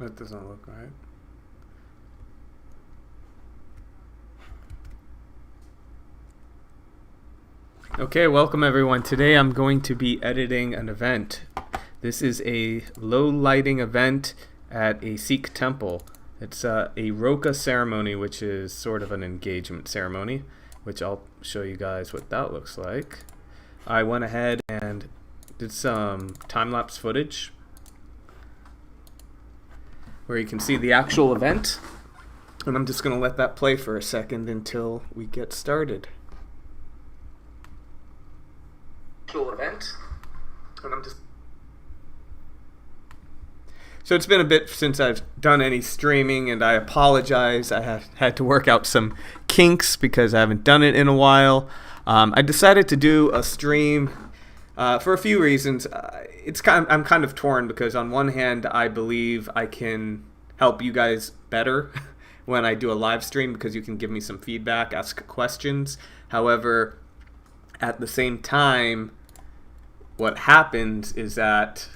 That doesn't look right. Okay, welcome everyone. Today I'm going to be editing an event. This is a low lighting event at a Sikh temple. It's a Roka ceremony, which is sort of an engagement ceremony, which I'll show you guys what that looks like. I went ahead and did some time-lapse footage where you can see the actual event, and I'm just going to let that play for a second until we get started. So it's been a bit since I've done any streaming, and I apologize. I have had to work out some kinks because I haven't done it in a while. I decided to do a stream for a few reasons. I'm kind of torn because on one hand, I believe I can help you guys better when I do a live stream because you can give me some feedback, ask questions. However, at the same time, what happens is that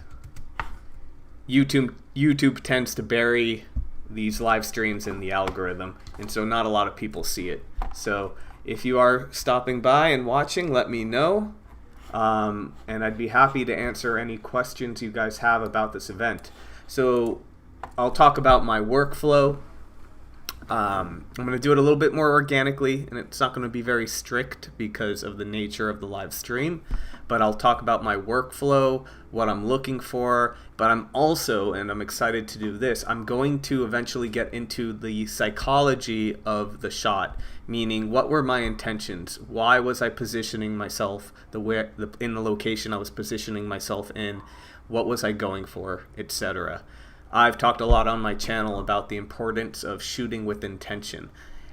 YouTube tends to bury these live streams in the algorithm, and so not a lot of people see it. So if you are stopping by and watching, let me know, and I'd be happy to answer any questions you guys have about this event. So I'll talk about my workflow. I'm going to do it a little bit more organically, and it's not going to be very strict because of the nature of the live stream, but I'll talk about my workflow, what I'm looking for, but I'm also, and I'm excited to do this, I'm going to eventually get into the psychology of the shot, meaning what were my intentions? Why was I positioning myself in the location I was positioning myself in? What was I going for, etc. I've talked a lot on my channel about the importance of shooting with intention.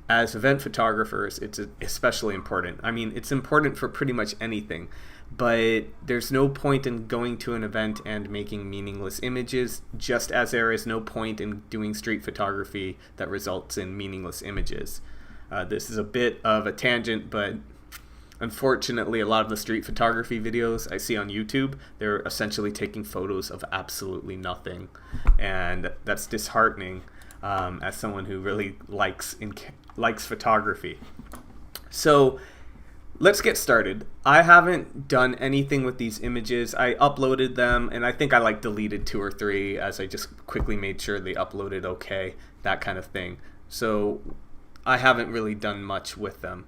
As event photographers, it's especially important. I mean, it's important for pretty much anything, but there's no point in going to an event and making meaningless images, just as there is no point in doing street photography that results in meaningless images. This is a bit of a tangent, but unfortunately, a lot of the street photography videos I see on YouTube, they're essentially taking photos of absolutely nothing, and that's disheartening as someone who really likes photography. So let's get started. I haven't done anything with these images. I uploaded them, and I think I deleted 2 or 3 as I just quickly made sure they uploaded okay, that kind of thing. So I haven't really done much with them.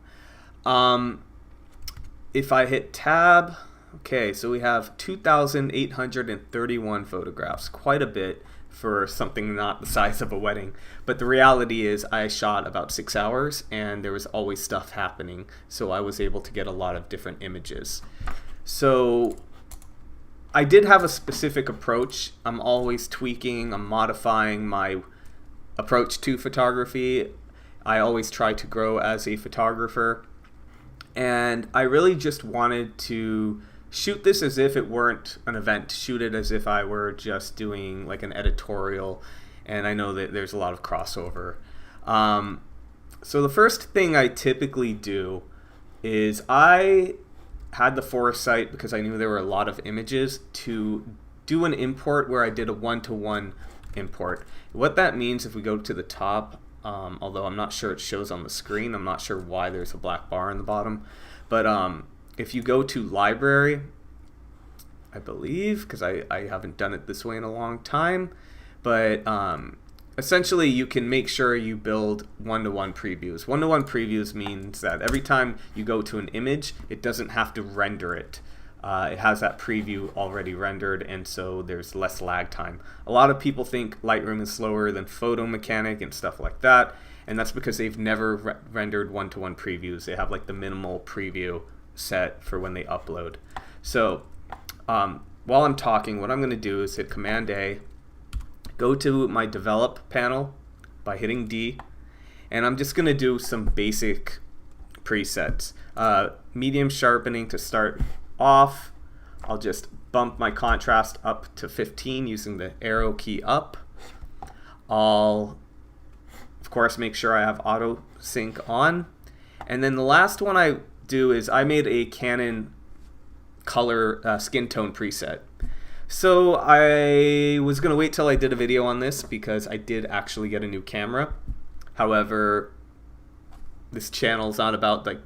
If I hit tab, okay, so we have 2,831 photographs, quite a bit for something not the size of a wedding. But the reality is I shot about 6 hours and there was always stuff happening, so I was able to get a lot of different images. So I did have a specific approach. I'm always tweaking, I'm modifying my approach to photography. I always try to grow as a photographer. And I really just wanted to shoot this as if it weren't an event, shoot it as if I were just doing like an editorial, and I know that there's a lot of crossover. So the first thing I typically do is I had the foresight, because I knew there were a lot of images, to do an import where I did a one-to-one import. What that means, if we go to the top, although I'm not sure it shows on the screen, I'm not sure why there's a black bar in the bottom, but if you go to library, I believe, because I haven't done it this way in a long time, but essentially you can make sure you build one-to-one previews. One-to-one previews means that every time you go to an image, it doesn't have to render it. It has that preview already rendered, and so there's less lag time. A lot of people think Lightroom is slower than Photo Mechanic and stuff like that, and that's because they've never rendered one-to-one previews. They have like the minimal preview set for when they upload. So while I'm talking, what I'm going to do is hit Command A, go to my Develop panel by hitting D, and I'm just going to do some basic presets. Medium sharpening to start off. I'll just bump my contrast up to 15 using the arrow key up. I'll of course make sure I have auto sync on, and then the last one I do is I made a Canon color skin tone preset. So I was going to wait till I did a video on this because I did actually get a new camera. However, this channel's not about like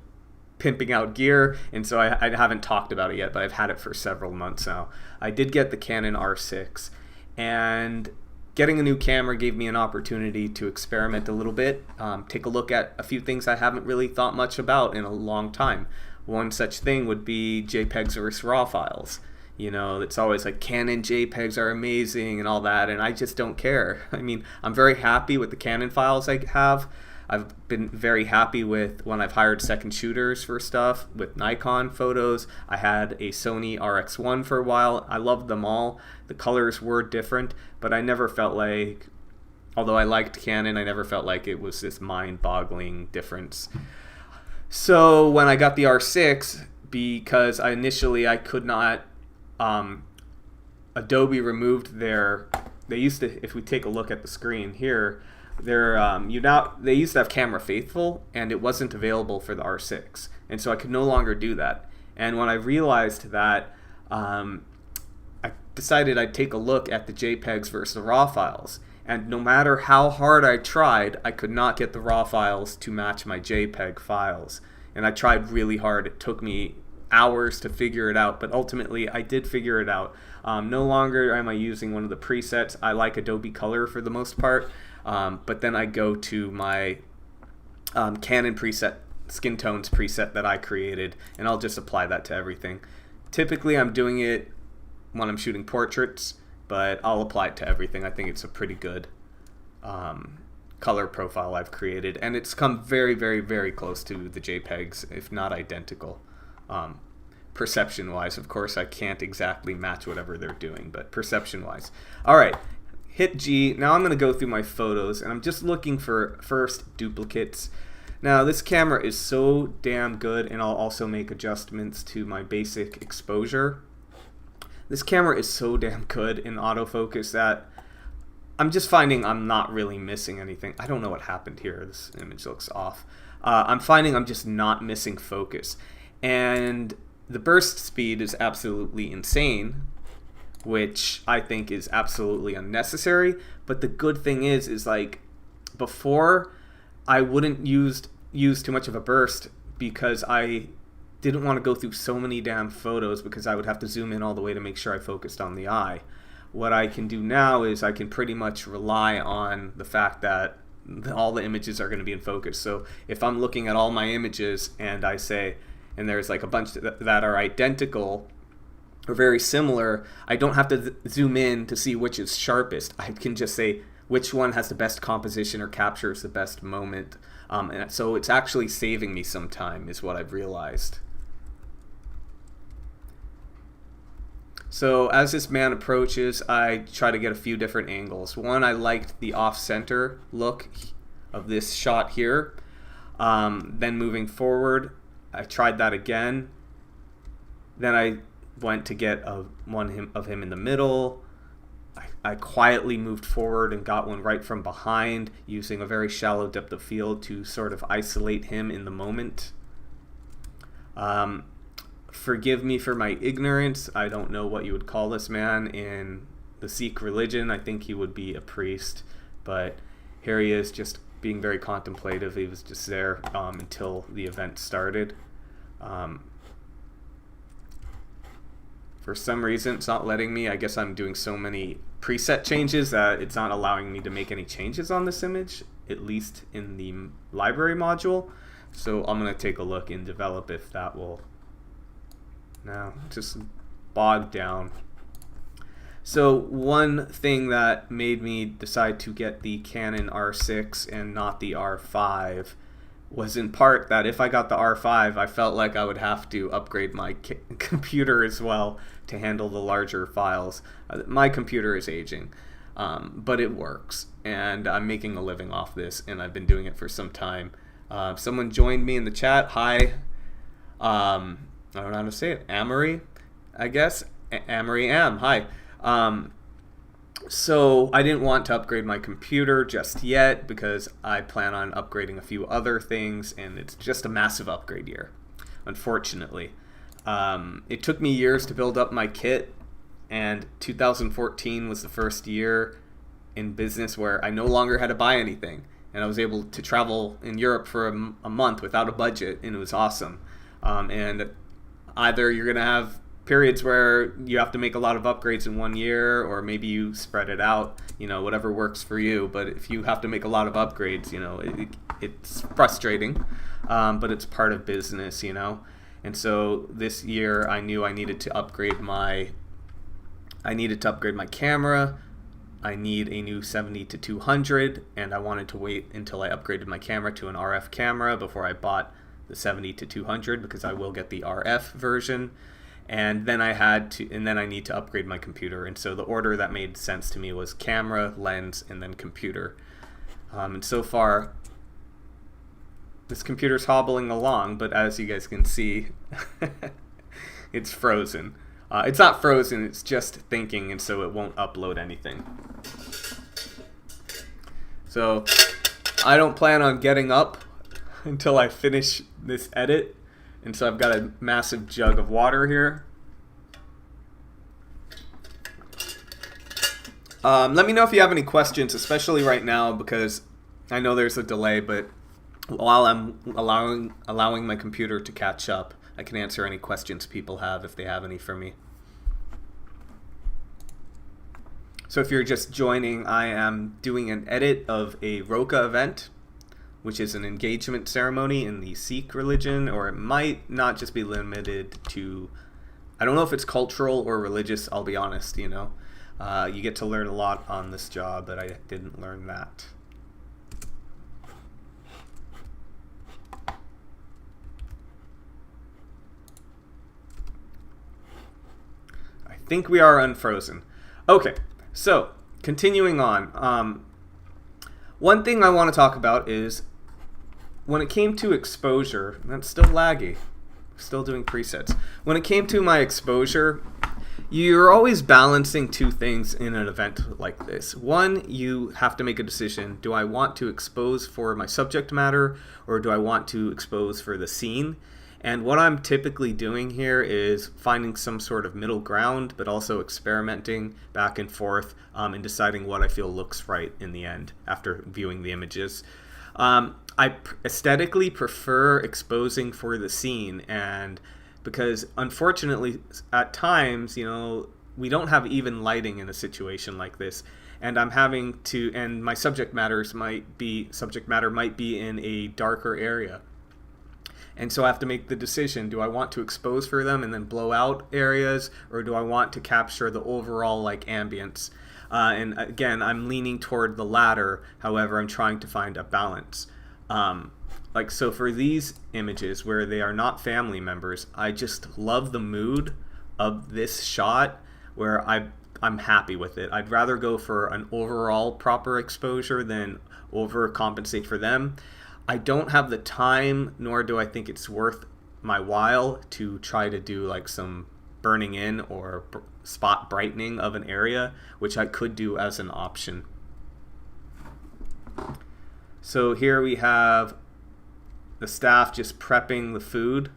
pimping out gear, and so I haven't talked about it yet, but I've had it for several months now. I did get the Canon R6, and getting a new camera gave me an opportunity to experiment a little bit, take a look at a few things I haven't really thought much about in a long time. One such thing would be JPEGs versus RAW files. You know, it's always like Canon JPEGs are amazing and all that, and I just don't care. I mean, I'm very happy with the Canon files I have. I've been very happy with when I've hired second shooters for stuff with Nikon photos. I had a Sony RX1 for a while. I loved them all. The colors were different, but I never felt like, although I liked Canon, I never felt like it was this mind-boggling difference. So when I got the R6, because I could not, Adobe removed they used to, if we take a look at the screen here, they used to have Camera Faithful, and it wasn't available for the R6, and so I could no longer do that. And when I realized that, I decided I'd take a look at the JPEGs versus the RAW files, and no matter how hard I tried, I could not get the RAW files to match my JPEG files. And I tried really hard. It took me hours to figure it out, but ultimately I did figure it out. No longer am I using one of the presets. I like Adobe Color for the most part, but then I go to my Canon preset, skin tones preset that I created, and I'll just apply that to everything. Typically I'm doing it when I'm shooting portraits, but I'll apply it to everything. I think it's a pretty good color profile I've created, and it's come very, very, very close to the JPEGs, if not identical. Perception-wise, of course, I can't exactly match whatever they're doing, but perception-wise. All right, hit G. Now I'm going to go through my photos, and I'm just looking for first duplicates. Now this camera is so damn good, and I'll also make adjustments to my basic exposure. This camera is so damn good in autofocus that I'm just finding I'm not really missing anything. I don't know what happened here. This image looks off. I'm finding I'm just not missing focus. And the burst speed is absolutely insane, which I think is absolutely unnecessary. But the good thing is like, before I wouldn't use too much of a burst because I didn't want to go through so many damn photos because I would have to zoom in all the way to make sure I focused on the eye. What I can do now is I can pretty much rely on the fact that all the images are going to be in focus. So if I'm looking at all my images and I say, and there's like a bunch that are identical or very similar, I don't have to zoom in to see which is sharpest. I can just say which one has the best composition or captures the best moment. And so it's actually saving me some time, is what I've realized. So as this man approaches, I try to get a few different angles. One, I liked the off-center look of this shot here. Then moving forward, I tried that again. Then I went to get one of him in the middle. I quietly moved forward and got one right from behind, using a very shallow depth of field to sort of isolate him in the moment. Forgive me for my ignorance. I don't know what you would call this man in the Sikh religion. I think he would be a priest, but here he is just being very contemplative. He was just there until the event started. For some reason, it's not letting me. I guess I'm doing so many preset changes that it's not allowing me to make any changes on this image, at least in the library module. So I'm going to take a look and develop if that will now just bog down. So one thing that made me decide to get the Canon R6 and not the R5 was in part that if I got the R5, I felt like I would have to upgrade my computer as well to handle the larger files. My computer is aging, but it works, and I'm making a living off this, and I've been doing it for some time. Someone joined me in the chat. Hi. I don't know how to say it. Amory, I guess. Amory Am. Hi. So I didn't want to upgrade my computer just yet because I plan on upgrading a few other things, and it's just a massive upgrade year, unfortunately. It took me years to build up my kit, and 2014 was the first year in business where I no longer had to buy anything, and I was able to travel in Europe for a month without a budget, and it was awesome. And either you're going to have periods where you have to make a lot of upgrades in 1 year, or maybe you spread it out, whatever works for you. But if you have to make a lot of upgrades, it's frustrating, but it's part of business, And so this year I knew I needed to upgrade my camera. I need a new 70-200, and I wanted to wait until I upgraded my camera to an RF camera before I bought the 70-200, because I will get the RF version. And then I need to upgrade my computer. And so the order that made sense to me was camera, lens, and then computer. And so far, this computer's hobbling along, but as you guys can see, it's frozen. It's not frozen, it's just thinking, and so it won't upload anything. So I don't plan on getting up until I finish this edit. And so I've got a massive jug of water here. Let me know if you have any questions, especially right now, because I know there's a delay, but while I'm allowing my computer to catch up, I can answer any questions people have if they have any for me. So if you're just joining, I am doing an edit of a Roka event, which is an engagement ceremony in the Sikh religion, or it might not just be limited to, I don't know if it's cultural or religious, I'll be honest, You get to learn a lot on this job, but I didn't learn that. I think we are unfrozen. Okay, so continuing on. One thing I want to talk about is when it came to exposure, that's still laggy, still doing presets. When it came to my exposure, you're always balancing two things in an event like this. One, you have to make a decision. Do I want to expose for my subject matter, or do I want to expose for the scene? And what I'm typically doing here is finding some sort of middle ground, but also experimenting back and forth and deciding what I feel looks right in the end after viewing the images. I aesthetically prefer exposing for the scene, and because unfortunately at times, we don't have even lighting in a situation like this, and I'm having to, and my subject matter might be in a darker area. And so I have to make the decision, do I want to expose for them and then blow out areas, or do I want to capture the overall ambience? And again, I'm leaning toward the latter, however, I'm trying to find a balance. So for these images where they are not family members, I just love the mood of this shot where I'm happy with it. I'd rather go for an overall proper exposure than overcompensate for them. I don't have the time, nor do I think it's worth my while to try to do some burning in or spot brightening of an area, which I could do as an option. So here we have the staff just prepping the food.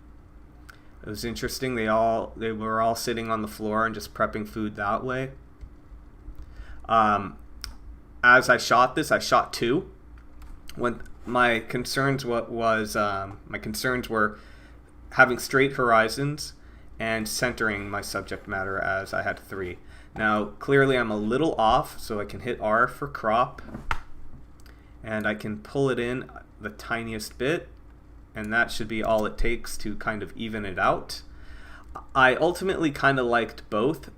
It was interesting. They were all sitting on the floor and just prepping food that way. As I shot this, I shot two. When my concerns were having straight horizons and centering my subject matter, as I had three. Now clearly I'm a little off, so I can hit R for crop, and I can pull it in the tiniest bit, and that should be all it takes to kind of even it out. I ultimately kind of liked both.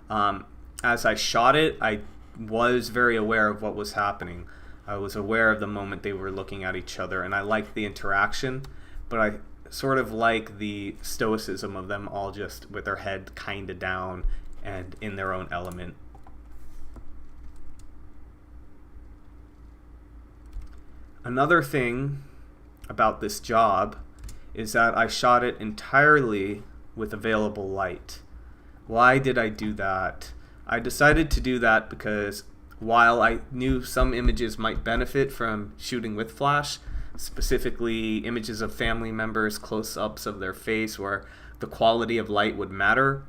As I shot it, I was very aware of what was happening. I was aware of the moment they were looking at each other, and I liked the interaction, but I sort of like the stoicism of them all just with their head kind of down and in their own element. Another thing about this job is that I shot it entirely with available light. Why did I do that? I decided to do that because while I knew some images might benefit from shooting with flash, specifically images of family members, close-ups of their face where the quality of light would matter,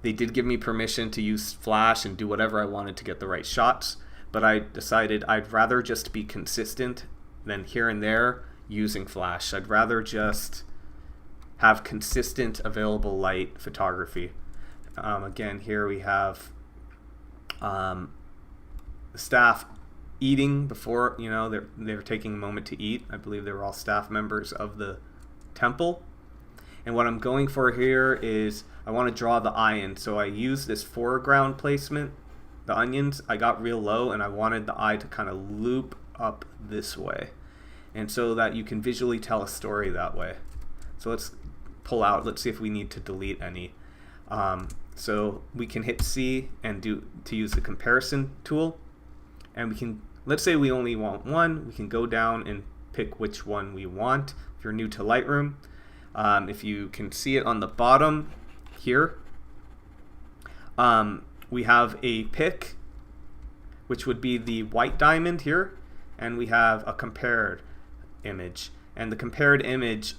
They did give me permission to use flash and do whatever I wanted to get the right shots, but I decided I'd rather just be consistent than here and there using flash. I'd rather just have consistent available light photography. Again, here we have the staff eating before, they're taking a moment to eat. I believe they were all staff members of the temple. And what I'm going for here is I want to draw the eye in. So I use this foreground placement, the onions. I got real low and I wanted the eye to kind of loop up this way. And so that you can visually tell a story that way. So let's pull out, let's see if we need to delete any. So we can hit C and use the comparison tool. And we can, let's say we only want one, we can go down and pick which one we want. If you're new to Lightroom, if you can see it on the bottom here, we have a pick, which would be the white diamond here, and we have a compared image. And the compared image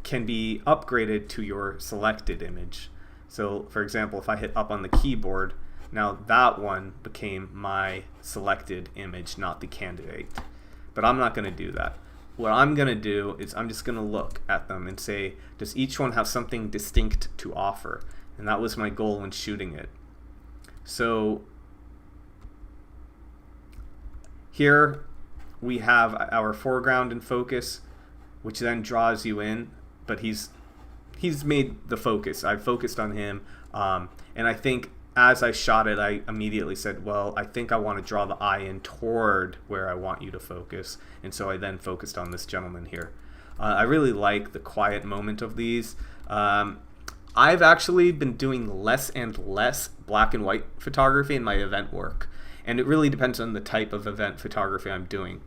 can be upgraded to your selected image. So for example, if I hit up on the keyboard, now that one became my selected image, not the candidate. But I'm not going to do that. What I'm going to do is I'm just going to look at them and say, does each one have something distinct to offer? And that was my goal when shooting it. So here we have our foreground in focus, which then draws you in, but he's made the focus. I focused on him, and I think as I shot it, I immediately said, well, I think I want to draw the eye in toward where I want you to focus. And so I then focused on this gentleman here. I really like the quiet moment of these. I've actually been doing less and less black and white photography in my event work. And it really depends on the type of event photography I'm doing.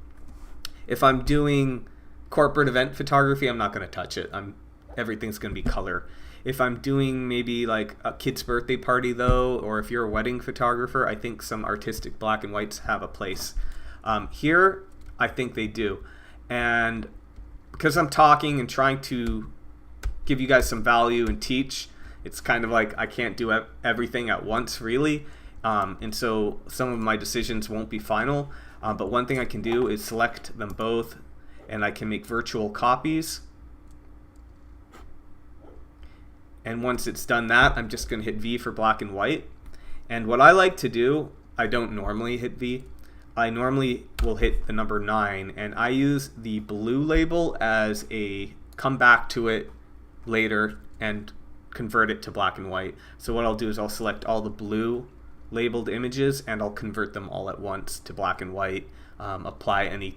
If I'm doing corporate event photography, I'm not going to touch it. Everything's going to be color. If I'm doing maybe like a kid's birthday party though, or if you're a wedding photographer, I think some artistic black and whites have a place. Here, I think they do. And because I'm talking and trying to give you guys some value and teach, it's kind of like I can't do everything at once really. And so some of my decisions won't be final. But one thing I can do is select them both, and I can make virtual copies. And once it's done that, I'm just going to hit V for black and white. And what I like to do, I don't normally hit V. I normally will hit the number 9, and I use the blue label as a come back to it later and convert it to black and white. So what I'll do is I'll select all the blue labeled images and I'll convert them all at once to black and white, apply any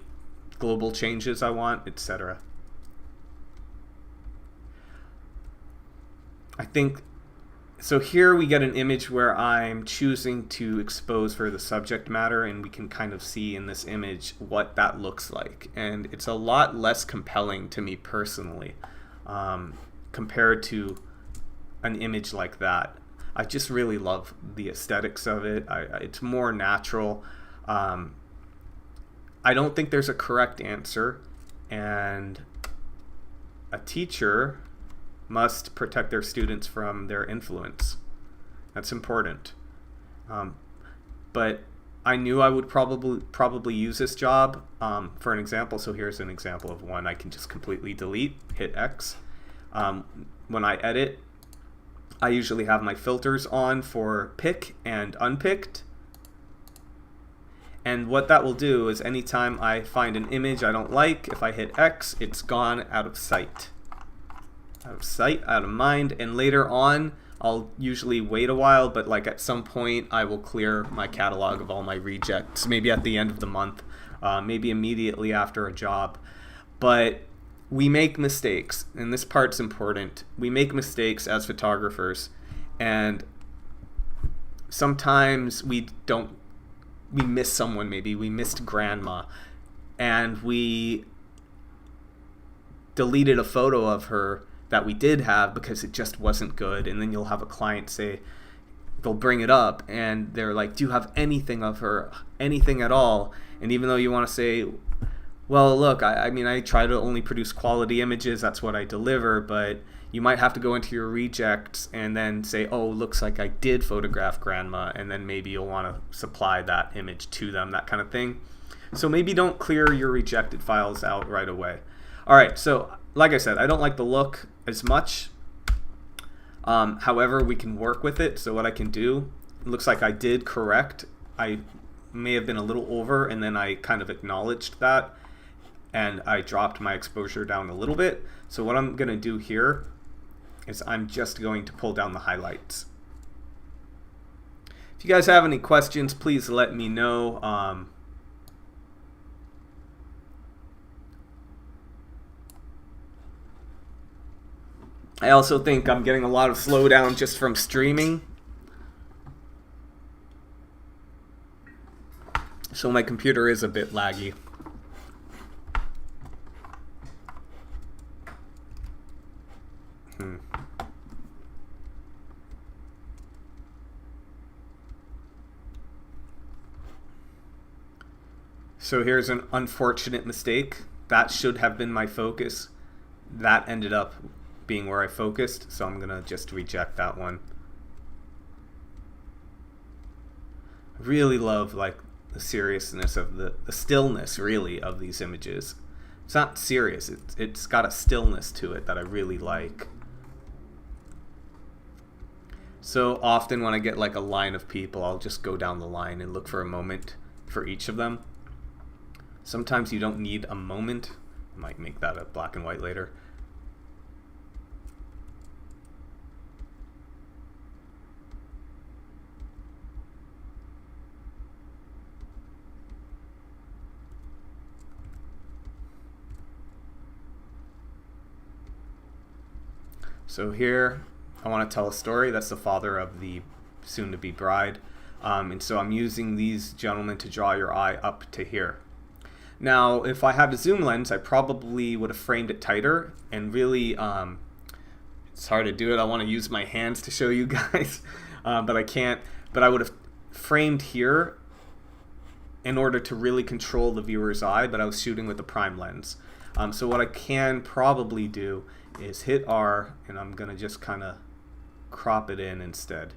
global changes I want, etc. I think, so here we get an image where I'm choosing to expose for the subject matter, and we can kind of see in this image what that looks like. And it's a lot less compelling to me personally compared to an image like that. I just really love the aesthetics of it. It's more natural. I don't think there's a correct answer, and a teacher must protect their students from their influence. That's important. But I knew I would probably use this job for an example. So here's an example of one I can just completely delete, hit X. When I edit, I usually have my filters on for pick and unpicked. And what that will do is anytime I find an image I don't like, if I hit X, it's gone out of sight. Out of sight, out of mind, and later on I'll usually wait a while, but like at some point I will clear my catalog of all my rejects, maybe at the end of the month, maybe immediately after a job. But we make mistakes, and this part's important. We make mistakes as photographers, and sometimes we miss someone. Maybe we missed grandma, and we deleted a photo of her that we did have because it just wasn't good. And then you'll have a client say, they'll bring it up and they're like, do you have anything of her, anything at all? And even though you want to say, Well, look, I mean, I try to only produce quality images. That's what I deliver, but you might have to go into your rejects and then say, oh, looks like I did photograph grandma, and then maybe you'll want to supply that image to them, that kind of thing. So maybe don't clear your rejected files out right away. All right, so like I said, I don't like the look as much. However, we can work with it. So what I can do, it looks like I did correct. I may have been a little over, and then I kind of acknowledged that, and I dropped my exposure down a little bit. So what I'm going to do here is I'm just going to pull down the highlights. If you guys have any questions, please let me know. I also think I'm getting a lot of slowdown just from streaming. So my computer is a bit laggy. So here's an unfortunate mistake. That should have been my focus. That ended up being where I focused, so I'm gonna just reject that one. I really love like the seriousness of the stillness really of these images. It's not serious, it's got a stillness to it that I really like. So often when I get like a line of people, I'll just go down the line and look for a moment for each of them. Sometimes you don't need a moment. I might make that a black and white later. So here, I want to tell a story. That's the father of the soon-to-be bride. And so I'm using these gentlemen to draw your eye up to here. Now, if I had a zoom lens, I probably would have framed it tighter, and really, it's hard to do it. I want to use my hands to show you guys, but I can't. But I would have framed here in order to really control the viewer's eye, but I was shooting with a prime lens. So what I can probably do is hit R, and I'm going to just kind of crop it in instead.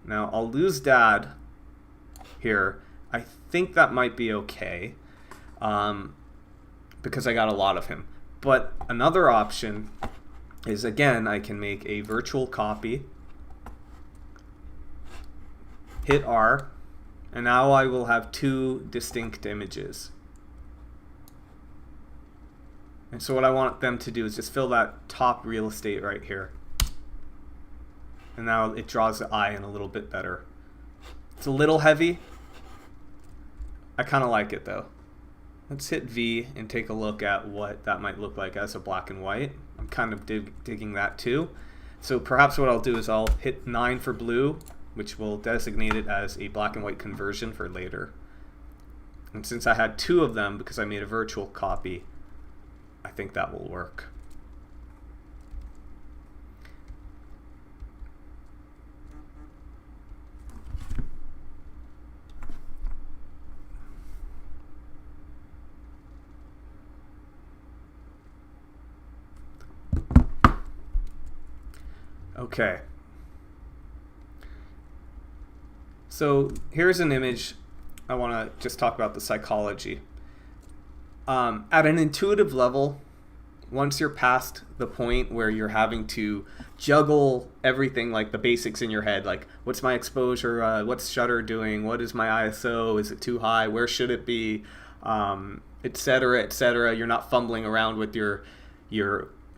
Now, I'll lose Dad here. I think that might be okay. Because I got a lot of him. But another option is, again, I can make a virtual copy, hit R, and now I will have two distinct images. And so what I want them to do is just fill that top real estate right here. And now it draws the eye in a little bit better. It's a little heavy. I kind of like it though. Let's hit V and take a look at what that might look like as a black and white. I'm kind of digging that too. So perhaps what I'll do is I'll hit 9 for blue, which will designate it as a black and white conversion for later. And since I had 2 of them because I made a virtual copy, I think that will work. Okay. So here's an image. I want to just talk about the psychology. At an intuitive level, once you're past the point where you're having to juggle everything, like the basics in your head, like what's my exposure, what's shutter doing, what is my ISO, is it too high, where should it be, etc., etc. You're not fumbling around with your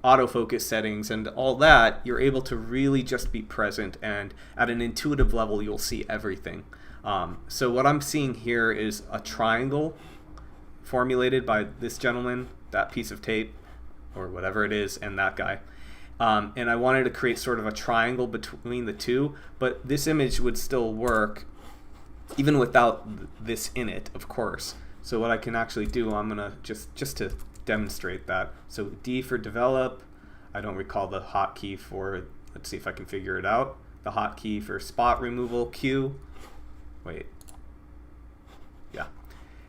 autofocus settings and all that. You're able to really just be present, and at an intuitive level you'll see everything. So what I'm seeing here is a triangle formulated by this gentleman, that piece of tape or whatever it is, and that guy, and I wanted to create sort of a triangle between the two, but this image would still work even without this in it, of course. So what I can actually do, I'm gonna just to demonstrate that. So D for develop. I don't recall the hotkey for, let's see if I can figure it out. The hotkey for spot removal, Q. Wait. Yeah.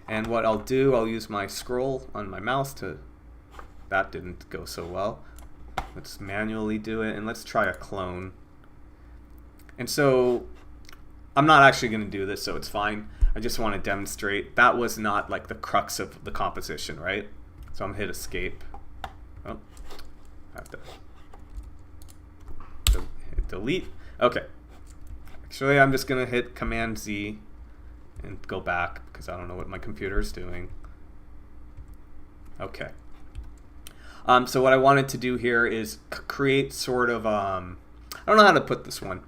And what I'll do, I'll use my scroll on my mouse to, that didn't go so well. Let's manually do it, and let's try a clone. And so I'm not actually going to do this, so it's fine. I just want to demonstrate that was not like the crux of the composition, right? So I'm going to hit escape. Oh, I have to hit delete. Okay. Actually, I'm just going to hit Command Z and go back because I don't know what my computer is doing. Okay. So what I wanted to do here is create sort of, I don't know how to put this one,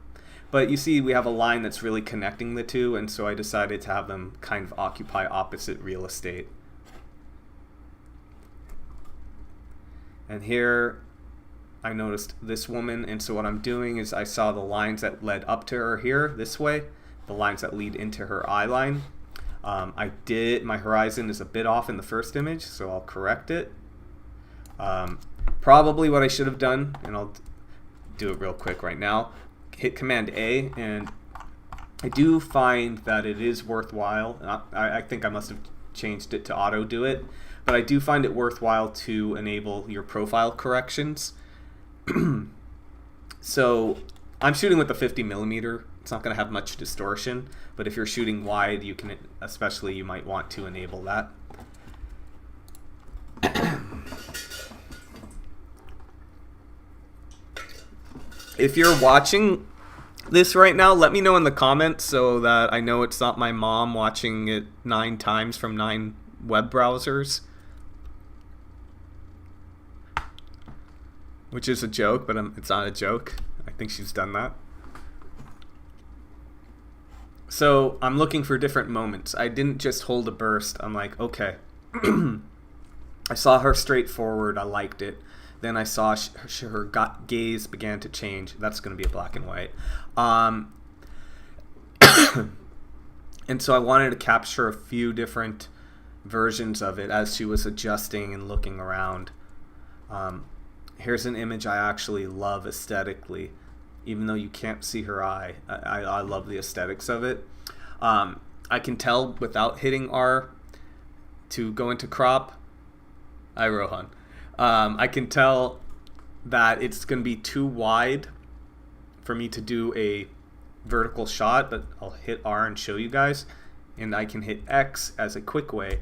but you see we have a line that's really connecting the two, and so I decided to have them kind of occupy opposite real estate. And here I noticed this woman, and so what I'm doing is I saw the lines that led up to her here, this way, the lines that lead into her eye line. My horizon is a bit off in the first image, so I'll correct it. Probably what I should have done, and I'll do it real quick right now, hit Command A, and I do find that it is worthwhile. I think I must have changed it to auto do it, but I do find it worthwhile to enable your profile corrections. So I'm shooting with the 50mm. It's not going to have much distortion, but if you're shooting wide, you can, especially, you might want to enable that. If you're watching this right now, let me know in the comments so that I know it's not my mom watching it 9 times from 9 web browsers. Which is a joke, but it's not a joke. I think she's done that. So I'm looking for different moments. I didn't just hold a burst. I'm like, okay. I saw her straight forward. I liked it. Then I saw her gaze began to change. That's going to be a black and white. And so I wanted to capture a few different versions of it as she was adjusting and looking around. Here's an image I actually love aesthetically, even though you can't see her eye. I love the aesthetics of it. I can tell without hitting R to go into crop. Hi, Rohan. I can tell that it's going to be too wide for me to do a vertical shot, but I'll hit R and show you guys, and I can hit X as a quick way.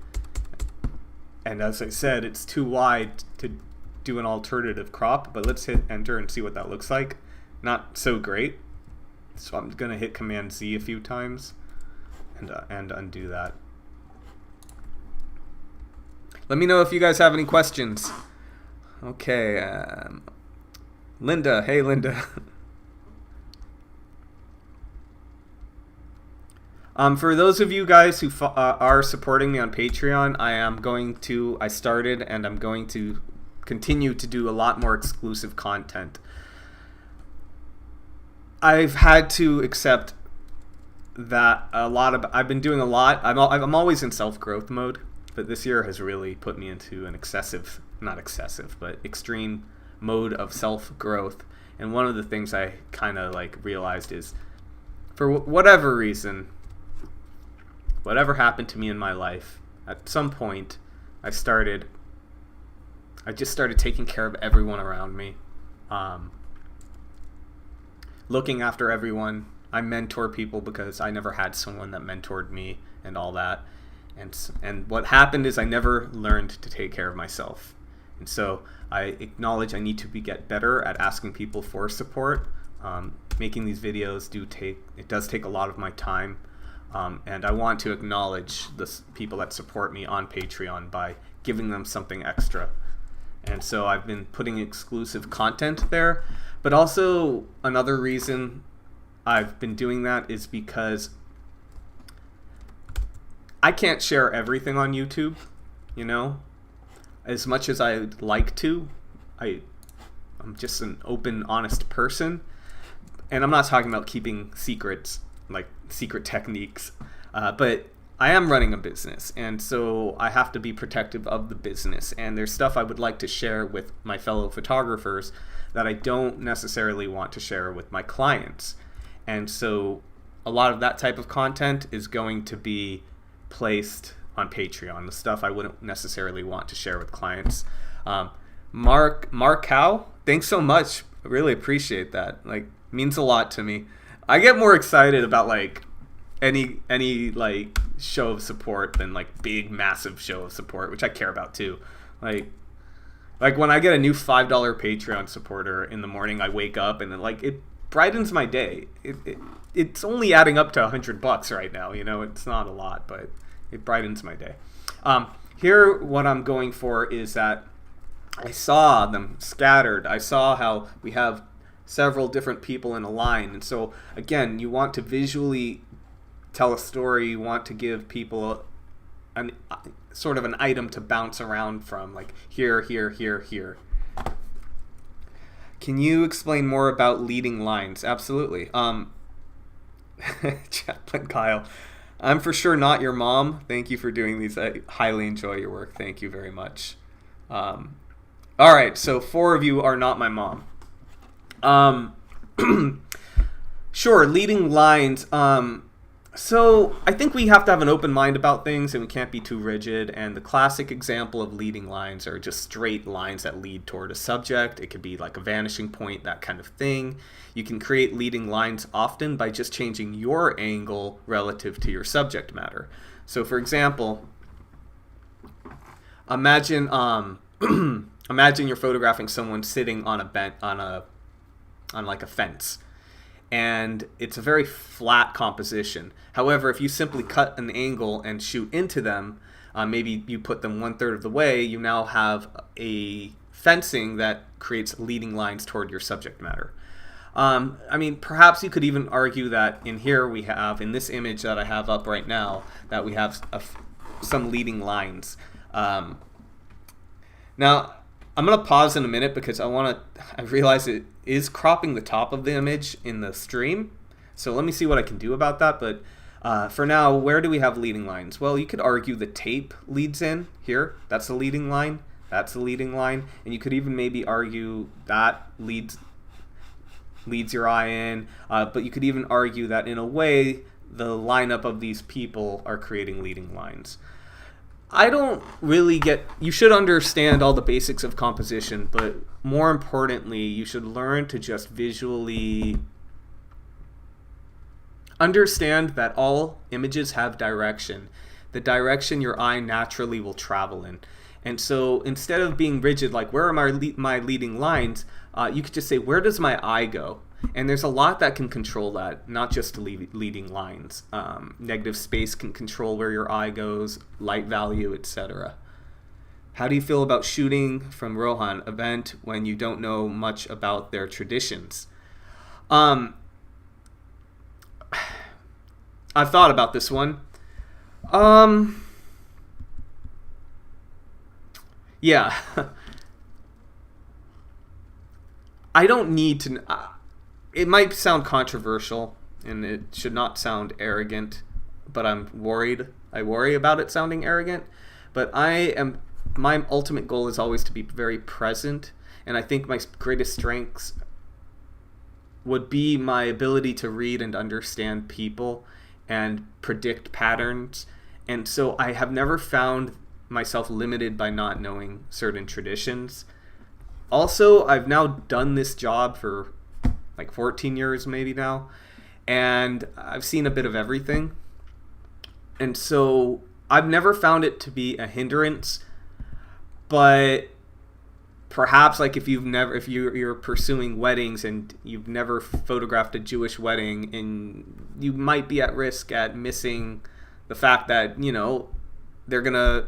And as I said, it's too wide to do an alternative crop, but let's hit enter and see what that looks like. Not so great. So I'm going to hit Command Z a few times and undo that. Let me know if you guys have any questions. Okay, Linda. Hey, Linda. For those of you guys who are supporting me on Patreon, I started and I'm going to continue to do a lot more exclusive content. I've had to accept that I've been doing a lot. I'm always in self-growth mode, but this year has really put me into an extreme mode of self-growth. And one of the things I kind of realized is, for whatever reason, whatever happened to me in my life, at some point I just started taking care of everyone around me, looking after everyone. I mentor people because I never had someone that mentored me and all that. And what happened is I never learned to take care of myself. And so I acknowledge I need to get better at asking people for support. Making these videos does take a lot of my time. And I want to acknowledge the people that support me on Patreon by giving them something extra. And so I've been putting exclusive content there. But also another reason I've been doing that is because I can't share everything on YouTube, as much as I'd like to. I'm just an open, honest person, and I'm not talking about keeping secrets, like secret techniques, but I am running a business, and so I have to be protective of the business, and there's stuff I would like to share with my fellow photographers that I don't necessarily want to share with my clients. And so a lot of that type of content is going to be placed on Patreon, the stuff I wouldn't necessarily want to share with clients. Mark Cow, thanks so much. I really appreciate that. Like, means a lot to me. I get more excited about like any like show of support than like big massive show of support, which I care about too. Like when I get a new $5 Patreon supporter in the morning, I wake up and then like it brightens my day. It's only adding up to $100 right now. You know, it's not a lot, but it brightens my day. Here, what I'm going for is that I saw them scattered. I saw how we have several different people in a line. And so, again, you want to visually tell a story. You want to give people sort of an item to bounce around from, like here, here, here, here. Can you explain more about leading lines? Absolutely. Chaplain Kyle, I'm for sure not your mom. Thank you for doing these. I highly enjoy your work. Thank you very much. All right, so 4 of you are not my mom. Sure, leading lines. So I think we have to have an open mind about things, and we can't be too rigid. And the classic example of leading lines are just straight lines that lead toward a subject. It could be like a vanishing point, that kind of thing. You can create leading lines often by just changing your angle relative to your subject matter. So, for example, imagine imagine you're photographing someone sitting on like a fence. And it's a very flat composition. However, if you simply cut an angle and shoot into them, maybe you put them 1/3 of the way, you now have a fencing that creates leading lines toward your subject matter. I mean, perhaps you could even argue that in here we have, in this image that I have up right now, that we have some leading lines. Now, I'm going to pause in a minute because I realize it is cropping the top of the image in the stream. So let me see what I can do about that. But for now, where do we have leading lines? Well, you could argue the tape leads in here. That's a leading line. That's a leading line. And you could even maybe argue that leads your eye in. But you could even argue that in a way, the lineup of these people are creating leading lines. I don't really you should understand all the basics of composition, but more importantly, you should learn to just visually understand that all images have direction, the direction your eye naturally will travel in. And so instead of being rigid, like where are my leading lines, you could just say, where does my eye go? And there's a lot that can control that, not just leading lines. Negative space can control where your eye goes, light value, etc. How do you feel about shooting from Rohan event when you don't know much about their traditions? I've thought about this one. Yeah. I don't need to... it might sound controversial, and it should not sound arrogant, but I'm worried. I worry about it sounding arrogant, but my ultimate goal is always to be very present, and I think my greatest strengths would be my ability to read and understand people and predict patterns. And so I have never found myself limited by not knowing certain traditions. Also, I've now done this job for like 14 years maybe now, and I've seen a bit of everything. And so I've never found it to be a hindrance, but perhaps like if you're pursuing weddings and you've never photographed a Jewish wedding, and you might be at risk at missing the fact that, you know, they're gonna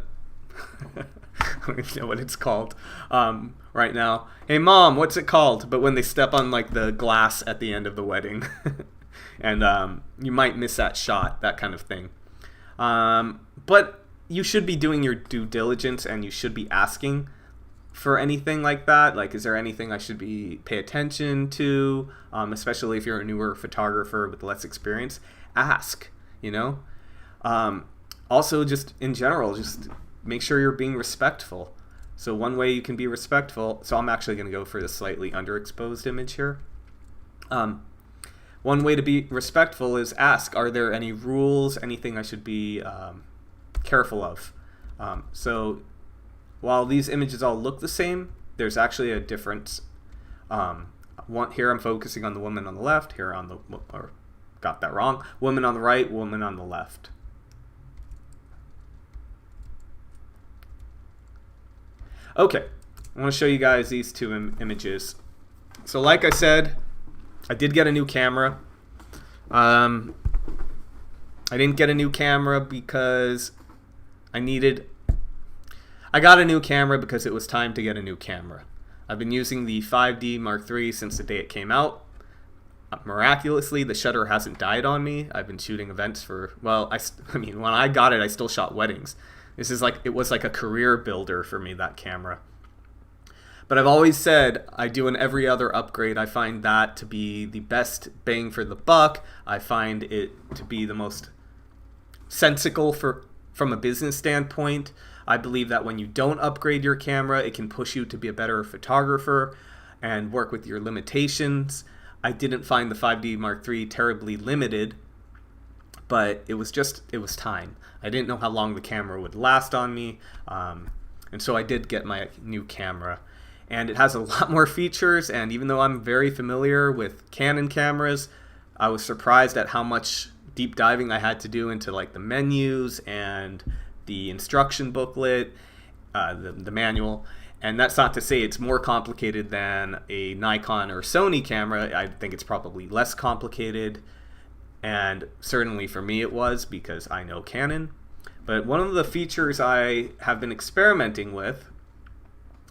I don't even know what it's called right now. Hey mom, what's it called? But when they step on like the glass at the end of the wedding, and you might miss that shot, that kind of thing. But you should be doing your due diligence, and you should be asking for anything like that. Like, is there anything I should pay attention to? Especially if you're a newer photographer with less experience, ask. You know. Also, just in general, just make sure you're being respectful. So one way you can be respectful, so I'm actually going to go for the slightly underexposed image here. One way to be respectful is ask, are there any rules, anything I should be careful of. So while these images all look the same, there's actually a difference. Here I'm focusing on the woman on the left, here on the, or got that wrong, woman on the right, woman on the left. Okay, I want to show you guys these two images. So like I said, I did get a new camera. I didn't get a new camera because I got a new camera because it was time to get a new camera. I've been using the 5D Mark III since the day it came out. Miraculously, the shutter hasn't died on me. I've been shooting events for, well, I mean, when I got it, I still shot weddings. This is like, it was like a career builder for me, that camera. But I've always said I do an every other upgrade. I find that to be the best bang for the buck. I find it to be the most sensical from a business standpoint. I believe that when you don't upgrade your camera, it can push you to be a better photographer and work with your limitations. I didn't find the 5D Mark III terribly limited, but it was time. I didn't know how long the camera would last on me, and so I did get my new camera. And it has a lot more features, and even though I'm very familiar with Canon cameras, I was surprised at how much deep diving I had to do into like the menus and the instruction booklet, the manual. And that's not to say it's more complicated than a Nikon or Sony camera. I think it's probably less complicated, and certainly for me it was, because I know Canon. But one of the features I have been experimenting with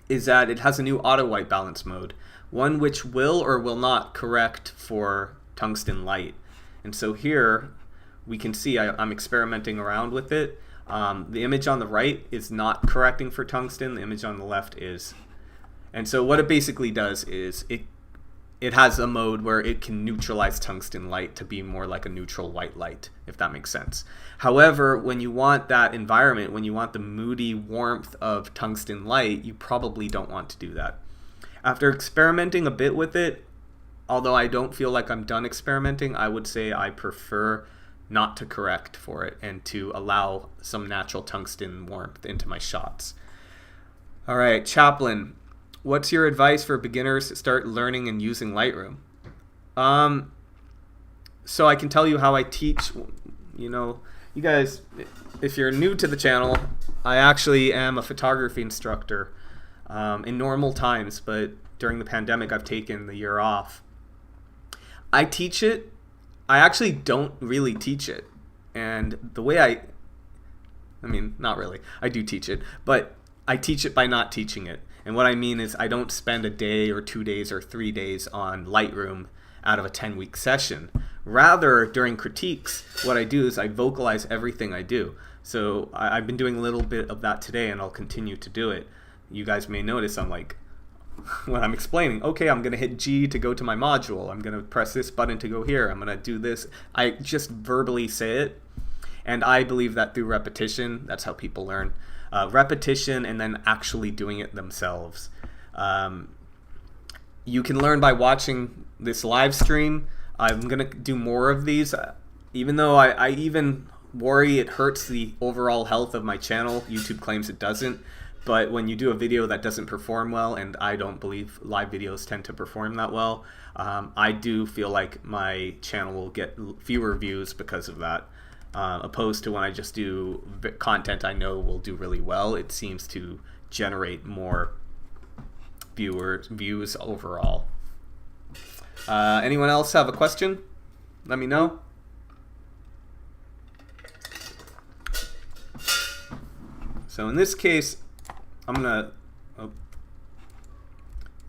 is that it has a new auto white balance mode, one which will or will not correct for tungsten light. And so here we can see I'm experimenting around with it. The image on the right is not correcting for tungsten, the image on the left is. And so what it basically does is it has a mode where it can neutralize tungsten light to be more like a neutral white light, if that makes sense. However, when you want that environment, when you want the moody warmth of tungsten light, you probably don't want to do that. After experimenting a bit with it, although I don't feel like I'm done experimenting, I would say I prefer not to correct for it and to allow some natural tungsten warmth into my shots. All right, Chaplin, what's your advice for beginners to start learning and using Lightroom? So I can tell you how I teach. You know, you guys, if you're new to the channel, I actually am a photography instructor in normal times, but during the pandemic I've taken the year off. I teach it. I actually don't really teach it. And the way I mean, not really. I do teach it, but I teach it by not teaching it. And what I mean is I don't spend a day or 2 days or 3 days on Lightroom out of a 10-week session. Rather, during critiques, what I do is I vocalize everything I do. So I've been doing a little bit of that today, and I'll continue to do it. You guys may notice I'm like, when I'm explaining, okay, I'm going to hit G to go to my module. I'm going to press this button to go here. I'm going to do this. I just verbally say it. And I believe that through repetition, that's how people learn. Repetition and then actually doing it themselves. You can learn by watching this live stream. I'm going to do more of these. Even though I even worry it hurts the overall health of my channel. YouTube claims it doesn't. But when you do a video that doesn't perform well, and I don't believe live videos tend to perform that well, I do feel like my channel will get fewer views because of that. Opposed to when I just do content I know will do really well, it seems to generate more views overall. Anyone else have a question? Let me know. So in this case, I'm gonna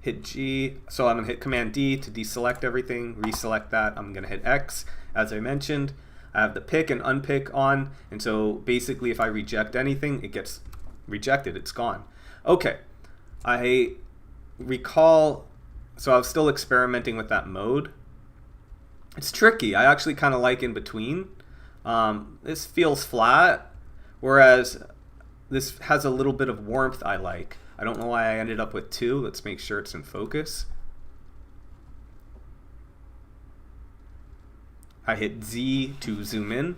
hit G, so I'm gonna hit Command D to deselect everything, reselect that. I'm gonna hit X, as I mentioned. I have the pick and unpick on, and so basically if I reject anything, it gets rejected, it's gone. Okay, I recall, so I was still experimenting with that mode. It's tricky, I actually kind of like in between. This feels flat, whereas this has a little bit of warmth I like. I don't know why I ended up with 2. Let's make sure it's in focus. I hit Z to zoom in.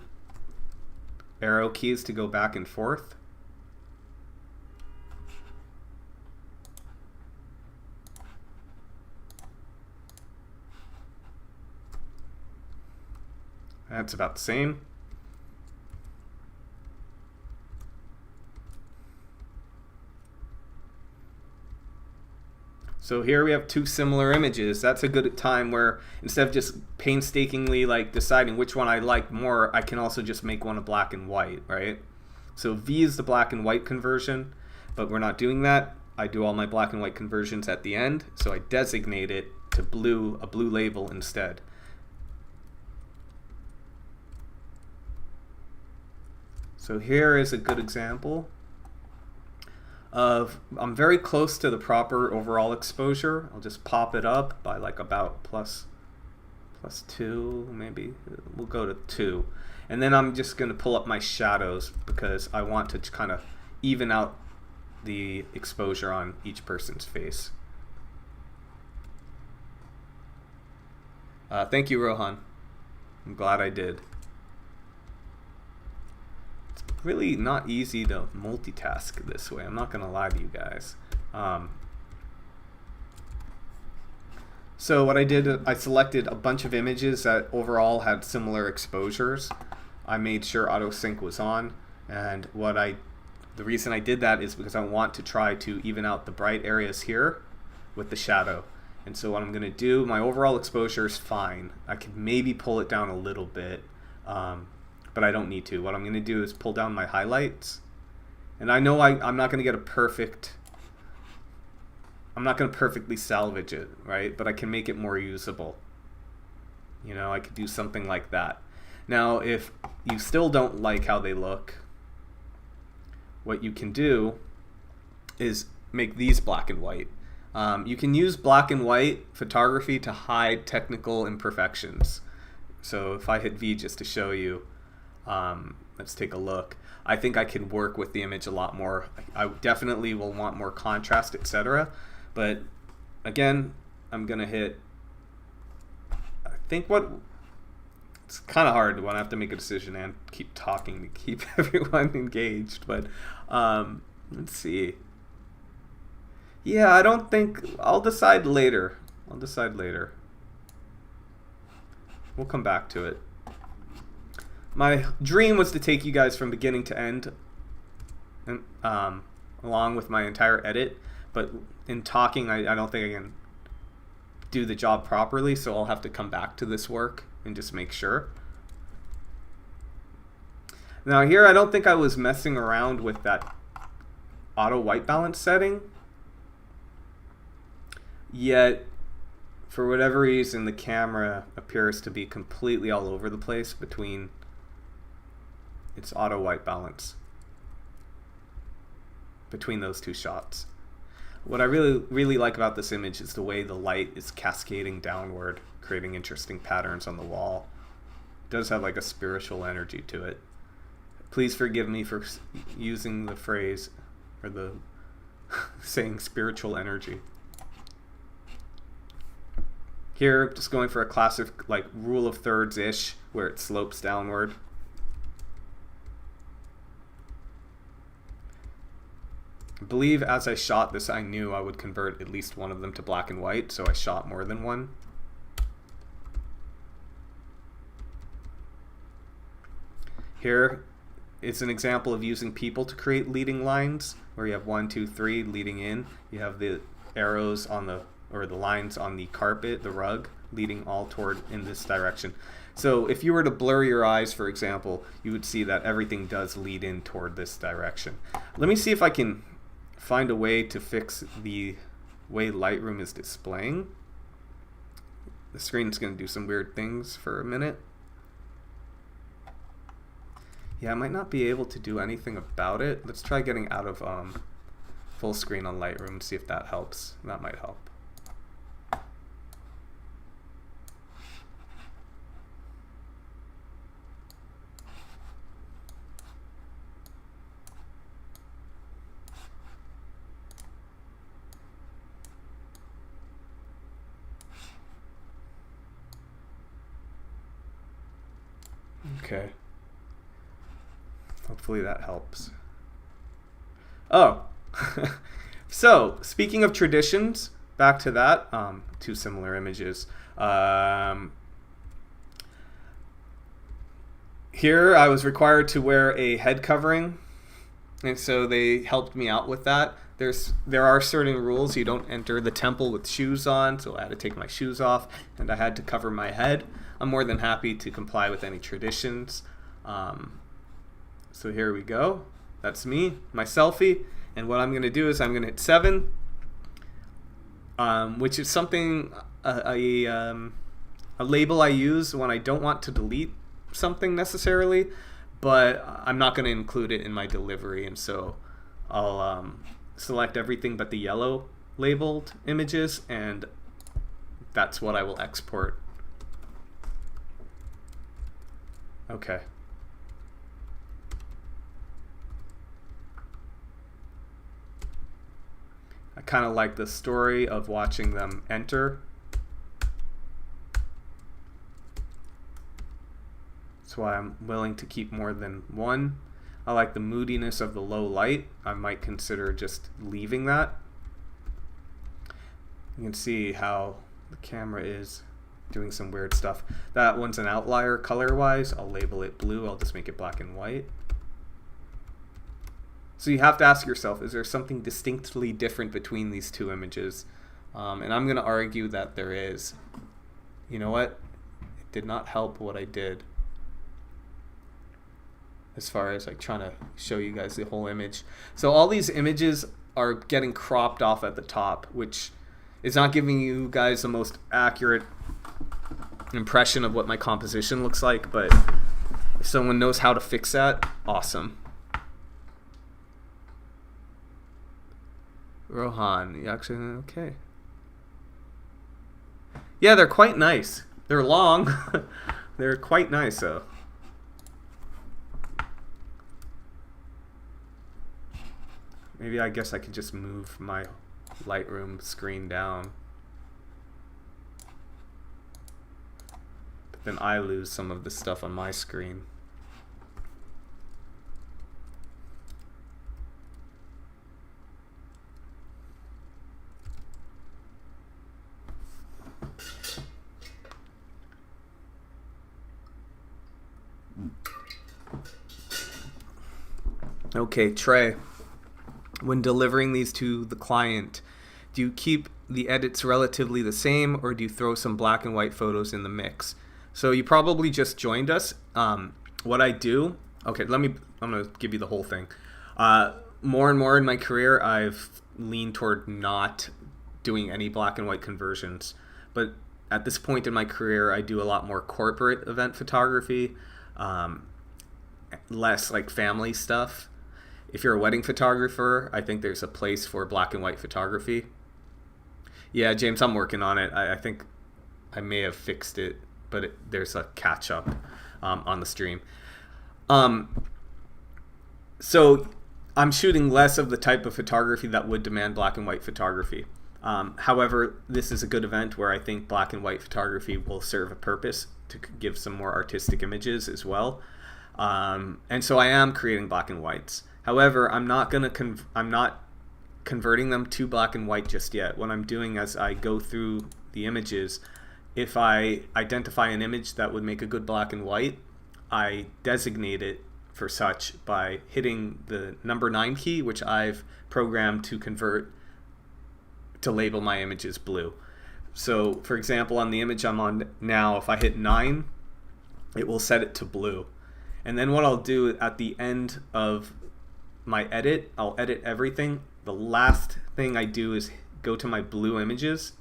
arrow keys to go back and forth. That's about the same. So here we have two similar images. That's a good time where instead of just painstakingly like deciding which one I like more, I can also just make one a black and white, right? So V is the black and white conversion, but we're not doing that. I do all my black and white conversions at the end, so I designate it to blue, a blue label instead. So here is a good example of, I'm very close to the proper overall exposure. I'll just pop it up by like about plus 2, maybe. We'll go to 2. And then I'm just going to pull up my shadows because I want to kind of even out the exposure on each person's face. Thank you, Rohan. I'm glad I did. Really not easy to multitask this way. I'm not going to lie to you guys. So what I did, I selected a bunch of images that overall had similar exposures. I made sure auto sync was on, and the reason I did that is because I want to try to even out the bright areas here with the shadow. And so what I'm going to do, my overall exposure is fine. I could maybe pull it down a little bit. But I don't need to. What I'm going to do is pull down my highlights. And I know I'm not going to get I'm not going to perfectly salvage it, right? But I can make it more usable. You know, I could do something like that. Now, if you still don't like how they look, what you can do is make these black and white. You can use black and white photography to hide technical imperfections. So if I hit V just to show you, let's take a look. I think I can work with the image a lot more. I definitely will want more contrast, etc. But again, I'm gonna hit, I think it's kind of hard when I have to make a decision and keep talking to keep everyone engaged, but let's see. Yeah, I don't think, I'll decide later. We'll come back to it. My dream was to take you guys from beginning to end, and, along with my entire edit, but in talking, I don't think I can do the job properly, so I'll have to come back to this work and just make sure. Now here, I don't think I was messing around with that auto white balance setting, yet for whatever reason the camera appears to be completely all over the place between its auto white balance between those two shots. What I really like about this image is the way the light is cascading downward, creating interesting patterns on the wall. It does have like a spiritual energy to it. Please forgive me for using the phrase or the saying spiritual energy. Here, just going for a classic like rule of thirds-ish where it slopes downward. I believe as I shot this, I knew I would convert at least one of them to black and white, so I shot more than one. Here it's an example of using people to create leading lines, where you have 1, 2, 3 leading in. You have the arrows on the, or the lines on the carpet, the rug, leading all toward in this direction. So if you were to blur your eyes, for example, you would see that everything does lead in toward this direction. Let me see if I can find a way to fix the way Lightroom is displaying. The screen's going to do some weird things for a minute. Yeah, I might not be able to do anything about it. Let's try getting out of full screen on Lightroom and see if that helps. That might help. Okay. Hopefully that helps. Oh, so speaking of traditions, back to that, two similar images. Here I was required to wear a head covering, and so they helped me out with that. There are certain rules. You don't enter the temple with shoes on, so I had to take my shoes off, and I had to cover my head. I'm more than happy to comply with any traditions. So here we go. That's me, my selfie. And what I'm going to do is I'm going to hit 7, which is something, a label I use when I don't want to delete something necessarily, but I'm not going to include it in my delivery. And so I'll select everything but the yellow labeled images, and that's what I will export. Okay. I kind of like the story of watching them enter. That's why I'm willing to keep more than one. I like the moodiness of the low light. I might consider just leaving that. You can see how the camera is doing some weird stuff. That one's an outlier color-wise. I'll label it blue. I'll just make it black and white. So you have to ask yourself, is there something distinctly different between these two images? And I'm going to argue that there is. You know what? It did not help what I did, as far as like trying to show you guys the whole image. So all these images are getting cropped off at the top, which is not giving you guys the most accurate impression of what my composition looks like, but if someone knows how to fix that, awesome. Rohan, you actually, okay. Yeah, they're quite nice. They're long. They're quite nice, though. Maybe I guess I could just move my Lightroom screen down. But then I lose some of the stuff on my screen. Okay, Trey. When delivering these to the client, do you keep the edits relatively the same, or do you throw some black and white photos in the mix? So you probably just joined us. What I do, okay, I'm going to give you the whole thing. More and more in my career, I've leaned toward not doing any black and white conversions. But at this point in my career, I do a lot more corporate event photography, less like family stuff. If you're a wedding photographer, I think there's a place for black and white photography. Yeah, James, I'm working on it. I think I may have fixed it, but there's a catch up on the stream. So I'm shooting less of the type of photography that would demand black and white photography. However, this is a good event where I think black and white photography will serve a purpose to give some more artistic images as well. And so I am creating black and whites. However, I'm not converting them to black and white just yet. What I'm doing as I go through the images, if I identify an image that would make a good black and white, I designate it for such by hitting the number 9 key, which I've programmed to convert to label my images blue. So, for example, on the image I'm on now, if I hit 9, it will set it to blue. And then what I'll do at the end of my edit, I'll edit everything. The last thing I do is go to my blue images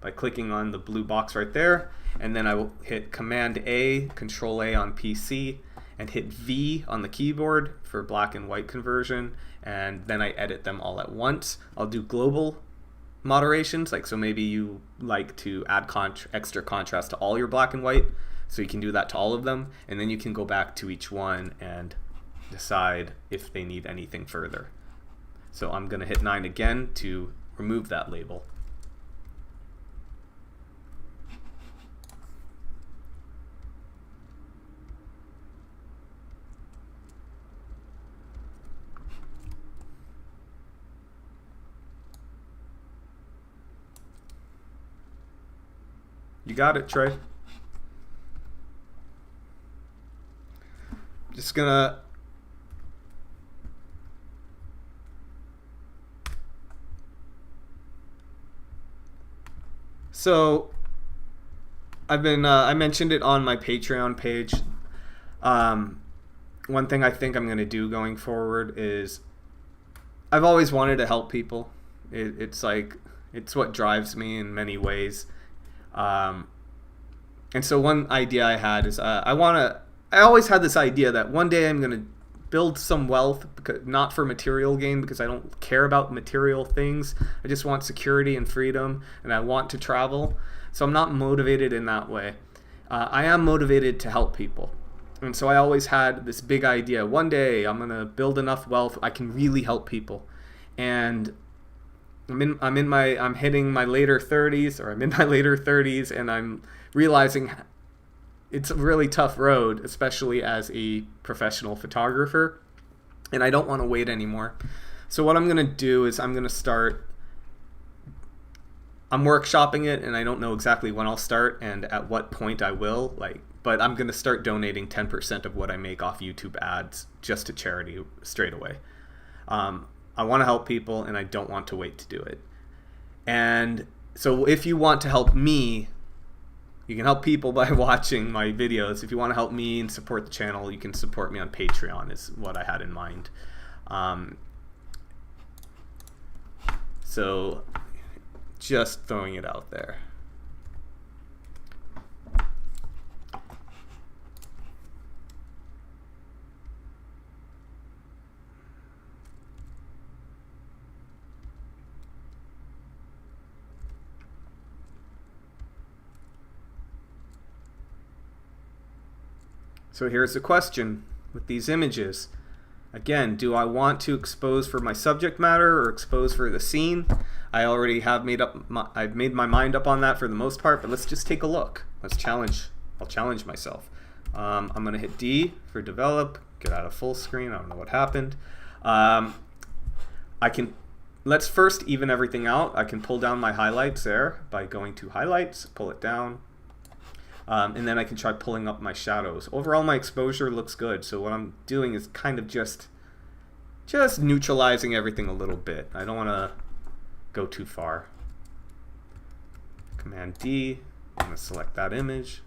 by clicking on the blue box right there, and then I will hit Command A, Control A on PC, and hit V on the keyboard for black and white conversion, and then I edit them all at once. I'll do global moderations, like so maybe you like to add extra contrast to all your black and white, so you can do that to all of them, and then you can go back to each one and decide if they need anything further. So I'm going to hit 9 again to remove that label. You got it, Trey. Just gonna so I've been I mentioned it on my Patreon page. One thing I think I'm going to do going forward is I've always wanted to help people. It's what drives me in many ways. And so one idea I had is I always had this idea that one day I'm going to build some wealth, not for material gain, because I don't care about material things. I just want security and freedom, and I want to travel. So I'm not motivated in that way. I am motivated to help people. And so I always had this big idea. One day I'm going to build enough wealth I can really help people. And I'm hitting my later 30s, or I'm in my later 30s, and I'm realizing it's a really tough road, especially as a professional photographer, and I don't want to wait anymore. So what I'm going to do is I'm workshopping it, and I don't know exactly when I'll start and at what point I will, but I'm going to start donating 10% of what I make off YouTube ads just to charity straight away. I want to help people, and I don't want to wait to do it. And so if you want to help me, you can help people by watching my videos. If you want to help me and support the channel, you can support me on Patreon, is what I had in mind. So just throwing it out there. So here's the question with these images. Again, do I want to expose for my subject matter or expose for the scene? I already have I've made my mind up on that for the most part, but let's just take a look. I'll challenge myself. I'm gonna hit D for develop, get out of full screen. I don't know what happened. Let's first even everything out. I can pull down my highlights there by going to highlights, pull it down. And then I can try pulling up my shadows. Overall, my exposure looks good. So what I'm doing is kind of just neutralizing everything a little bit. I don't want to go too far. Command D. I'm going to select that image.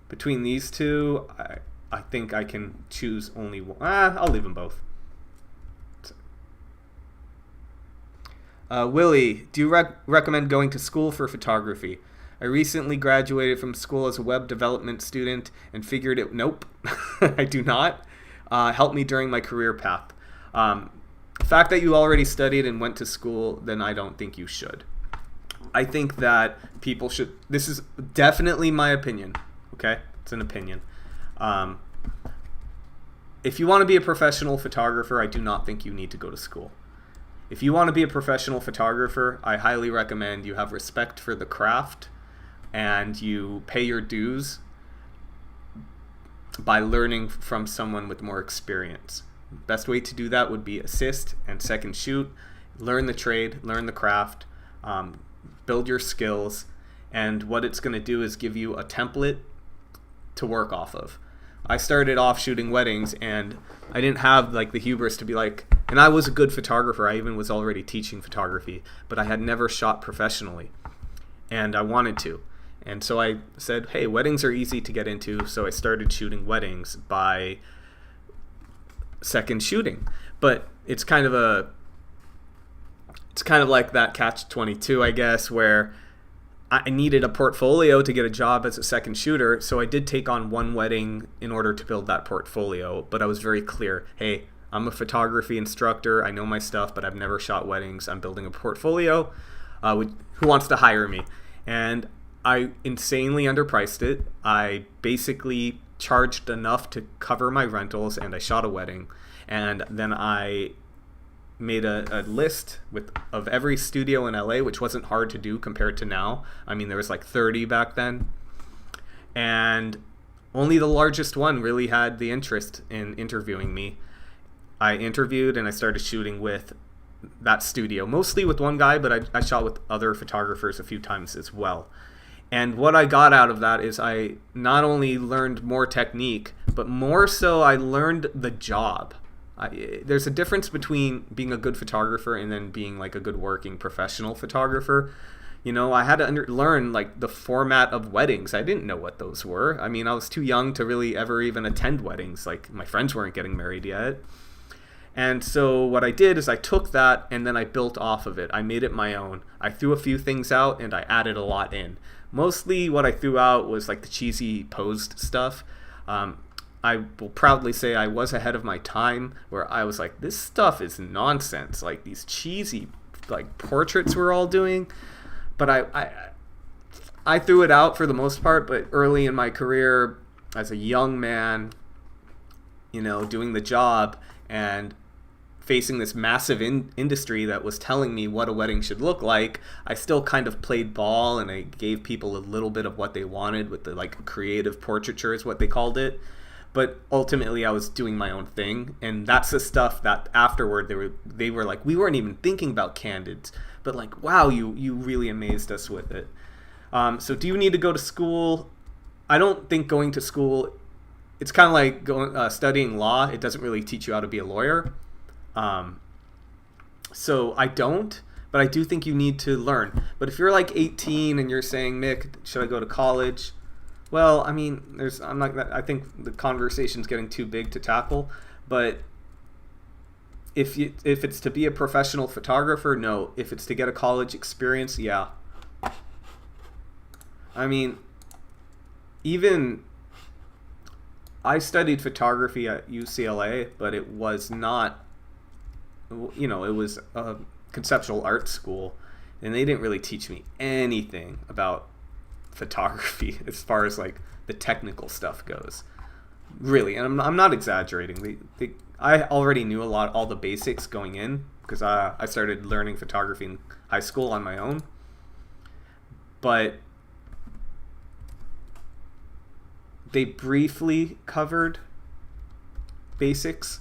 Between these two, I think I can choose only one. I'll leave them both. Willie, do you recommend going to school for photography? I recently graduated from school as a web development student and figured it, nope, I do not. Help me during my career path. The fact that you already studied and went to school, then I don't think you should. I think that people should, this is definitely my opinion, okay? It's an opinion. If you want to be a professional photographer, I do not think you need to go to school. If you want to be a professional photographer, I highly recommend you have respect for the craft and you pay your dues by learning from someone with more experience. Best way to do that would be assist and second shoot. Learn the trade, learn the craft, build your skills, and what it's going to do is give you a template to work off of. I started off shooting weddings, and I didn't have like the hubris to be like, and I was a good photographer. I even was already teaching photography, but I had never shot professionally, and I wanted to. And so I said, hey, weddings are easy to get into, so I started shooting weddings by second shooting. But it's kind of like that catch-22, I guess, where I needed a portfolio to get a job as a second shooter, so I did take on one wedding in order to build that portfolio, but I was very clear, hey, I'm a photography instructor, I know my stuff, but I've never shot weddings, I'm building a portfolio, who wants to hire me? And I insanely underpriced it. I basically charged enough to cover my rentals, and I shot a wedding, and then I made a list of every studio in LA, which wasn't hard to do compared to now. I mean, there was like 30 back then, and only the largest one really had the interest in interviewing me. I interviewed and I started shooting with that studio, mostly with one guy, but I shot with other photographers a few times as well. And what I got out of that is I not only learned more technique, but more so I learned the job. There's a difference between being a good photographer and then being like a good working professional photographer. You know, I had to learn like the format of weddings. I didn't know what those were. I mean, I was too young to really ever even attend weddings. Like, my friends weren't getting married yet. And so what I did is I took that and then I built off of it. I made it my own. I threw a few things out and I added a lot in. Mostly what I threw out was like the cheesy posed stuff. I will proudly say I was ahead of my time, where I was like, this stuff is nonsense. Like, these cheesy like portraits we're all doing. But I threw it out for the most part. But early in my career, as a young man, you know, doing the job and facing this massive industry that was telling me what a wedding should look like, I still kind of played ball and I gave people a little bit of what they wanted with the like creative portraiture is what they called it. But ultimately I was doing my own thing, and that's the stuff that afterward they were like, we weren't even thinking about candids, but like, wow, you really amazed us with it. So do you need to go to school? I don't think going to school, it's kind of like studying law. It doesn't really teach you how to be a lawyer. So I don't, but I do think you need to learn. But if you're like 18 and you're saying, Mick, should I go to college? Well, I mean, I think the conversation's getting too big to tackle, but if it's to be a professional photographer, no. If it's to get a college experience, yeah. I mean, even I studied photography at UCLA, but it was not, you know, it was a conceptual art school, and they didn't really teach me anything about photography as far as like the technical stuff goes, really. And I'm not exaggerating. I already knew all the basics going in, because I started learning photography in high school on my own. But they briefly covered basics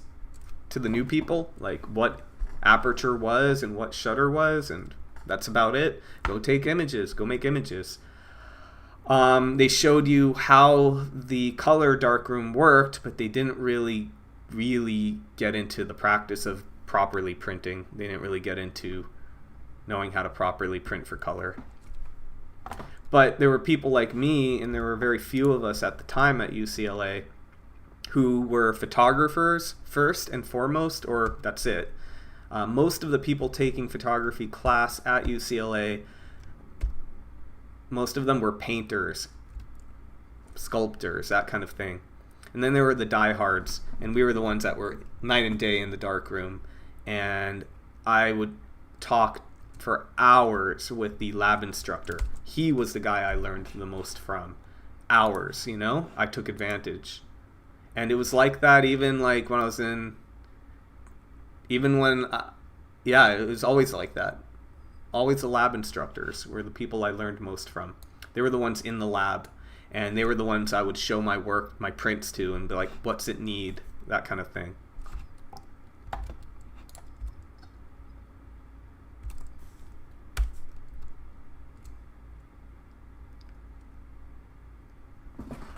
to the new people, like what aperture was and what shutter was, and that's about it. Go take images, go make images. They showed you how the color darkroom worked, but they didn't really get into the practice of properly printing. They didn't really get into knowing how to properly print for color. But there were people like me, and there were very few of us at the time at UCLA, who were photographers first and foremost, or that's it. Most of the people taking photography class at UCLA, most of them were painters, sculptors, that kind of thing. And then there were the diehards, and we were the ones that were night and day in the darkroom. And I would talk for hours with the lab instructor. He was the guy I learned the most from. Hours, you know? I took advantage. And it was like that even like when I was in... Even when... yeah, it was always like that. Always the lab instructors were the people I learned most from. They were the ones in the lab, and they were the ones I would show my work, my prints to, and be like, what's it need? That kind of thing.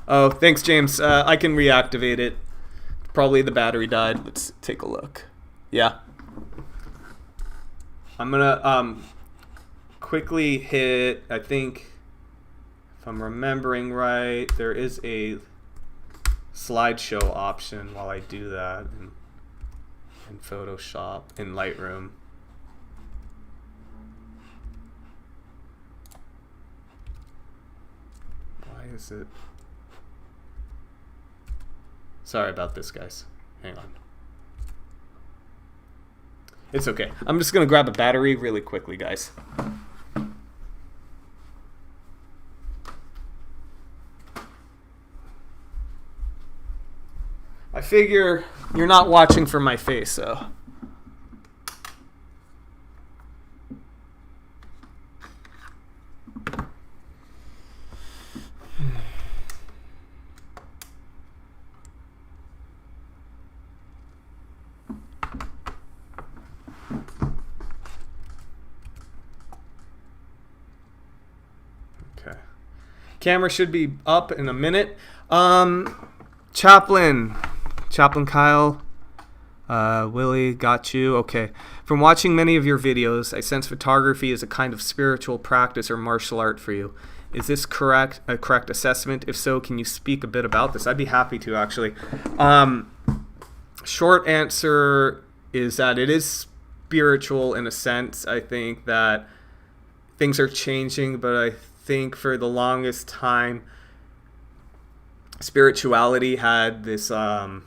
Oh, thanks, James. I can reactivate it. Probably the battery died. Let's take a look. Yeah. I'm gonna quickly hit, I think, if I'm remembering right, there is a slideshow option while I do that in Photoshop, in Lightroom. Why is it? Sorry about this, guys. Hang on. It's okay. I'm just going to grab a battery really quickly, guys. I figure you're not watching from my face, so... Camera should be up in a minute. Chaplain Kyle, Willie, got you. Okay. From watching many of your videos, I sense photography is a kind of spiritual practice or martial art for you. Is this correct? A correct assessment? If so, can you speak a bit about this? I'd be happy to, actually. Short answer is that it is spiritual in a sense. I think that things are changing, but I think for the longest time, spirituality had this, it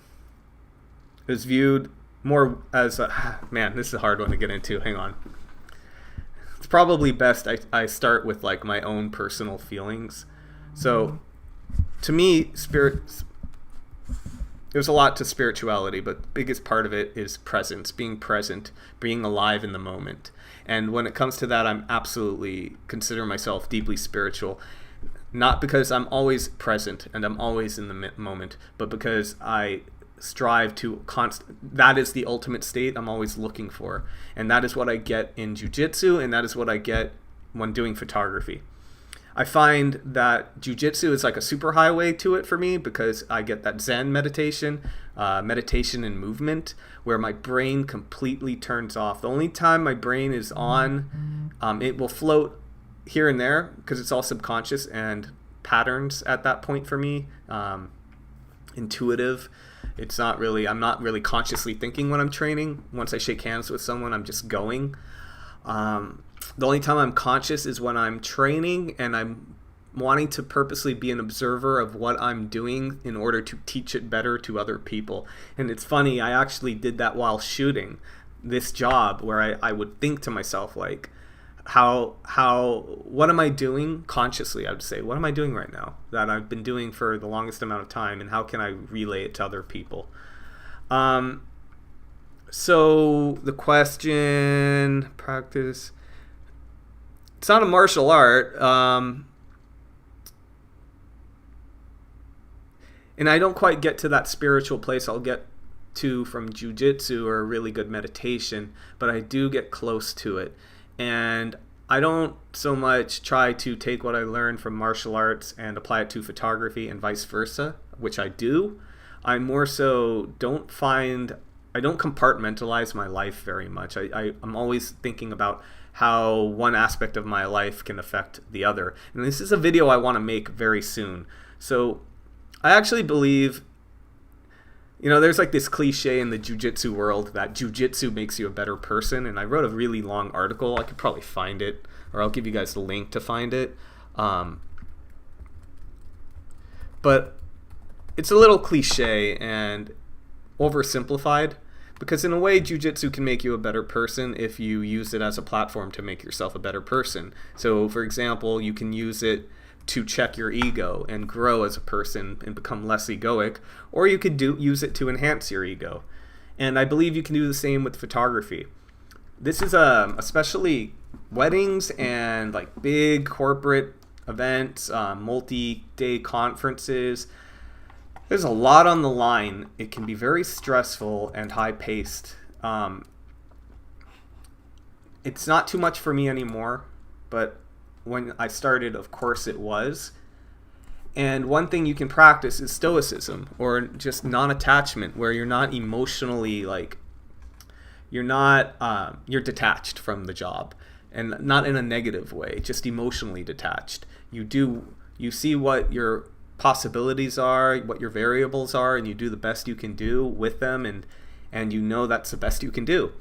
was viewed more as man, this is a hard one to get into. Hang on. It's probably best I start with like my own personal feelings. So to me, there's a lot to spirituality, but the biggest part of it is presence, being present, being alive in the moment. And when it comes to that, I'm absolutely consider myself deeply spiritual. Not because I'm always present and I'm always in the moment, but because I strive to that is the ultimate state I'm always looking for. And that is what I get in jiu-jitsu, and that is what I get when doing photography. I find that jiu-jitsu is like a super highway to it for me because I get that Zen meditation and movement where my brain completely turns off. The only time my brain is on, it will float here and there because it's all subconscious and patterns at that point for me, intuitive. It's not really, I'm not really consciously thinking when I'm training. Once I shake hands with someone, I'm just going. The only time I'm conscious is when I'm training and I'm wanting to purposely be an observer of what I'm doing in order to teach it better to other people. And it's funny, I actually did that while shooting this job where I would think to myself like, what am I doing consciously? I would say, what am I doing right now that I've been doing for the longest amount of time, and how can I relay it to other people? So the question, practice, it's not a martial art, and I don't quite get to that spiritual place I'll get to from jiu-jitsu or a really good meditation, but I do get close to it. And I don't so much try to take what I learned from martial arts and apply it to photography and vice versa, which I do. I more so don't compartmentalize my life very much. I'm always thinking about how one aspect of my life can affect the other. And this is a video I want to make very soon. So I actually believe, there's like this cliche in the jiu-jitsu world that jiu-jitsu makes you a better person. And I wrote a really long article. I could probably find it, or I'll give you guys the link to find it. But it's a little cliche and oversimplified, because in a way, jiu-jitsu can make you a better person if you use it as a platform to make yourself a better person. So, for example, you can use it to check your ego and grow as a person and become less egoic, or you could use it to enhance your ego. And I believe you can do the same with photography. This is especially weddings and like big corporate events, multi-day conferences. There's a lot on the line. It can be very stressful and high-paced. It's not too much for me anymore, but when I started, of course it was. And one thing you can practice is stoicism, or just non-attachment, where you're not emotionally you're detached from the job, and not in a negative way, just emotionally detached. You see what your possibilities are, what your variables are, and you do the best you can do with them, and you know that's the best you can do.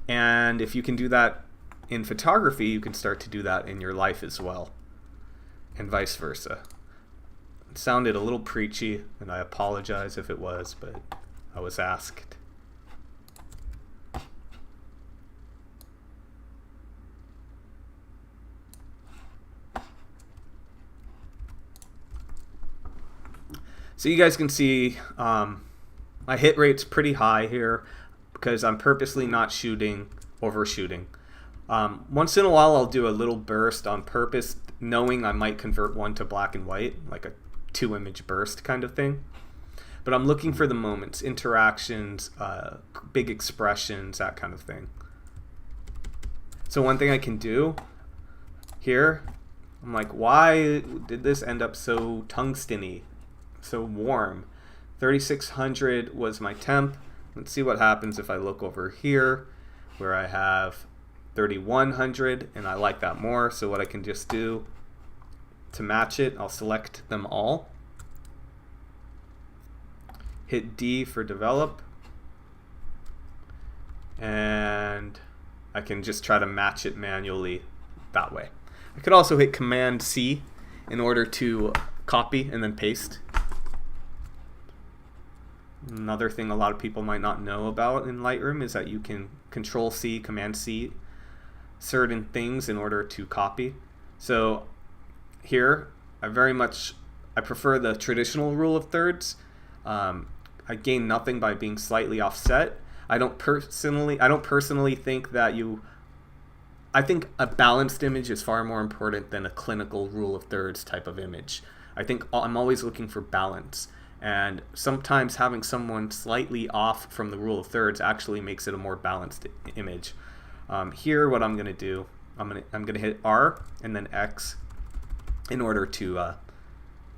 And if you can do that in photography, you can start to do that in your life as well, and vice versa. It sounded a little preachy, and I apologize if it was, but I was asked. So you guys can see my hit rate's pretty high here because I'm purposely not overshooting. Once in a while I'll do a little burst on purpose, knowing I might convert one to black and white, like a 2-image burst kind of thing. But I'm looking for the moments, interactions, big expressions, that kind of thing. So one thing I can do here I'm like, why did this end up so tungsten-y, so warm? 3600 was my temp. Let's see what happens if I look over here where I have 3100, and I like that more. So what I can just do to match it, I'll select them all. Hit D for develop. And I can just try to match it manually that way. I could also hit Command C in order to copy and then paste. Another thing a lot of people might not know about in Lightroom is that you can Control C, Command C certain things in order to copy. So here, I prefer the traditional rule of thirds. I gain nothing by being slightly offset. I don't personally think that I think a balanced image is far more important than a clinical rule of thirds type of image. I think I'm always looking for balance, and sometimes having someone slightly off from the rule of thirds actually makes it a more balanced image. Here, what I'm going to do, I'm going to hit R and then X in order to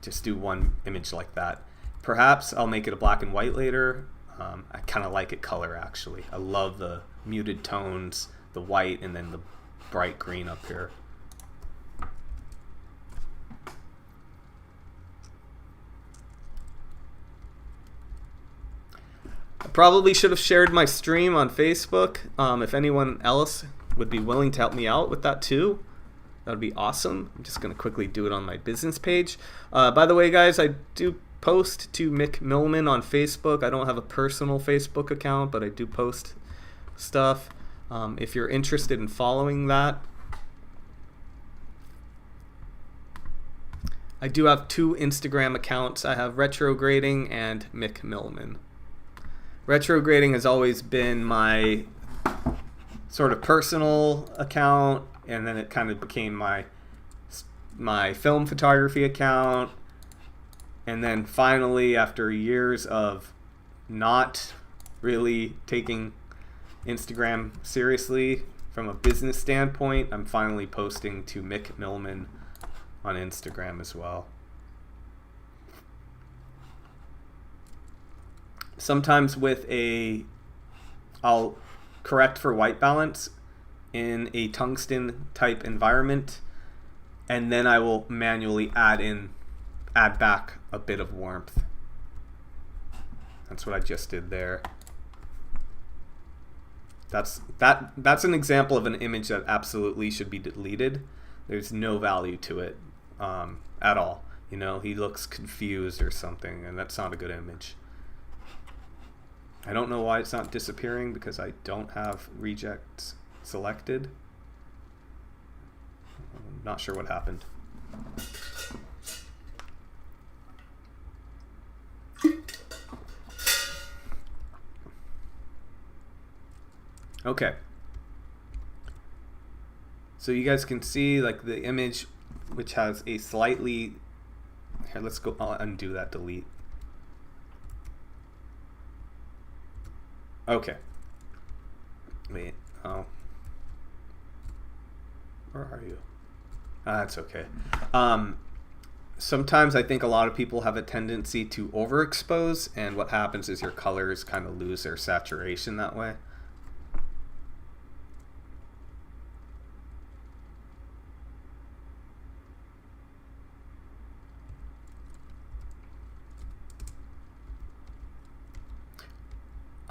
just do one image like that. Perhaps I'll make it a black and white later. I kind of like it color, actually. I love the muted tones, the white, and then the bright green up here. I probably should have shared my stream on Facebook. If anyone else would be willing to help me out with that too, that would be awesome. I'm just going to quickly do it on my business page. By the way, guys, I do post to Mick Millman on Facebook. I don't have a personal Facebook account, but I do post stuff. If you're interested in following that, I do have 2 Instagram accounts. I have Retrograding and Mick Millman. Retrograding has always been my sort of personal account, and then it kind of became my film photography account. And then finally, after years of not really taking Instagram seriously from a business standpoint, I'm finally posting to Mick Millman on Instagram as well. Sometimes I'll correct for white balance in a tungsten type environment, and then I will manually add back a bit of warmth. That's what I just did there. That's an example of an image that absolutely should be deleted. There's no value to it at all. You know, he looks confused or something, and that's not a good image. I don't know why it's not disappearing, because I don't have rejects selected. I'm not sure what happened. Okay. So you guys can see like the image which has a slightly, here, let's go, I'll undo that delete. Okay. Wait, oh. Where are you? That's okay. Sometimes I think a lot of people have a tendency to overexpose, and what happens is your colors kind of lose their saturation that way.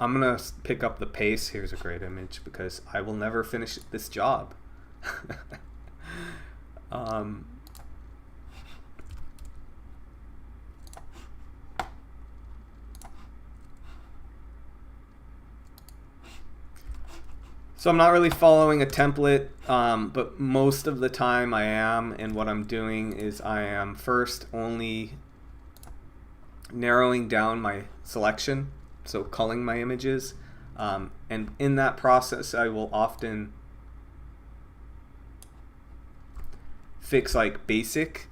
I'm going to pick up the pace. Here's a great image, because I will never finish this job. So I'm not really following a template, but most of the time I am, and what I'm doing is I am first only narrowing down my selection, so culling my images, and in that process I will often fix like basic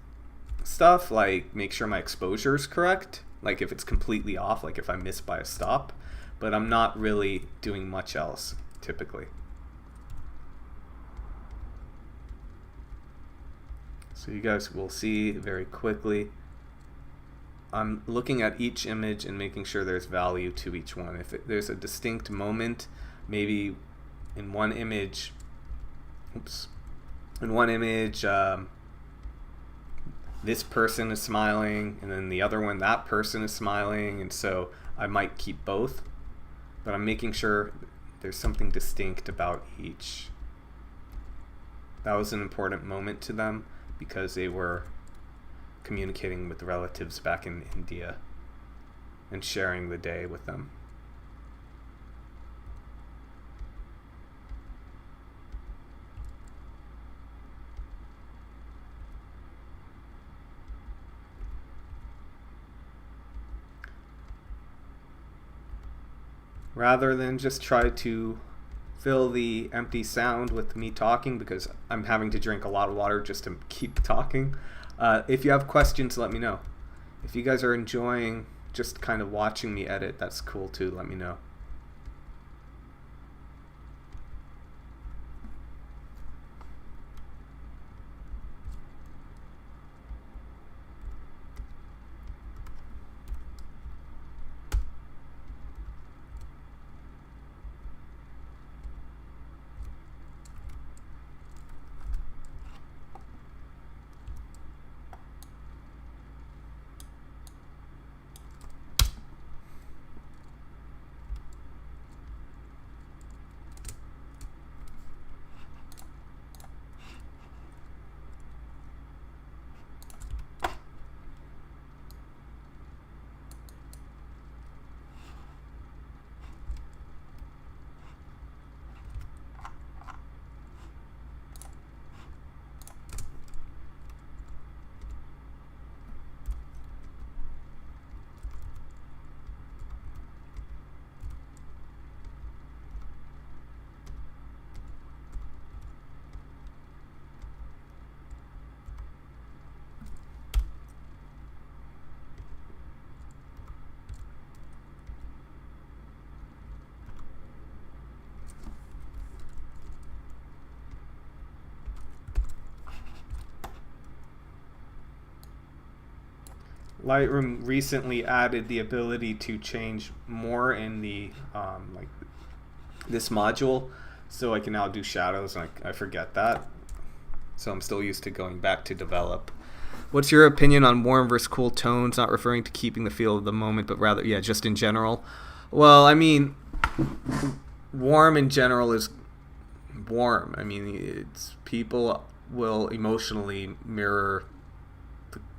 stuff, like make sure my exposure is correct, like if it's completely off, like if I miss by a stop, but I'm not really doing much else typically. So you guys will see very quickly, I'm looking at each image and making sure there's value to each one. If there's a distinct moment, maybe in one image, this person is smiling, and then the other one, that person is smiling, and so I might keep both, but I'm making sure there's something distinct about each. That was an important moment to them because they were communicating with relatives back in India and sharing the day with them. Rather than just try to fill the empty sound with me talking, because I'm having to drink a lot of water just to keep talking. If you have questions, let me know. If you guys are enjoying just kind of watching me edit, that's cool too. Let me know. Lightroom recently added the ability to change more in the like this module, so I can now do shadows, and I forget that, so I'm still used to going back to develop. What's your opinion on warm versus cool tones? Not referring to keeping the feel of the moment, but rather, yeah, just in general. Well, I mean, warm in general is warm. I mean, it's people will emotionally mirror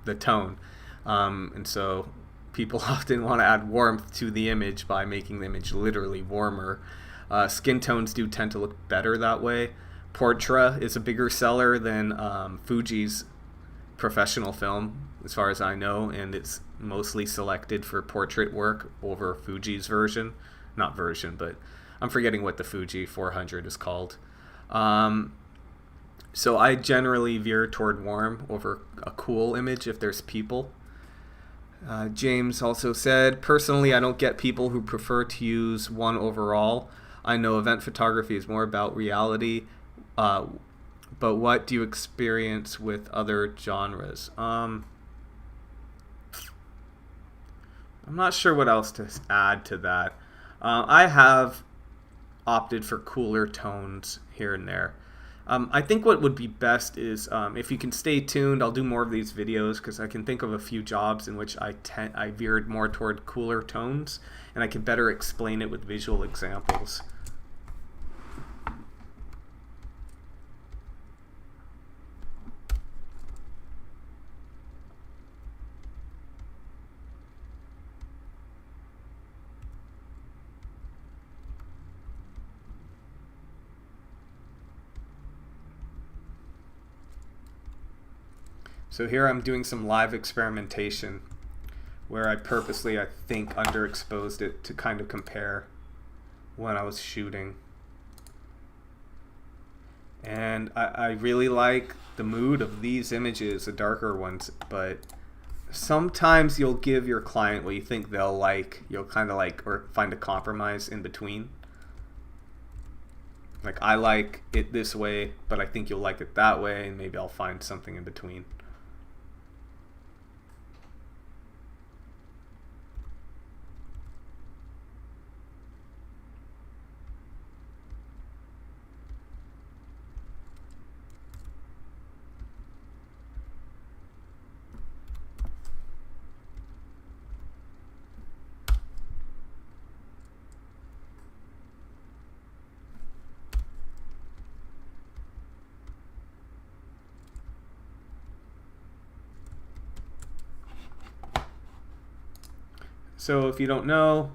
the tone. And so people often want to add warmth to the image by making the image literally warmer. Skin tones do tend to look better that way. Portra is a bigger seller than Fuji's professional film, as far as I know, and it's mostly selected for portrait work over Fuji's version. Not version, but I'm forgetting what the Fuji 400 is called. So I generally veer toward warm over a cool image if there's people. James also said, personally, I don't get people who prefer to use one overall. I know event photography is more about reality, but what do you experience with other genres? I'm not sure what else to add to that. I have opted for cooler tones here and there. I think what would be best is if you can stay tuned, I'll do more of these videos because I can think of a few jobs in which I veered more toward cooler tones, and I can better explain it with visual examples. So here I'm doing some live experimentation where I purposely, I think, underexposed it to kind of compare when I was shooting. And I really like the mood of these images, the darker ones, but sometimes you'll give your client what you think they'll like. You'll kind of like, or find a compromise in between. Like, I like it this way, but I think you'll like it that way, and maybe I'll find something in between. So if you don't know,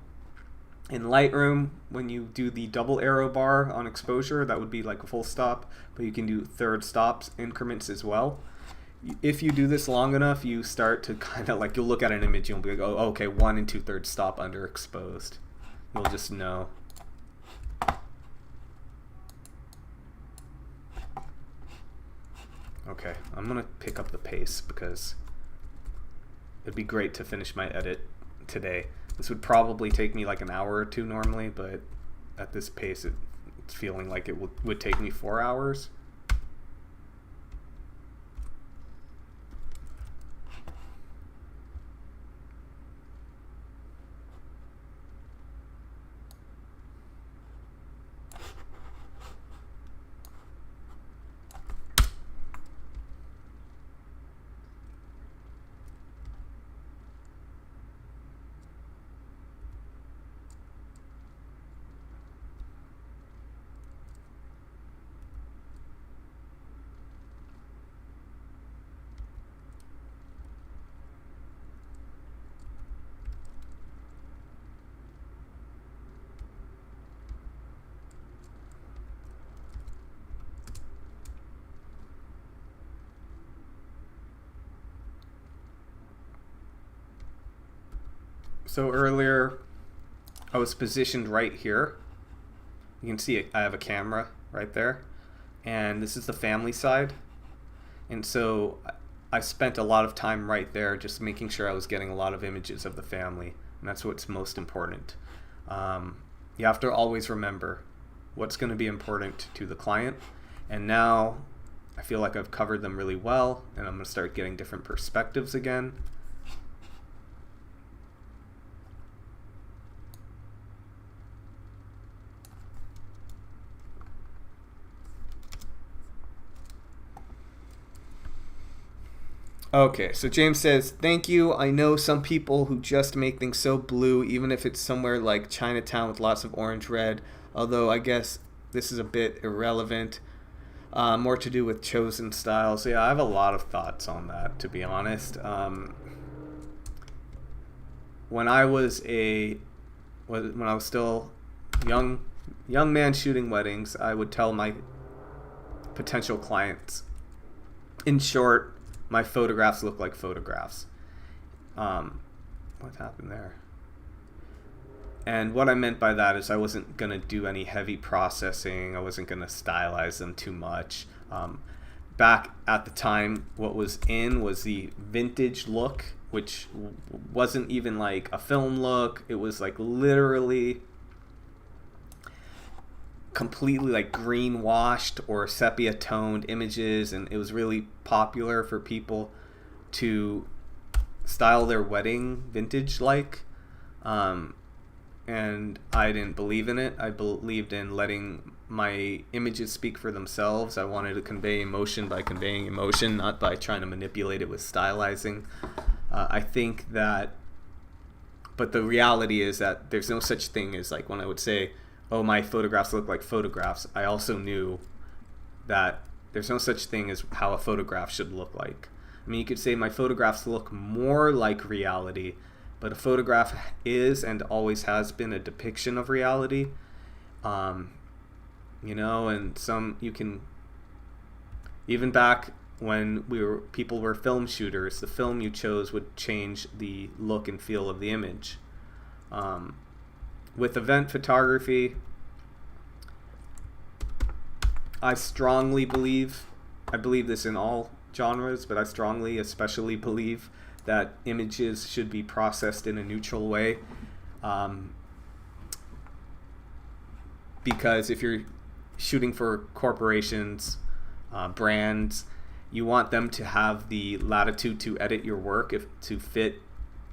in Lightroom, when you do the double arrow bar on exposure, that would be like a full stop, but you can do third stops increments as well. If you do this long enough, you start to kind of like, you'll look at an image and you'll be like, oh, okay, 1 2/3 stop underexposed. You'll just know. Okay, I'm gonna pick up the pace because it'd be great to finish my edit today. This would probably take me like an hour or two normally, but at this pace it's feeling like it would take me 4 hours. So earlier, I was positioned right here. You can see I have a camera right there, and this is the family side. And so I spent a lot of time right there just making sure I was getting a lot of images of the family, and that's what's most important. You have to always remember what's going to be important to the client, and now I feel like I've covered them really well, and I'm going to start getting different perspectives again. Okay, so James says, thank you. I know some people who just make things so blue, even if it's somewhere like Chinatown with lots of orange red, although I guess this is a bit irrelevant. More to do with chosen styles. Yeah, I have a lot of thoughts on that, to be honest. When I was still young man shooting weddings, I would tell my potential clients, in short, my photographs look like photographs. What happened there? And what I meant by that is I wasn't going to do any heavy processing. I wasn't going to stylize them too much. Back at the time, what was in was the vintage look, which wasn't even like a film look. It was like literally completely like green washed or sepia toned images, and it was really popular for people to style their wedding vintage like, and I didn't believe in it. I believed in letting my images speak for themselves. I wanted to convey emotion by conveying emotion, not by trying to manipulate it with stylizing. I think that, but the reality is that there's no such thing as, like, when I would say, oh, my photographs look like photographs, I also knew that there's no such thing as how a photograph should look like. I mean, you could say my photographs look more like reality, but a photograph is and always has been a depiction of reality. And you can, even back when people were film shooters, the film you chose would change the look and feel of the image. With event photography, I believe this in all genres, but I strongly especially believe that images should be processed in a neutral way. Because if you're shooting for corporations, brands, you want them to have the latitude to edit your work to fit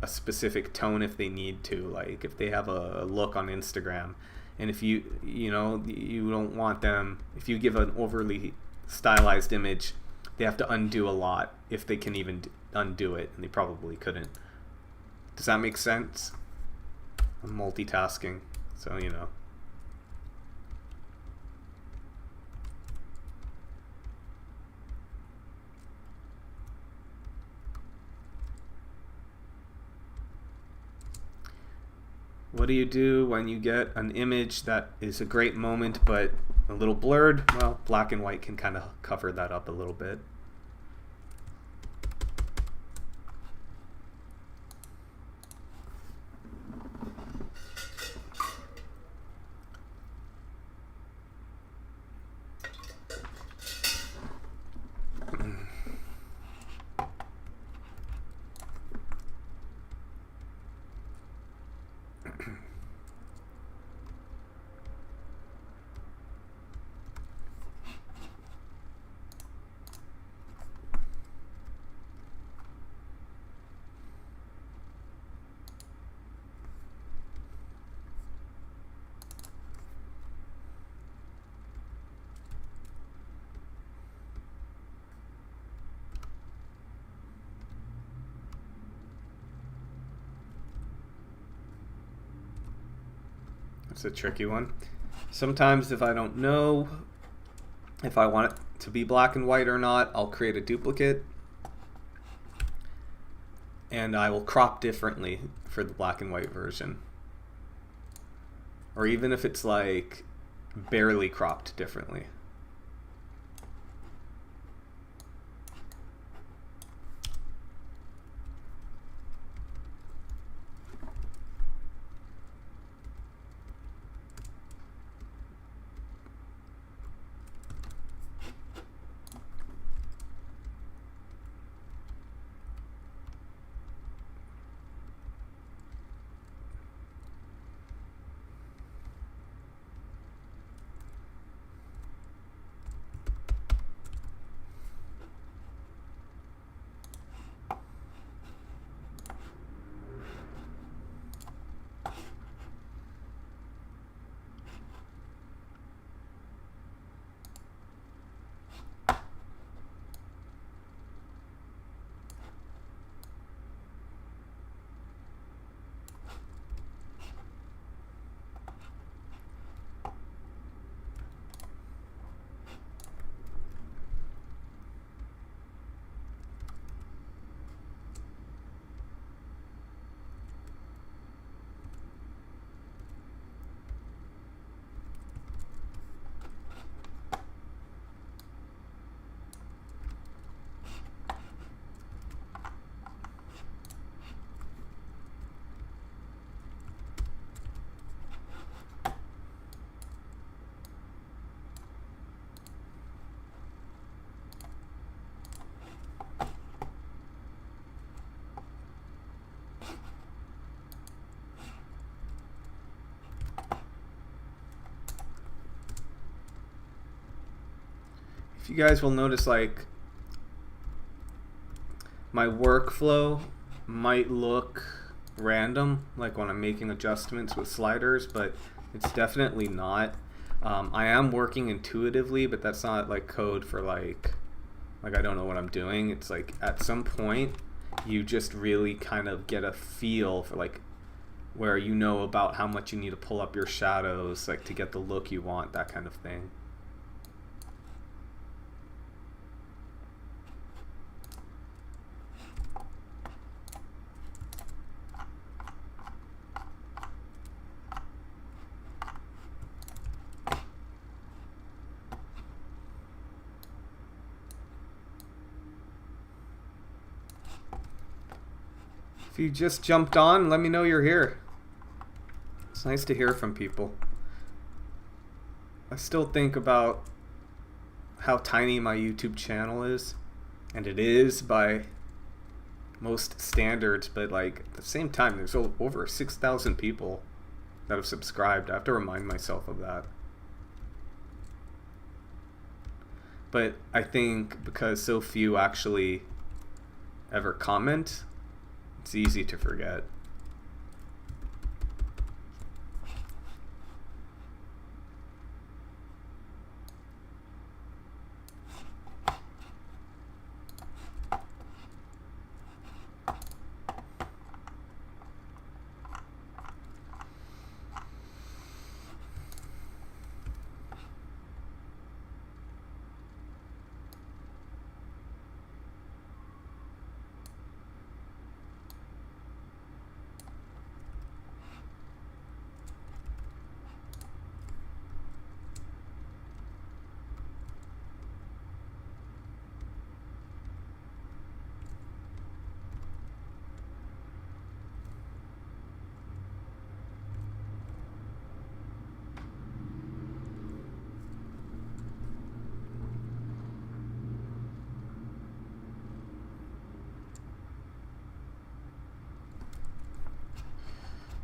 a specific tone if they need to. Like if they have a look on Instagram, and if you don't want them, if you give an overly stylized image, they have to undo a lot if they can even undo it, and they probably couldn't. Does that make sense? I'm multitasking, so you know. What do you do when you get an image that is a great moment but a little blurred? Well, black and white can kind of cover that up a little bit. It's a tricky one. Sometimes if I don't know if I want it to be black and white or not, I'll create a duplicate and I will crop differently for the black and white version. Or even if it's like barely cropped differently. If you guys will notice, like, my workflow might look random, like when I'm making adjustments with sliders, but it's definitely not. I am working intuitively, but that's not like code for like I don't know what I'm doing. It's like at some point you just really kind of get a feel for like where you know about how much you need to pull up your shadows, like to get the look you want, that kind of thing. If you just jumped on, let me know you're here. It's nice to hear from people. I still think about how tiny my YouTube channel is, and it is by most standards, but like at the same time there's over 6,000 people that have subscribed. I have to remind myself of that. But I think because so few actually ever comment, it's easy to forget.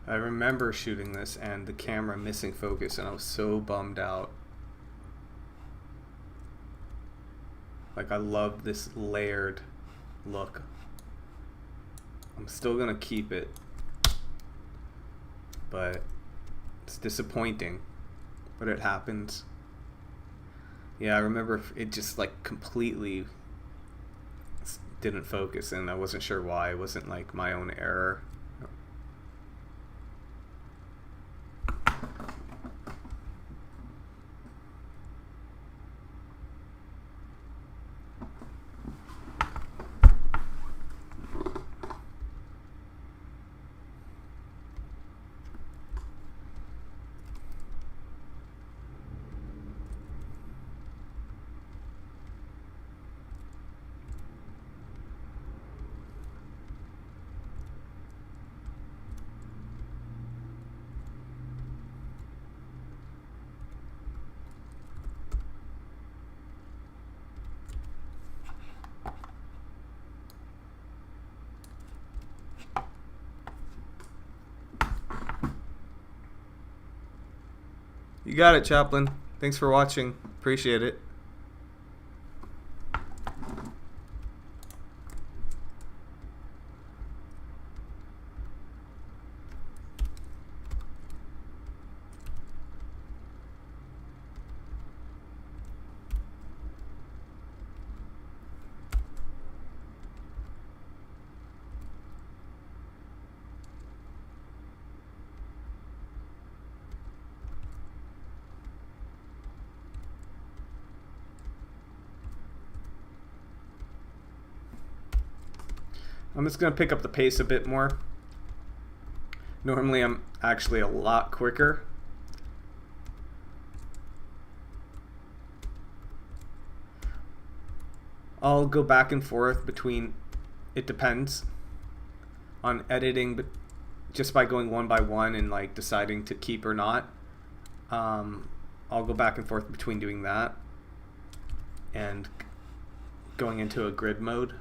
I remember shooting this and the camera missing focus, and I was so bummed out. Like, I love this layered look. I'm still gonna keep it, but it's disappointing, but it happens. Yeah, I remember it just like completely didn't focus, and I wasn't sure why. It wasn't like my own error. You got it, Chaplin. Thanks for watching. Appreciate it. I'm just going to pick up the pace a bit more. Normally I'm actually a lot quicker. I'll go back and forth between, it depends on editing, but just by going one by one and like deciding to keep or not. I'll go back and forth between doing that and going into a grid mode.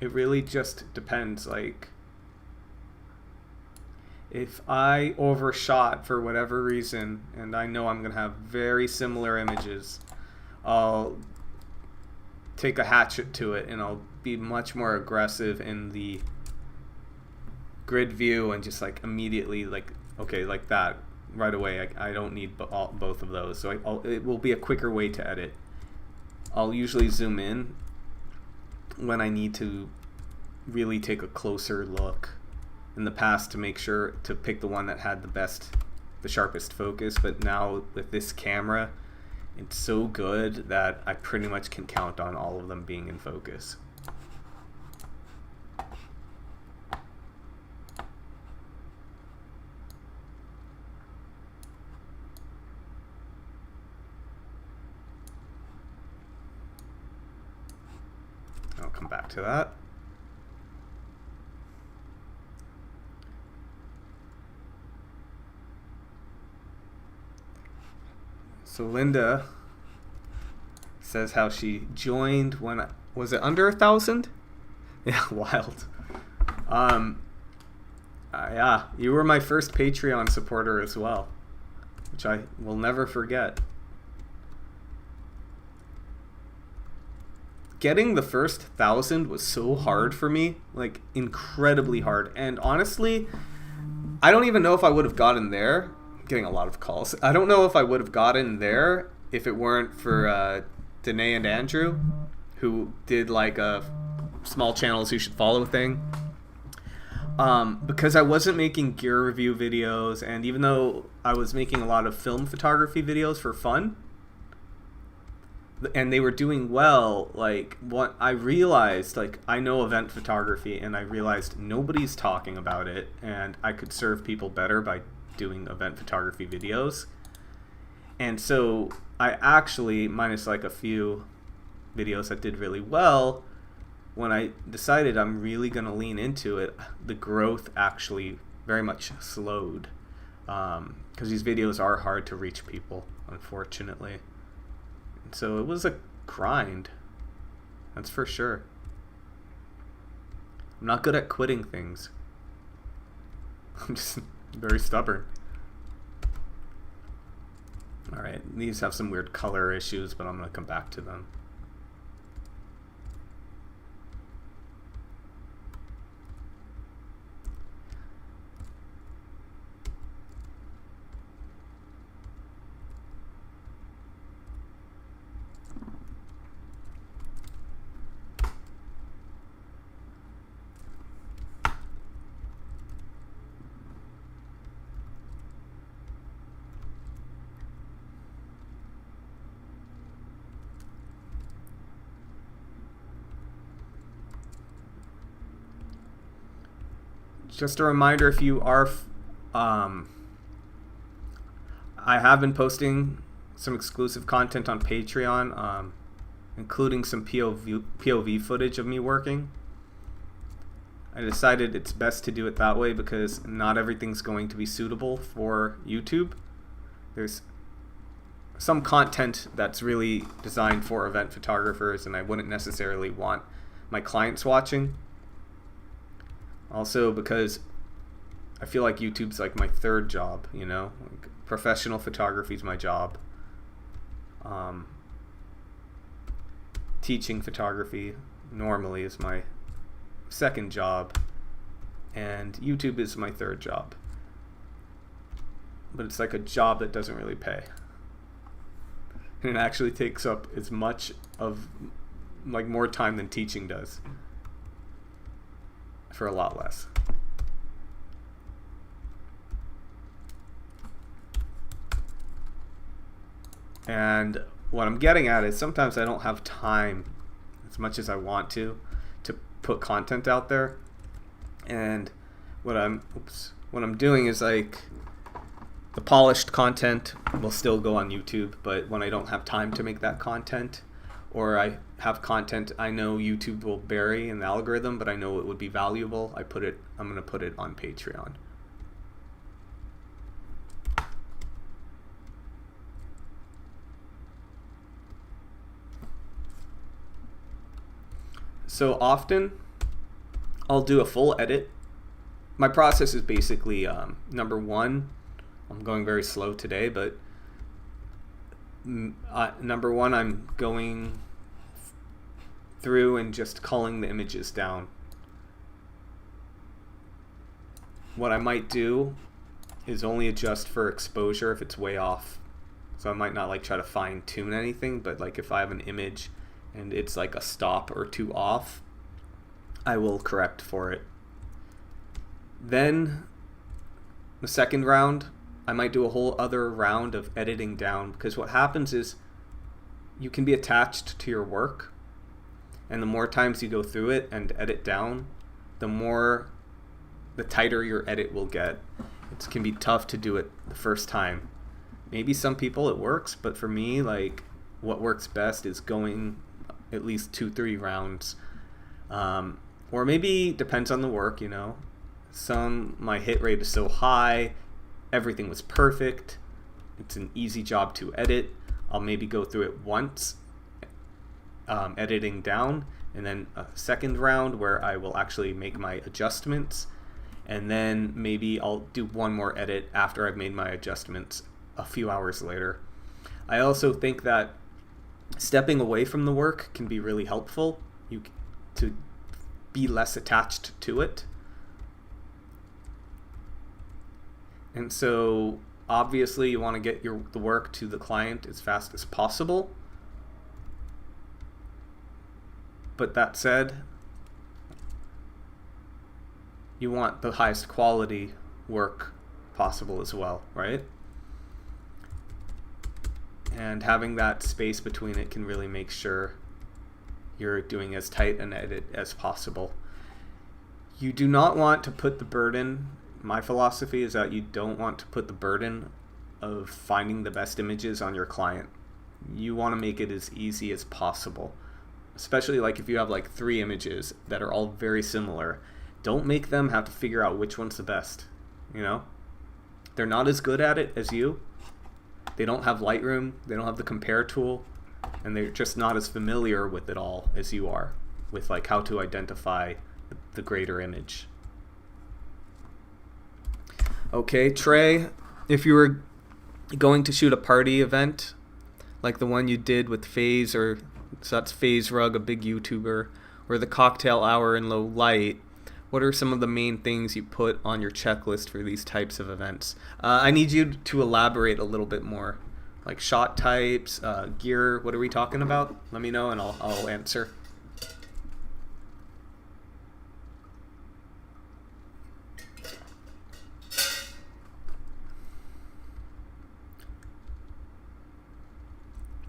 It really just depends. Like, if I overshot for whatever reason and I know I'm gonna have very similar images, I'll take a hatchet to it and I'll be much more aggressive in the grid view and just like immediately, like, okay, like that right away. I don't need both of those, so it will be a quicker way to edit. I'll usually zoom in when I need to really take a closer look in the past to make sure to pick the one that had the sharpest focus, but now with this camera it's so good that I pretty much can count on all of them being in focus. I'll come back to that. So Linda says how she joined when, was it under 1,000? Yeah, wild. Yeah, you were my first Patreon supporter as well, which I will never forget. getting the first 1,000 was so hard for me, like incredibly hard. And honestly, I don't even know if I would have gotten there. I'm getting a lot of calls. I don't know if I would have gotten there if it weren't for Danae and Andrew, who did like a small channels you should follow thing. Because I wasn't making gear review videos, and even though I was making a lot of film photography videos for fun, and they were doing well, like what I realized, like I know event photography, and I realized nobody's talking about it, and I could serve people better by doing event photography videos. And so I actually, minus like a few videos that did really well, when I decided I'm really going to lean into it, the growth actually very much slowed, because these videos are hard to reach people, unfortunately. So it was a grind, that's for sure. I'm not good at quitting things. I'm just very stubborn. Alright, these have some weird color issues, but I'm going to come back to them. Just a reminder, if you are, I have been posting some exclusive content on Patreon, including some POV footage of me working. I decided it's best to do it that way because not everything's going to be suitable for YouTube. There's some content that's really designed for event photographers, and I wouldn't necessarily want my clients watching. Also because I feel like YouTube's like my third job, you know? Like professional photography is my job. Teaching photography normally is my second job, and YouTube is my third job. But it's like a job that doesn't really pay. And it actually takes up as much of, like, more time than teaching does. For a lot less. And what I'm getting at is sometimes I don't have time as much as I want to put content out there. And what I'm doing is like the polished content will still go on YouTube, but when I don't have time to make that content, or I have content I know YouTube will bury in the algorithm, but I know it would be valuable, I'm going to put it on Patreon. So often I'll do a full edit. My process is basically number one, I'm going very slow today, but number one, I'm going through and just culling the images down. What I might do is only adjust for exposure if it's way off. So I might not like try to fine tune anything, but like if I have an image and it's like a stop or two off, I will correct for it. Then the second round, I might do a whole other round of editing down, because what happens is you can be attached to your work, and the more times you go through it and edit down, the tighter your edit will get. It can be tough to do it the first time. Maybe some people it works, but for me, like, what works best is going at least 2-3 rounds. Or maybe depends on the work, you know. My hit rate is so high, everything was perfect, it's an easy job to edit. I'll maybe go through it once, editing down, and then a second round where I will actually make my adjustments, and then maybe I'll do one more edit after I've made my adjustments a few hours later. I also think that Stepping away from the work can be really helpful. To be less attached to it. And so obviously you want to get the work to the client as fast as possible. But that said, you want the highest quality work possible as well, right? And having that space between it can really make sure you're doing as tight an edit as possible. You do not want to put the burden, my philosophy is that you don't want to put the burden of finding the best images on your client. You want to make it as easy as possible. Especially like if you have like 3 images that are all very similar, don't make them have to figure out which one's the best, you know? They're not as good at it as you. They don't have Lightroom, they don't have the compare tool, and they're just not as familiar with it all as you are, with like how to identify the greater image. Okay, Trey, if you were going to shoot a party event, like the one you did with FaZe, or so that's FaZe Rug, a big YouTuber, or the cocktail hour in low light, what are some of the main things you put on your checklist for these types of events? I need you to elaborate a little bit more, like shot types, gear. What are we talking about? Let me know and I'll answer.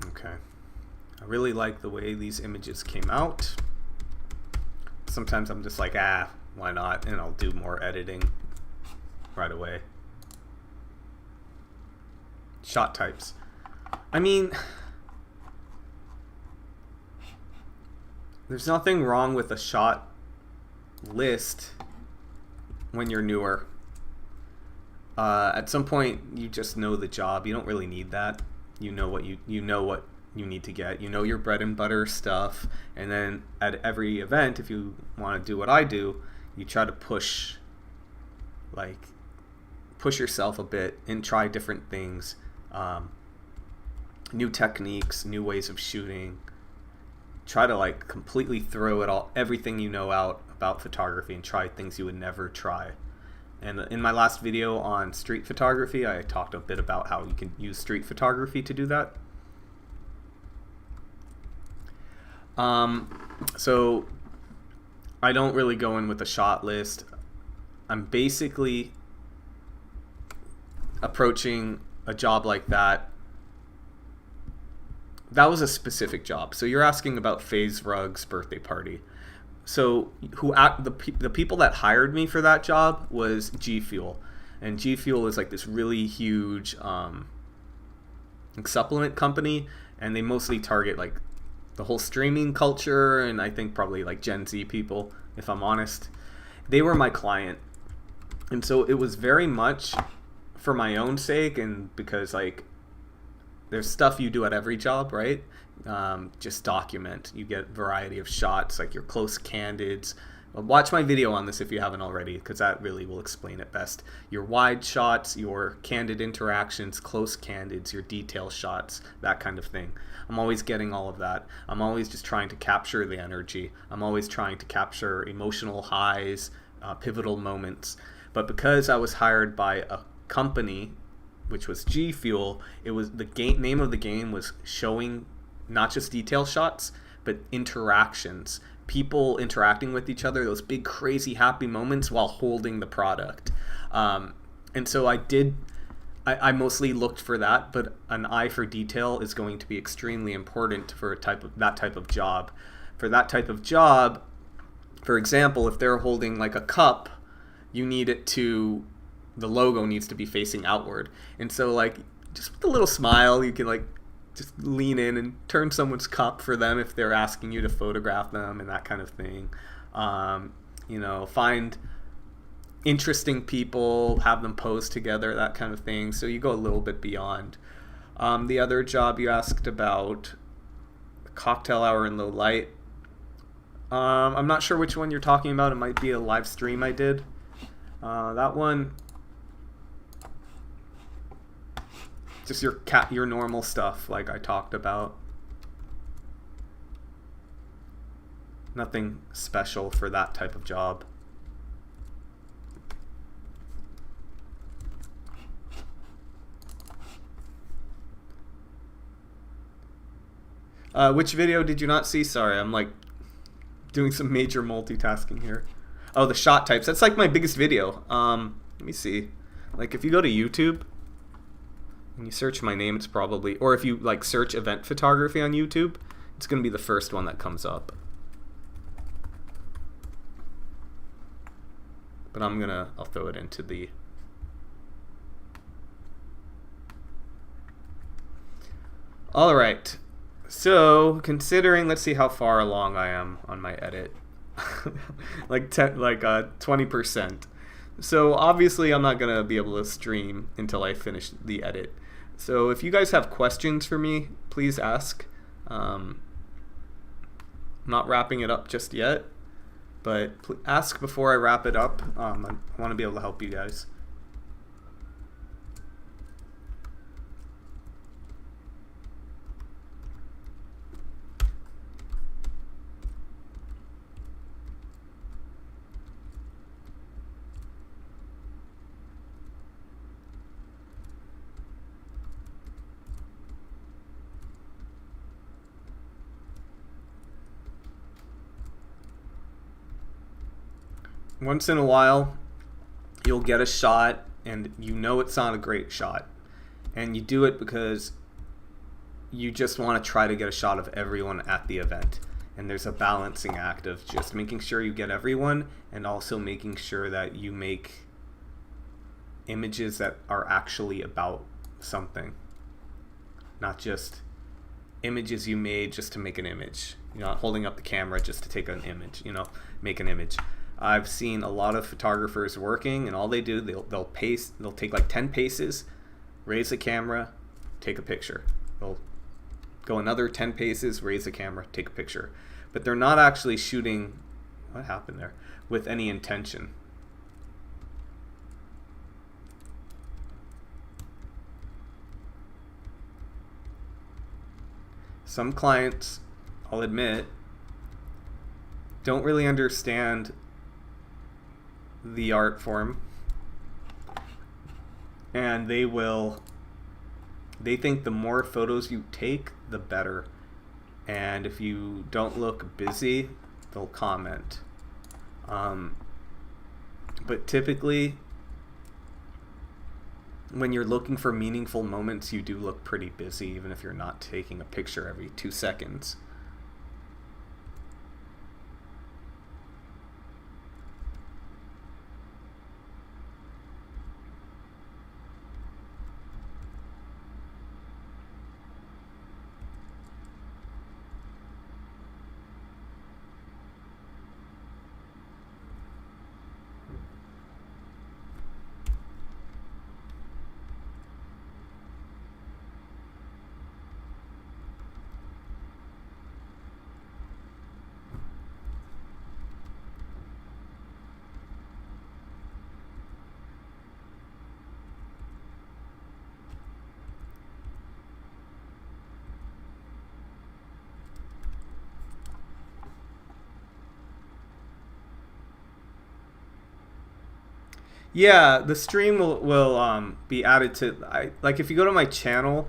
Okay. I really like the way these images came out. Sometimes I'm just like, why not? And I'll do more editing right away. Shot types. I mean, there's nothing wrong with a shot list when you're newer. At some point, you just know the job. You don't really need that. You know what you need to get. You know your bread and butter stuff. And then at every event, if you want to do what I do, you try to push yourself a bit and try different things, new techniques, new ways of shooting. Try to like completely throw everything you know out about photography and try things you would never try. And in my last video on street photography, I talked a bit about how you can use street photography to do that. So I don't really go in with a shot list. I'm basically approaching a job like that. That was a specific job. So you're asking about FaZe Rug's birthday party. So the people that hired me for that job was G Fuel, and G Fuel is like this really huge supplement company, and they mostly target like the whole streaming culture, and I think probably like Gen Z people, if I'm honest. They were my client, and so it was very much for my own sake, and because like there's stuff you do at every job, right? Just document. You get variety of shots, like your close candids. Watch my video on this if you haven't already, because that really will explain it best. Your wide shots, your candid interactions, close candids, your detail shots, that kind of thing. I'm always getting all of that. I'm always just trying to capture the energy. I'm always trying to capture emotional highs, pivotal moments. But because I was hired by a company, which was G Fuel, it was name of the game was showing not just detail shots, but interactions. People interacting with each other, those big crazy happy moments while holding the product. And so I mostly looked for that, but an eye for detail is going to be extremely important for that type of job. For that type of job, for example, if they're holding like a cup, the logo needs to be facing outward. And so like just with a little smile, you can like just lean in and turn someone's cup for them if they're asking you to photograph them and that kind of thing. Find interesting people, have them pose together, that kind of thing. So you go a little bit beyond. The other job you asked about, cocktail hour in low light. I'm not sure which one you're talking about. It might be a live stream I did. That one, just your normal stuff like I talked about. Nothing special for that type of job. Which video did you not see? Sorry, I'm like doing some major multitasking here. Oh, the shot types. That's like my biggest video. Let me see. Like if you go to YouTube and you search my name, it's probably, or if you like search event photography on YouTube, it's going to be the first one that comes up. But I'll throw it into the... All right. So, considering, let's see how far along I am on my edit. like 20%. So, obviously, I'm not going to be able to stream until I finish the edit. So, if you guys have questions for me, please ask. I'm not wrapping it up just yet, but ask before I wrap it up. I want to be able to help you guys. Once in a while, you'll get a shot and you know it's not a great shot. And you do it because you just want to try to get a shot of everyone at the event. And there's a balancing act of just making sure you get everyone and also making sure that you make images that are actually about something. Not just images you made just to make an image. You're not holding up the camera just to take an image, make an image. I've seen a lot of photographers working, and all they do, they'll take like 10 paces, raise the camera, take a picture. They'll go another 10 paces, raise the camera, take a picture. But they're not actually shooting, what happened there, with any intention. Some clients, I'll admit, don't really understand the art form, and they think the more photos you take, the better. And if you don't look busy, they'll comment. But typically, when you're looking for meaningful moments, you do look pretty busy, even if you're not taking a picture every 2 seconds. Yeah, the stream will be added to, like if you go to my channel,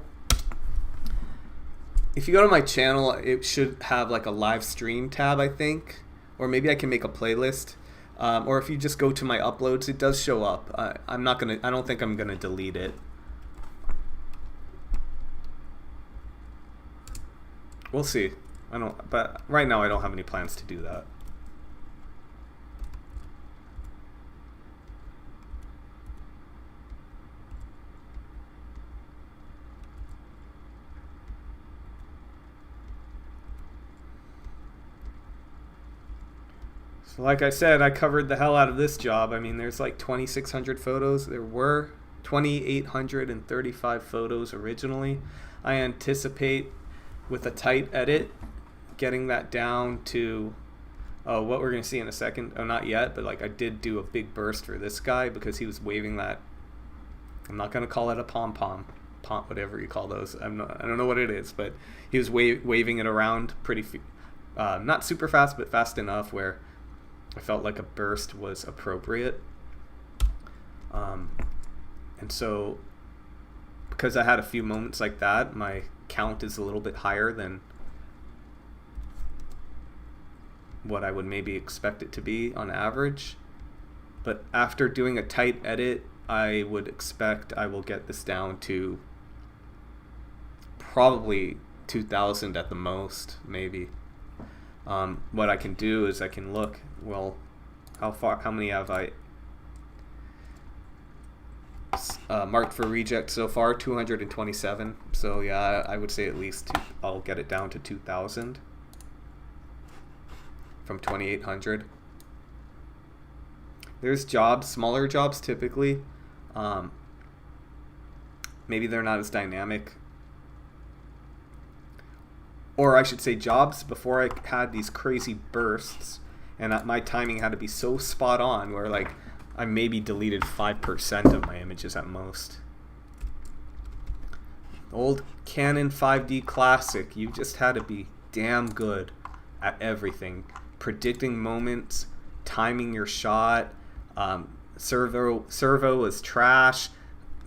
it should have like a live stream tab, I think, or maybe I can make a playlist, or if you just go to my uploads, it does show up. I don't think I'm gonna delete it. We'll see. But right now I don't have any plans to do that. So like I said, I covered the hell out of this job. I mean, there's like 2,600 photos. There were 2,835 photos originally. I anticipate with a tight edit getting that down to what we're going to see in a second. Oh, not yet, but like I did do a big burst for this guy because he was waving that. I'm not going to call it a pom-pom, whatever you call those. I don't know what it is, but he was waving it around not super fast, but fast enough where I felt like a burst was appropriate. And so because I had a few moments like that, my count is a little bit higher than what I would maybe expect it to be on average. But after doing a tight edit, I would expect I will get this down to probably 2,000 at the most, maybe. What I can do is I can look, well, how many have I marked for reject so far? 227. So yeah, I would say at least I'll get it down to 2,000 from 2,800. There's jobs, smaller jobs typically. Maybe they're not as dynamic. Or I should say jobs before I had these crazy bursts, and my timing had to be so spot on where like I maybe deleted 5% of my images at most. Old Canon 5D Classic, you just had to be damn good at everything. Predicting moments, timing your shot. Servo was trash,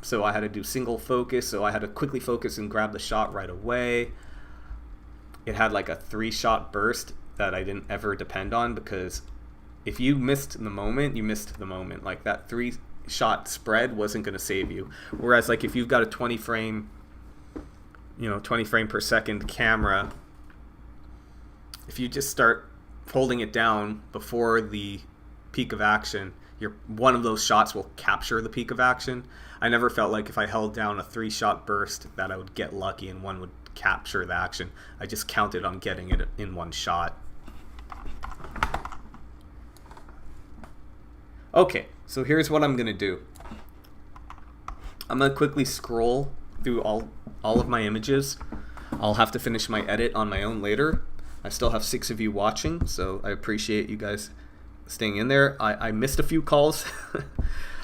so I had to do single focus, so I had to quickly focus and grab the shot right away. It had like a 3-shot burst that I didn't ever depend on, because if you missed the moment, you missed the moment. Like that 3-shot spread wasn't going to save you. Whereas like if you've got a 20 frame per second camera, if you just start holding it down before the peak of action, one of those shots will capture the peak of action. I never felt like if I held down a 3-shot burst that I would get lucky and one would capture the action. I just counted on getting it in one shot. Okay, so here's what I'm gonna do. I'm gonna quickly scroll through all of my images. I'll have to finish my edit on my own later. I still have 6 of you watching, so I appreciate you guys staying in there. I missed a few calls,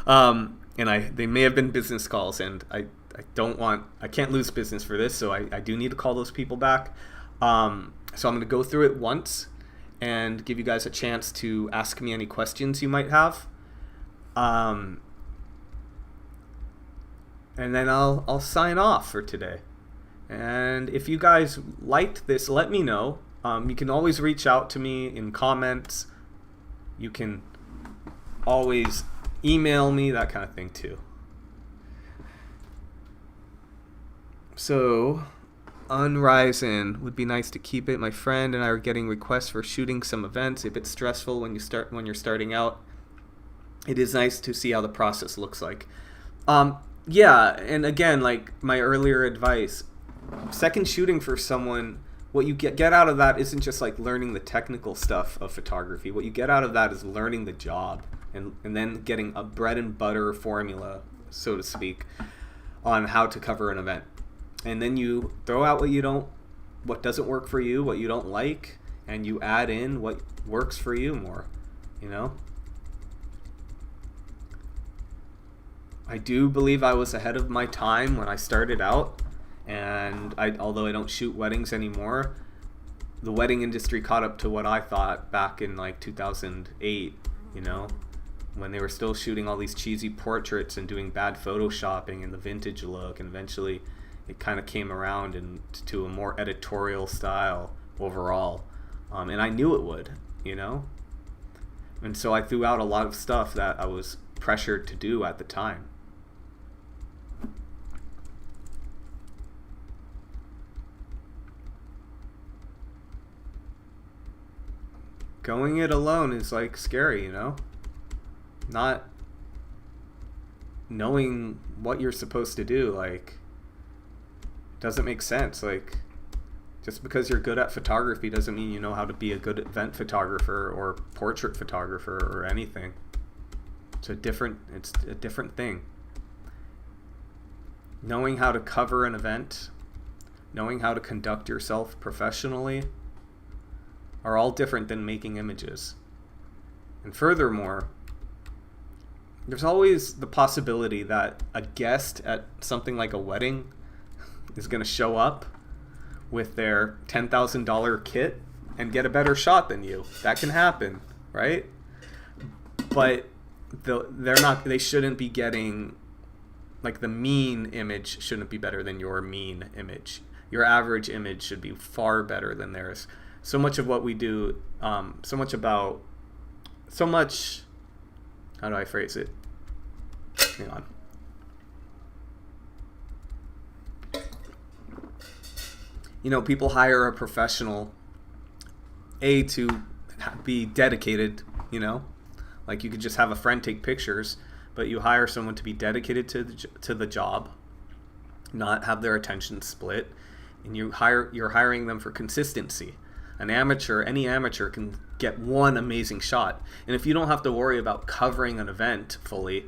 and they may have been business calls, and I can't lose business for this, so I do need to call those people back. So I'm going to go through it once and give you guys a chance to ask me any questions you might have. And then I'll sign off for today. And if you guys liked this, let me know. You can always reach out to me in comments. You can always email me, that kind of thing too. So, Unrisen, would be nice to keep it. My friend and I are getting requests for shooting some events. A bit stressful when you're starting out. It is nice to see how the process looks like. Yeah, and again, like my earlier advice, second shooting for someone, what you get out of that isn't just like learning the technical stuff of photography. What you get out of that is learning the job and then getting a bread and butter formula, so to speak, on how to cover an event. And then you throw out what doesn't work for you, what you don't like, and you add in what works for you more, you know? I do believe I was ahead of my time when I started out, and although I don't shoot weddings anymore, the wedding industry caught up to what I thought back in like 2008, you know, when they were still shooting all these cheesy portraits and doing bad photoshopping and the vintage look, and eventually it kind of came around to a more editorial style overall, and I knew it would, you know, and so I threw out a lot of stuff that I was pressured to do at the time. Going it alone is like scary, you know? Not knowing what you're supposed to do, like, doesn't make sense. Like, just because you're good at photography doesn't mean you know how to be a good event photographer or portrait photographer or anything. It's a different thing. Knowing how to cover an event, knowing how to conduct yourself professionally, are all different than making images. And furthermore, there's always the possibility that a guest at something like a wedding is going to show up with their $10,000 kit and get a better shot than you. That can happen, right? But they shouldn't be getting, like, the mean image shouldn't be better than your mean image. Your average image should be far better than theirs. So much of what we do, how do I phrase it? Hang on. You know, people hire a professional, to be dedicated, you know? Like, you could just have a friend take pictures, but you hire someone to be dedicated to the job, not have their attention split, and you're hiring them for consistency. Any amateur can get one amazing shot, and if you don't have to worry about covering an event fully,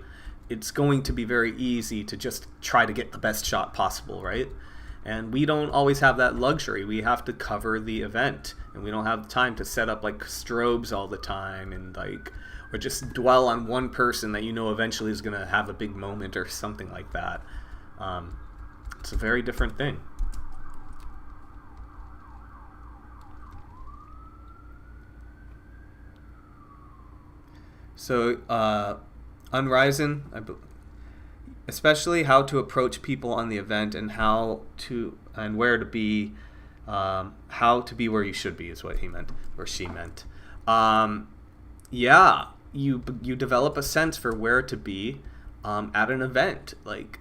it's going to be very easy to just try to get the best shot possible, right? And we don't always have that luxury. We have to cover the event, and we don't have time to set up like strobes all the time, and like, or just dwell on one person that you know eventually is going to have a big moment or something like that. It's a very different thing. So, Unrisen, especially how to approach people on the event and where to be, how to be where you should be is what he meant, or she meant. Yeah, you develop a sense for where to be at an event. Like,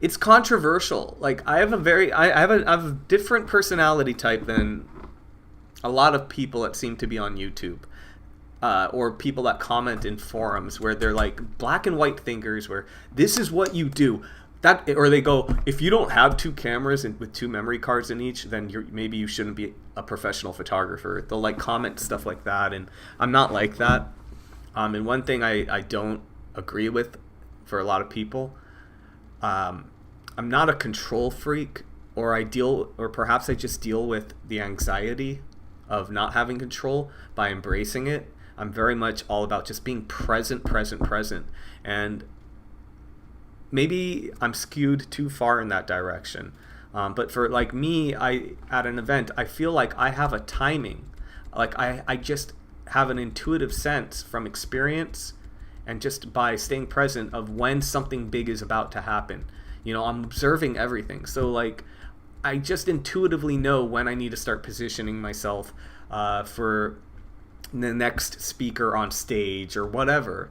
it's controversial. Like, I have a different personality type than a lot of people that seem to be on YouTube. Or people that comment in forums where they're like black and white thinkers, where this is what you do. Or they go, if you don't have two cameras with two memory cards in each, then maybe you shouldn't be a professional photographer. They'll like comment stuff like that, and I'm not like that. And one thing I don't agree with for a lot of people, I'm not a control freak, or perhaps I just deal with the anxiety of not having control by embracing it. I'm very much all about just being present. And maybe I'm skewed too far in that direction. But for like me, at an event, I feel like I have a timing. Like I just have an intuitive sense from experience and just by staying present of when something big is about to happen. You know, I'm observing everything. So like, I just intuitively know when I need to start positioning myself for the next speaker on stage or whatever.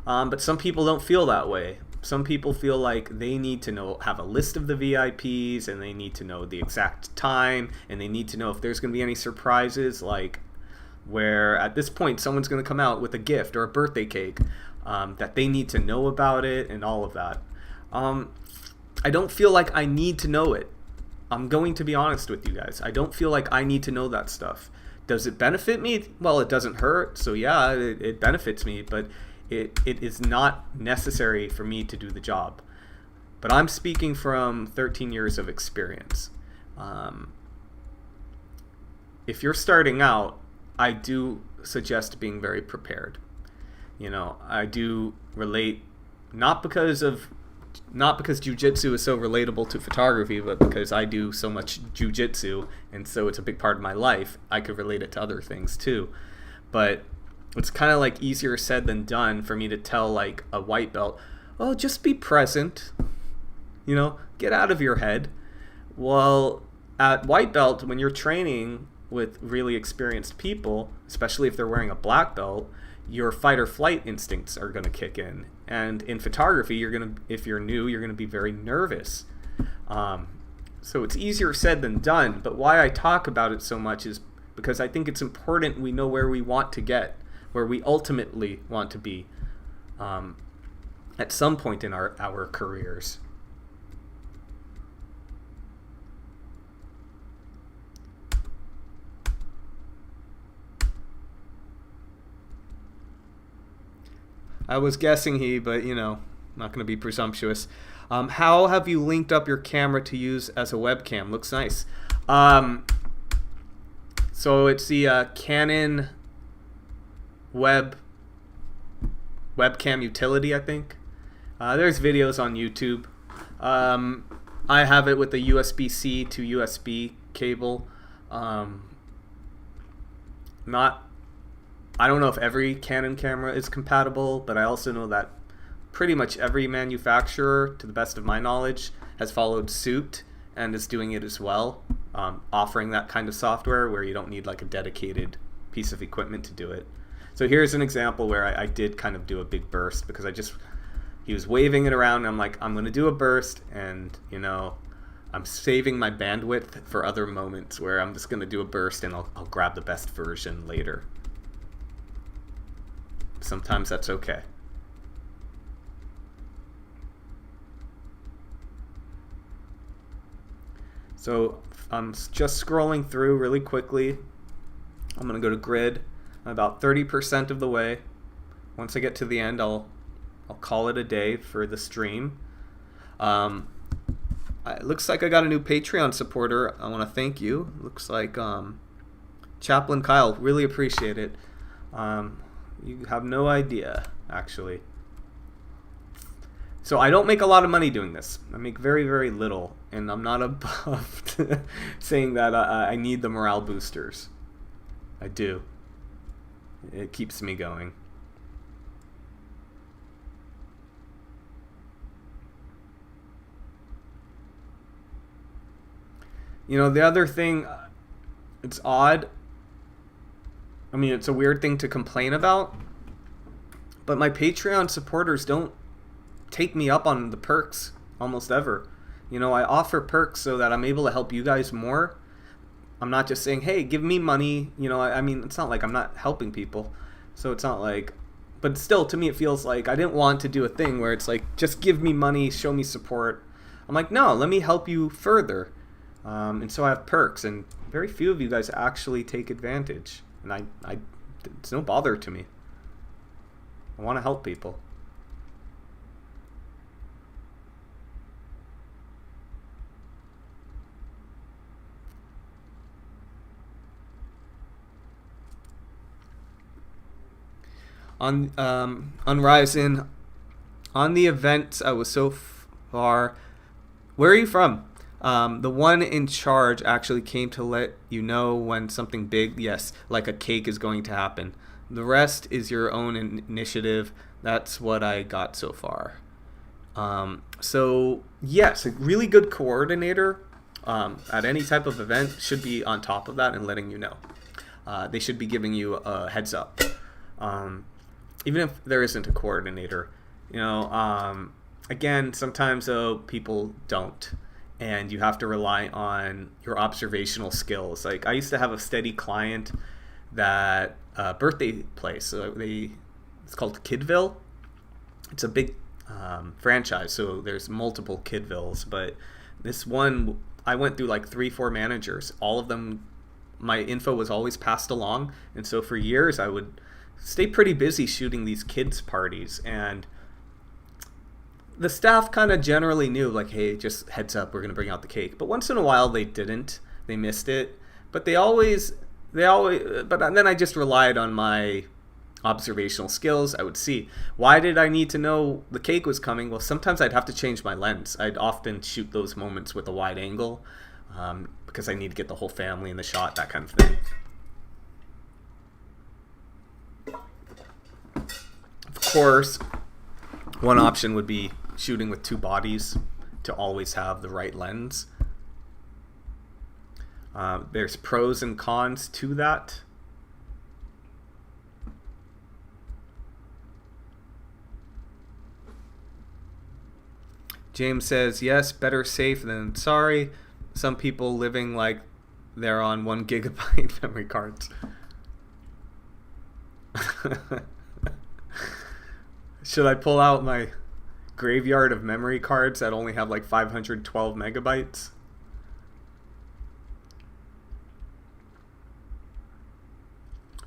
But some people don't feel that way. Some people feel like they need to have a list of the VIPs, and they need to know the exact time, and they need to know if there's going to be any surprises, like where at this point someone's going to come out with a gift or a birthday cake, that they need to know about it and all of that. I don't feel like I need to know it. I'm going to be honest with you guys. I don't feel like I need to know that stuff. Does it benefit me? Well, it doesn't hurt, so yeah, it benefits me, but it is not necessary for me to do the job. But I'm speaking from 13 years of experience. If you're starting out, I do suggest being very prepared. You know, I do relate, not because jiu-jitsu is so relatable to photography, but because I do so much jiu-jitsu, and so it's a big part of my life, I could relate it to other things too. But it's kind of like easier said than done for me to tell like a white belt, oh, just be present, you know, get out of your head. Well, at white belt, when you're training with really experienced people, especially if they're wearing a black belt, your fight or flight instincts are going to kick in. And in photography, if you're new, you're going to be very nervous. So it's easier said than done. But why I talk about it so much is because I think it's important we know where we want to get, where we ultimately want to be at some point in our careers. I was guessing but you know, not going to be presumptuous. How have you linked up your camera to use as a webcam? Looks nice. So it's the Canon webcam utility, I think. There's videos on YouTube. I have it with the USB-C to USB cable. Um, not, I don't know if every Canon camera is compatible, but I also know that pretty much every manufacturer, to the best of my knowledge, has followed suit and is doing it as well, offering that kind of software where you don't need like a dedicated piece of equipment to do it. So here's an example where I did kind of do a big burst because he was waving it around and I'm like, I'm going to do a burst, and I'm saving my bandwidth for other moments where I'm just going to do a burst and I'll grab the best version later. Sometimes that's okay. So I'm just scrolling through really quickly. I'm going to go to grid. I'm about 30% of the way. Once I get to the end, I'll call it a day for the stream. It looks like I got a new Patreon supporter. I want to thank you. Looks like Chaplain Kyle. Really appreciate it. You have no idea, actually. So I don't make a lot of money doing this. I make very, very little, and I'm not above saying that I need the morale boosters. I do. It keeps me going. The other thing, it's odd. I mean, it's a weird thing to complain about, but my Patreon supporters don't take me up on the perks almost ever. I offer perks so that I'm able to help you guys more. I'm not just saying, hey, give me money. I mean, it's not like I'm not helping people. So it's not like, but still, to me, it feels like I didn't want to do a thing where it's like, just give me money, show me support. I'm like, no, let me help you further. And so I have perks, and very few of you guys actually take advantage. And it's no bother to me. I want to help people. On Ryzen, on the events I was so far. Where are you from? The one in charge actually came to let you know when something big, yes, like a cake is going to happen. The rest is your own initiative. That's what I got so far. So yes, a really good coordinator at any type of event should be on top of that and letting you know. They should be giving you a heads up. Even if there isn't a coordinator, again, sometimes though people don't, and you have to rely on your observational skills. Like I used to have a steady client that birthday place. It's called Kidville. It's a big franchise, so there's multiple Kidvilles, but this one I went through like 3-4 managers. All of them, my info was always passed along, and so for years I would stay pretty busy shooting these kids parties, and the staff kind of generally knew, like, hey, just heads up, we're going to bring out the cake. But once in a while they didn't. They missed it. But but then I just relied on my observational skills. I would see, why did I need to know the cake was coming? Well, sometimes I'd have to change my lens. I'd often shoot those moments with a wide angle because I need to get the whole family in the shot, that kind of thing. Of course, one option would be shooting with 2 bodies to always have the right lens. There's pros and cons to that. James says, yes, better safe than sorry. Some people living like they're on 1 gigabyte memory cards. Should I pull out my graveyard of memory cards that only have like 512 megabytes?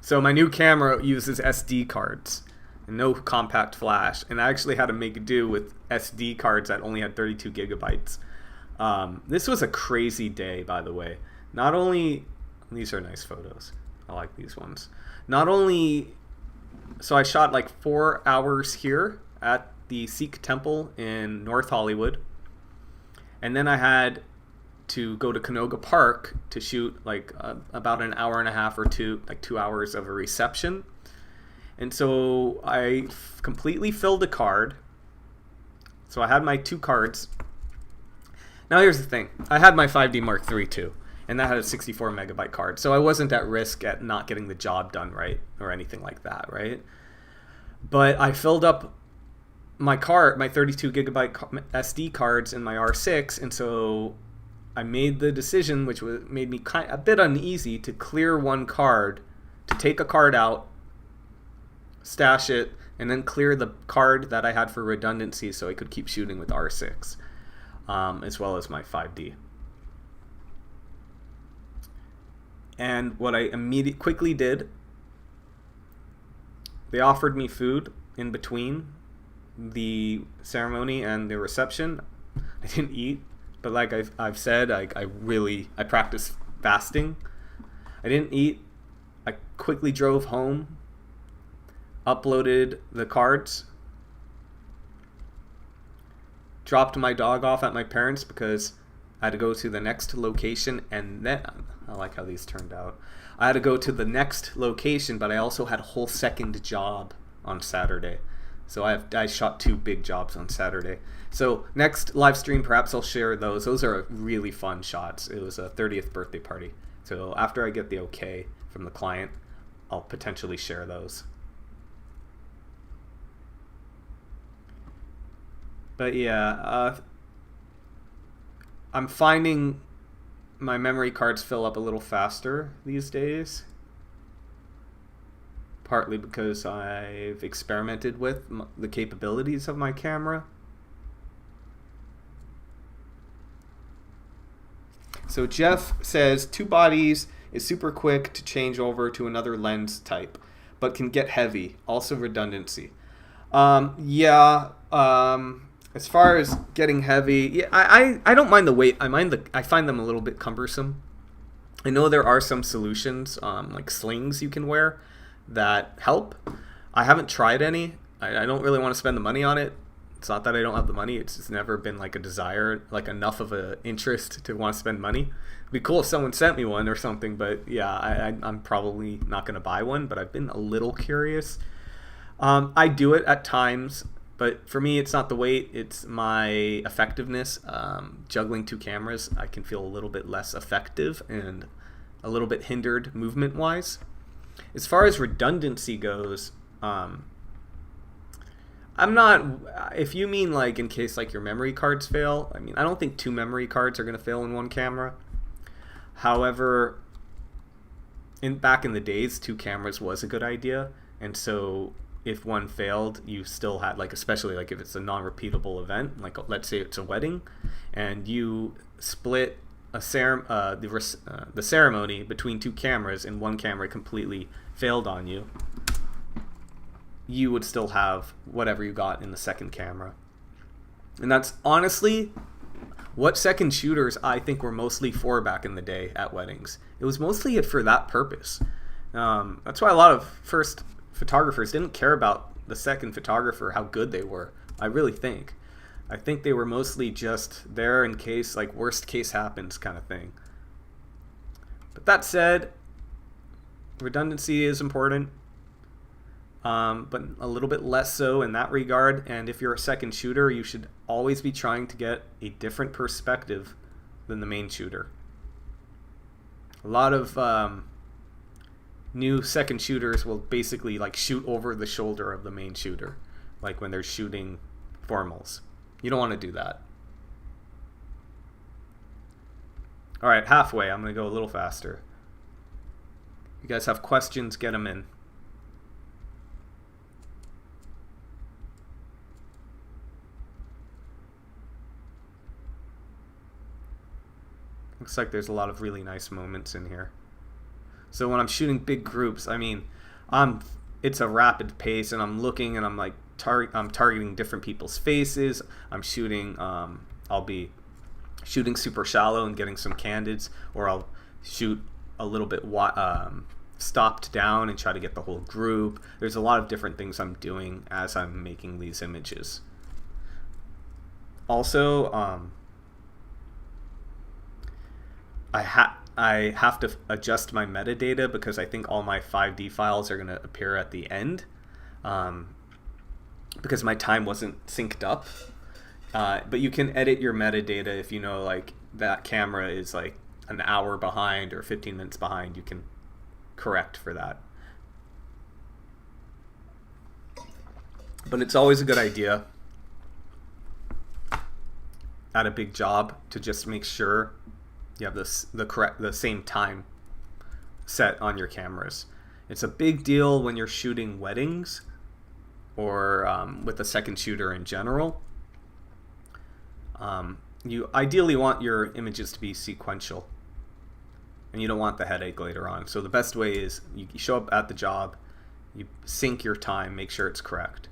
So my new camera uses SD cards and no compact flash, and I actually had to make do with SD cards that only had 32 gigabytes. This was a crazy day, by the way. Not only, these are nice photos. I like these ones. Not only, so I shot like 4 hours here at the Sikh temple in North Hollywood. And then I had to go to Canoga Park to shoot like about an hour and a half or two, like 2 hours of a reception. And so I completely filled a card. So I had my 2 cards. Now here's the thing. I had my 5D Mark III too, and that had a 64 megabyte card. So I wasn't at risk at not getting the job done right or anything like that, right? But I filled up my 32 gigabyte SD cards in my R6, and so I made the decision, which made me a bit uneasy, to clear one card, to take a card out, stash it, and then clear the card that I had for redundancy so I could keep shooting with R6, as well as my 5D. And what I quickly did, they offered me food in between the ceremony and the reception. I didn't eat, but like I've said, I practice fasting. I didn't eat. I quickly drove home, uploaded the cards, dropped my dog off at my parents' because I had to go to the next location, and then I like how these turned out. I had to go to the next location, but I also had a whole second job on Saturday. So I shot 2 big jobs on Saturday. So next live stream, perhaps I'll share those. Those are really fun shots. It was a 30th birthday party. So after I get the okay from the client, I'll potentially share those. But yeah, I'm finding my memory cards fill up a little faster these days. Partly because I've experimented with the capabilities of my camera. So Jeff says 2 bodies is super quick to change over to another lens type, but can get heavy. Also redundancy. As far as getting heavy, yeah, I don't mind the weight. I find them a little bit cumbersome. I know there are some solutions, like slings you can wear, that help. I haven't tried any. I don't really want to spend the money on it. It's not that I don't have the money. It's just never been like a desire, like enough of an interest to want to spend money. It'd be cool if someone sent me one or something, but yeah, I'm probably not going to buy one, but I've been a little curious. I do it at times, but for me, it's not the weight, it's my effectiveness. Juggling 2 cameras, I can feel a little bit less effective and a little bit hindered movement-wise. As far as redundancy goes, I'm not, if you mean like in case like your memory cards fail, I mean, I don't think 2 memory cards are going to fail in one camera. However, back in the days, 2 cameras was a good idea, and so if one failed, you still had, like, especially like if it's a non-repeatable event, like let's say it's a wedding, and you split the ceremony between 2 cameras and one camera completely failed on you, you would still have whatever you got in the second camera. And that's honestly what second shooters I think were mostly for back in the day at weddings. It was mostly for that purpose. That's why a lot of first photographers didn't care about the second photographer, how good they were. I really think. I think they were mostly just there in case, like, worst case happens kind of thing. But that said, redundancy is important, but a little bit less so in that regard. And if you're a second shooter, you should always be trying to get a different perspective than the main shooter. A lot of new second shooters will basically like shoot over the shoulder of the main shooter, like when they're shooting formals. You don't want to do that. All right, halfway. I'm going to go a little faster. You guys have questions, get them in. Looks like there's a lot of really nice moments in here. So when I'm shooting big groups, I mean, it's a rapid pace, and I'm looking and I'm like I'm targeting different people's faces. I'm shooting. I'll be shooting super shallow and getting some candids, or I'll shoot a little bit stopped down and try to get the whole group. There's a lot of different things I'm doing as I'm making these images. Also, I have to adjust my metadata because I think all my 5D files are going to appear at the end, because my time wasn't synced up. But you can edit your metadata if you know like that camera is like an hour behind or 15 minutes behind. You can correct for that. But it's always a good idea at a big job to just make sure you have the same time set on your cameras. It's a big deal when you're shooting weddings or with a second shooter in general. You ideally want your images to be sequential, and you don't want the headache later on. So the best way is you show up at the job, you sync your time, make sure it's correct.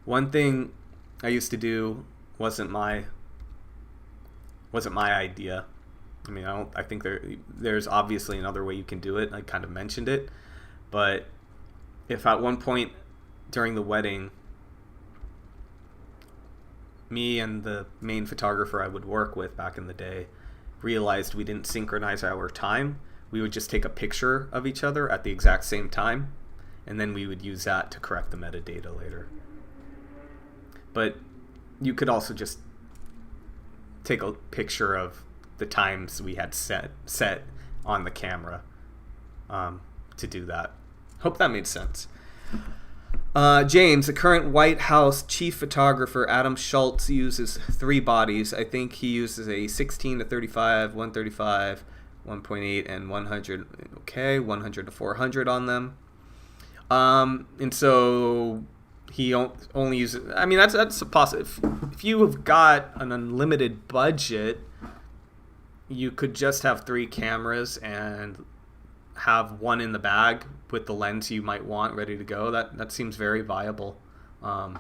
One thing I used to do wasn't my idea. I mean, I think there's obviously another way you can do it. I kind of mentioned it, but if at one point during the wedding, me and the main photographer I would work with back in the day realized we didn't synchronize our time, we would just take a picture of each other at the exact same time, and then we would use that to correct the metadata later. But you could also just take a picture of the times we had set on the camera to do that. Hope that made sense. James, the current White House chief photographer Adam Schultz uses 3 bodies. I think he uses a 16 to 35, 135, 1.8, and 100. Okay, 100 to 400 on them. And so he only uses. I mean, that's a positive. If you have got an unlimited budget, you could just have 3 cameras and have one in the bag with the lens you might want ready to go. That seems very viable. I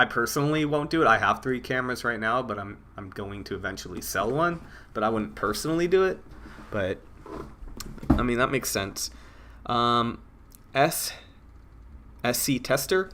personally won't do it. I have 3 cameras right now, but I'm going to eventually sell one. But I wouldn't personally do it. But I mean, that makes sense. SC Tester,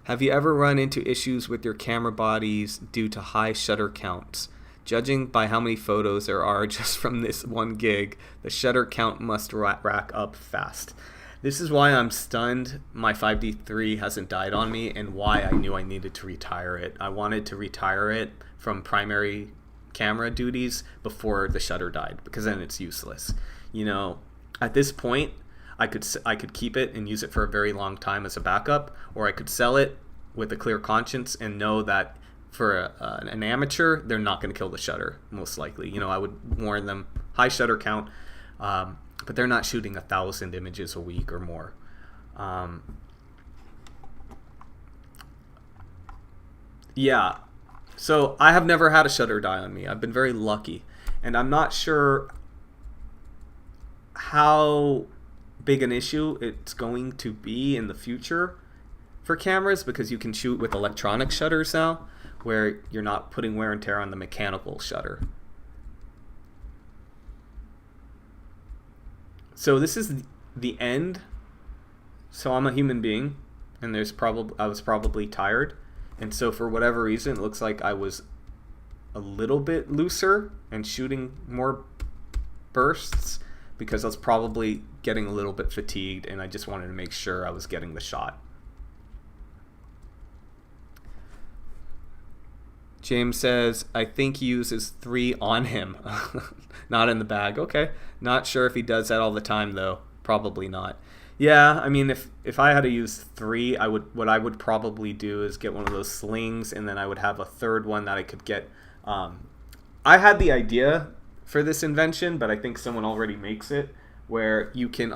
have you ever run into issues with your camera bodies due to high shutter counts? Judging by how many photos there are just from this one gig, the shutter count must rack up fast. This is why I'm stunned my 5D3 hasn't died on me, and why I knew I needed to retire it. I wanted to retire it from primary camera duties before the shutter died, because then it's useless. You know, at this point, I could keep it and use it for a very long time as a backup, or I could sell it with a clear conscience and know that for an amateur, they're not going to kill the shutter, most likely. You know, I would warn them, high shutter count, but they're not shooting 1,000 images a week or more. Yeah, so I have never had a shutter die on me. I've been very lucky, and I'm not sure how big an issue it's going to be in the future for cameras, because you can shoot with electronic shutters now, where you're not putting wear and tear on the mechanical shutter. So this is the end. So I'm a human being, and I was probably tired, and so for whatever reason, it looks like I was a little bit looser and shooting more bursts, because I was probably getting a little bit fatigued, and I just wanted to make sure I was getting the shot. James says, I think he uses 3 on him, not in the bag. Okay. Not sure if he does that all the time, though. Probably not. Yeah, I mean, if I had to use 3, what I would probably do is get one of those slings, and then I would have a third one that I could get. I had the idea for this invention, but I think someone already makes it, where you can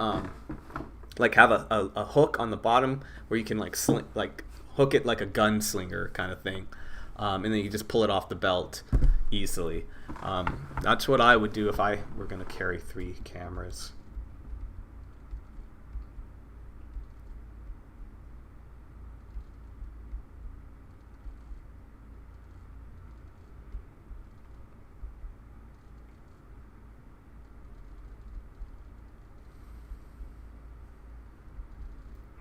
like have a hook on the bottom where you can like hook it like a gunslinger kind of thing. And then you just pull it off the belt easily. That's what I would do if I were going to carry 3 cameras.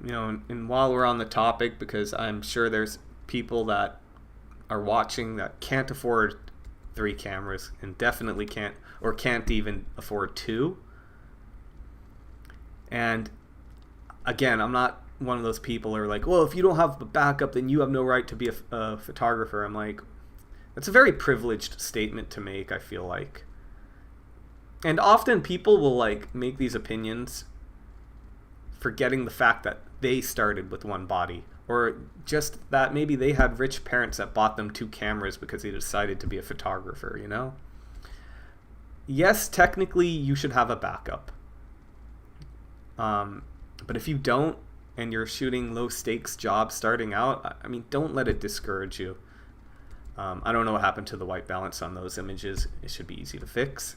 You know, and while we're on the topic, because I'm sure there's people that are watching that can't afford 3 cameras and definitely can't even afford 2. And again, I'm not one of those people who are like, well, if you don't have a backup, then you have no right to be a photographer. I'm like, that's a very privileged statement to make, I feel like. And often people will like make these opinions forgetting the fact that they started with one body, or just that maybe they had rich parents that bought them 2 cameras because they decided to be a photographer, you know? Yes, technically you should have a backup. But if you don't, and you're shooting low stakes jobs starting out, I mean, don't let it discourage you. I don't know what happened to the white balance on those images. It should be easy to fix.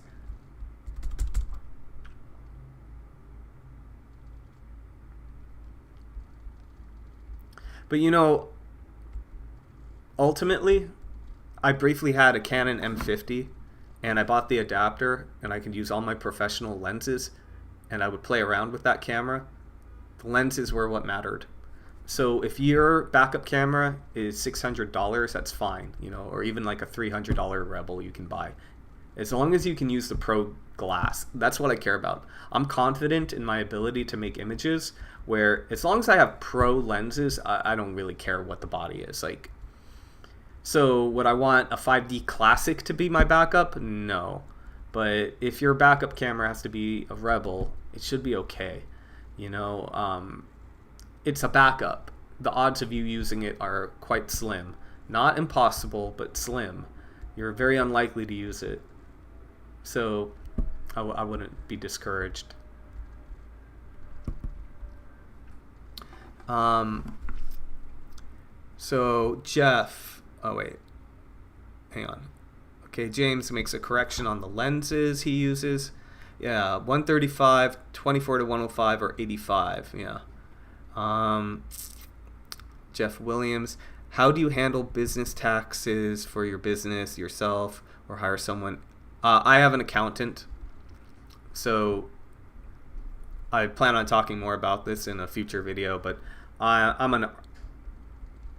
But you know, ultimately, I briefly had a Canon M50 and I bought the adapter and I could use all my professional lenses and I would play around with that camera. The lenses were what mattered. So if your backup camera is $600, that's fine, you know, or even like a $300 Rebel you can buy. As long as you can use the pro glass, that's what I care about. I'm confident in my ability to make images where as long as I have pro lenses, I don't really care what the body is. Like, so would I want a 5D Classic to be my backup? No. But if your backup camera has to be a Rebel, it should be okay. You know, it's a backup. The odds of you using it are quite slim. Not impossible, but slim. You're very unlikely to use it. So I wouldn't be discouraged. So Jeff, oh wait, hang on. Okay, James makes a correction on the lenses he uses. Yeah, 135, 24 to 105, or 85. Yeah. Jeff Williams, how do you handle business taxes for your business yourself or hire someone? I have an accountant, so I plan on talking more about this in a future video, but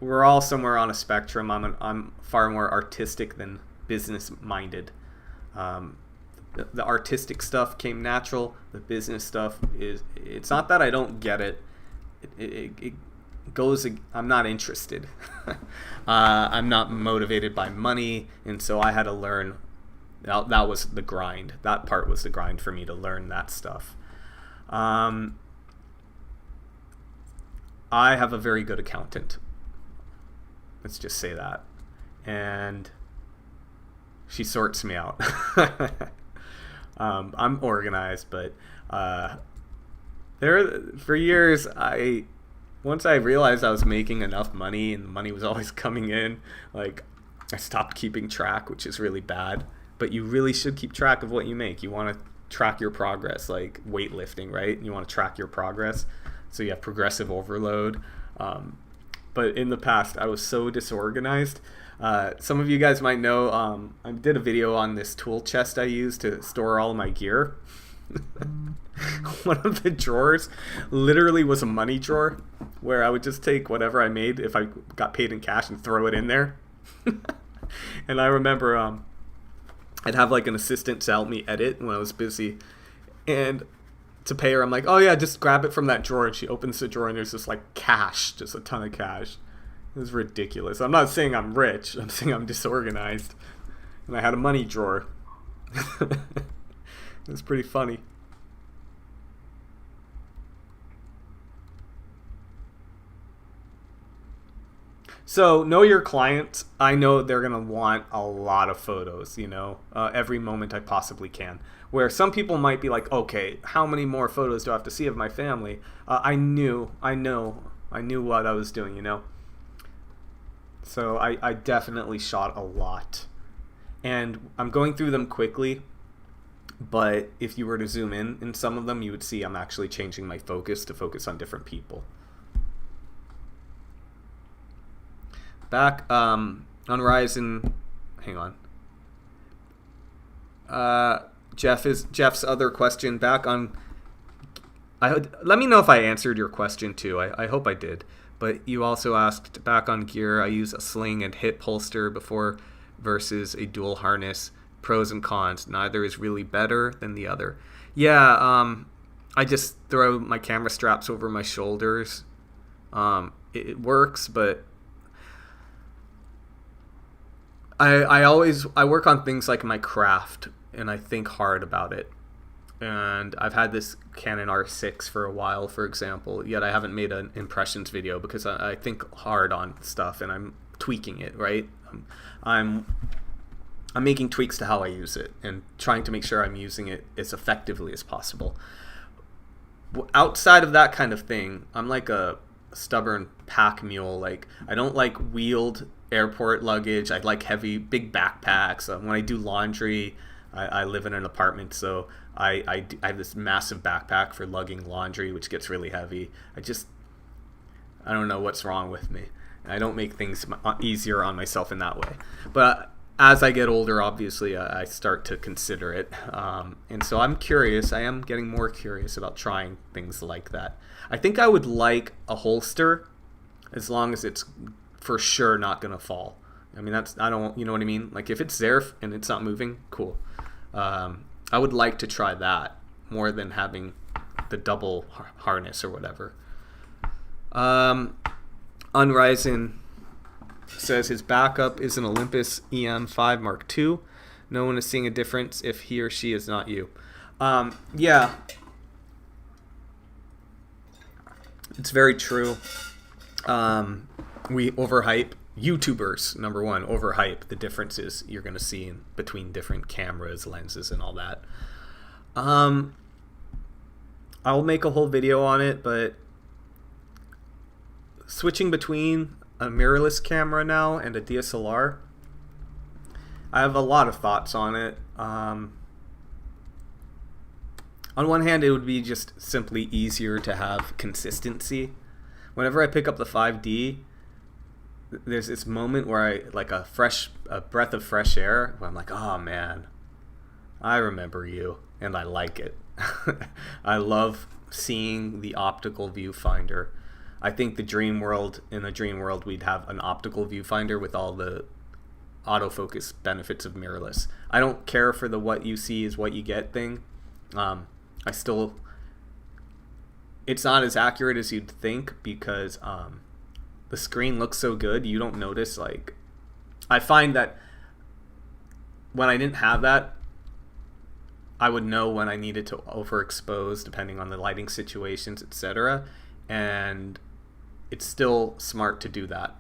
we're all somewhere on a spectrum. I'm far more artistic than business minded. The artistic stuff came natural. The business stuff it's not that I don't get it. It goes, I'm not interested. I'm not motivated by money, and so I had to learn. That was the grind. That part was the grind for me to learn that stuff. I have a very good accountant. Let's just say that. And she sorts me out. I'm organized, but for years, once I realized I was making enough money and the money was always coming in, like, I stopped keeping track, which is really bad. But you really should keep track of what you make. You want to track your progress, like weightlifting, right? You want to track your progress, so you have progressive overload. But in the past, I was so disorganized. Some of you guys might know, I did a video on this tool chest I use to store all my gear. One of the drawers literally was a money drawer where I would just take whatever I made if I got paid in cash and throw it in there. And I remember I'd have like an assistant to help me edit when I was busy, and to pay her, I'm like, oh yeah, just grab it from that drawer. And she opens the drawer and there's just like cash, just a ton of cash. It was ridiculous. I'm not saying I'm rich, I'm saying I'm disorganized. And I had a money drawer. It was pretty funny. So know your clients. I know they're going to want a lot of photos, you know, every moment I possibly can. Where some people might be like, okay, how many more photos do I have to see of my family? I knew what I was doing, you know. So I definitely shot a lot. And I'm going through them quickly, but if you were to zoom in some of them, you would see I'm actually changing my focus to focus on different people. Back on Ryzen, hang on. Jeff's other question back on. Let me know if I answered your question too. I hope I did. But you also asked back on gear. I use a sling and hip holster before versus a dual harness. Pros and cons. Neither is really better than the other. Yeah, I just throw my camera straps over my shoulders. It works, but I work on things like my craft, and I think hard about it. And I've had this Canon R6 for a while, for example, yet I haven't made an impressions video because I think hard on stuff and I'm tweaking it, right? I'm making tweaks to how I use it and trying to make sure I'm using it as effectively as possible. Outside of that kind of thing, I'm like a stubborn pack mule. Like, I don't like wheeled airport luggage. I like heavy, big backpacks. When I do laundry, I live in an apartment, so I have this massive backpack for lugging laundry, which gets really heavy. I don't know what's wrong with me. I don't make things easier on myself in that way. But as I get older, obviously, I start to consider it. And so I'm curious. I am getting more curious about trying things like that. I think I would like a holster as long as it's for sure not going to fall. I mean, you know what I mean? Like, if it's there and it's not moving, cool. I would like to try that more than having the double harness or whatever. Unrising says his backup is an Olympus EM5 Mark II. No one is seeing a difference if he or she is not you. Yeah. It's very true. We overhype. YouTubers, number one, overhype the differences you're going to see in between different cameras, lenses, and all that. I'll make a whole video on it, but switching between a mirrorless camera now and a DSLR, I have a lot of thoughts on it. On one hand, it would be just simply easier to have consistency. Whenever I pick up the 5D, there's this moment where I like a breath of fresh air where I'm like, oh man, I remember you and I like it. I love seeing the optical viewfinder. I think in the dream world we'd have an optical viewfinder with all the autofocus benefits of mirrorless. I don't care for the what you see is what you get thing. It's not as accurate as you'd think because the screen looks so good, you don't notice. Like, I find that when I didn't have that, I would know when I needed to overexpose depending on the lighting situations, etc. And it's still smart to do that,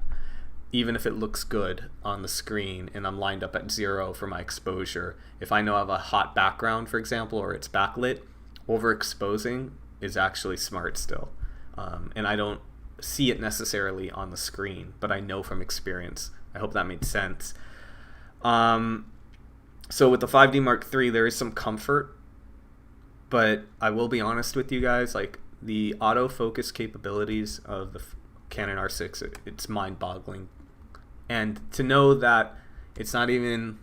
even if it looks good on the screen and I'm lined up at 0 for my exposure. If I know I have a hot background, for example, or it's backlit, overexposing is actually smart still. And I don't see it necessarily on the screen, but I know from experience. I hope that made sense. So with the 5D Mark III, there is some comfort, but I will be honest with you guys, like the autofocus capabilities of the Canon R6, it's mind-boggling. And to know that it's not even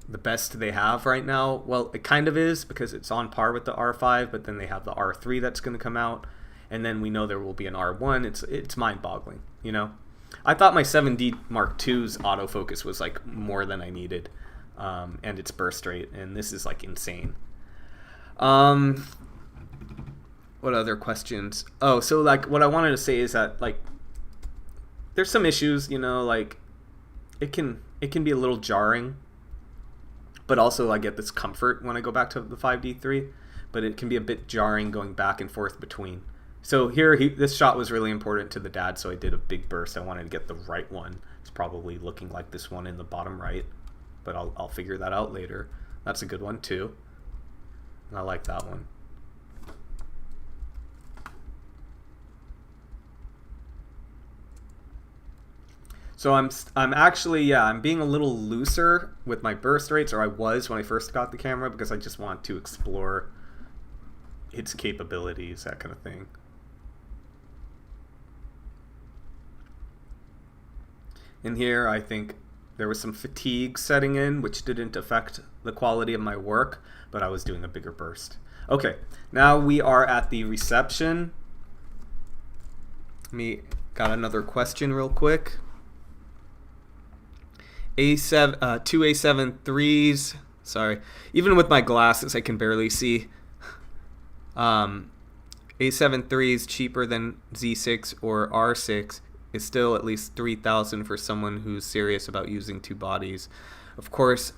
the best they have right now, well, it kind of is because it's on par with the R5, but then they have the R3 that's going to come out. And then we know there will be an R1. It's mind-boggling, you know? I thought my 7D Mark II's autofocus was like more than I needed, and its burst rate, and this is like insane. What other questions? Oh, so like what I wanted to say is that like there's some issues, you know, like it can be a little jarring, but also I get this comfort when I go back to the 5D3, but it can be a bit jarring going back and forth between. So here, this shot was really important to the dad, so I did a big burst. I wanted to get the right one. It's probably looking like this one in the bottom right, but I'll figure that out later. That's a good one too. I like that one. So I'm actually, I'm being a little looser with my burst rates, or I was when I first got the camera, because I just want to explore its capabilities, that kind of thing. In here, I think there was some fatigue setting in, which didn't affect the quality of my work, but I was doing a bigger burst. Okay, now we are at the reception. Got another question real quick. two A7 threes. Sorry, even with my glasses, I can barely see. A7 threes cheaper than Z6 or R6 is still at least $3,000 for someone who's serious about using two bodies. Of course,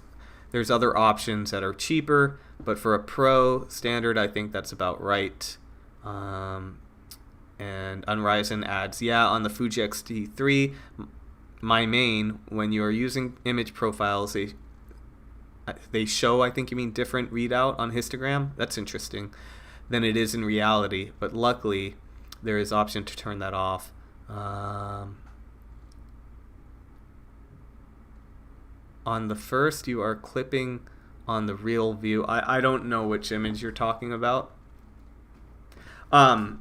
there's other options that are cheaper, but for a pro standard, I think that's about right. And Unryzen adds, yeah, on the Fuji X-T3, my main, when you're using image profiles, they show, I think you mean different readout on histogram. That's interesting than it is in reality, but luckily there is option to turn that off. On the first, you are clipping on the real view. I don't know which image you're talking about. You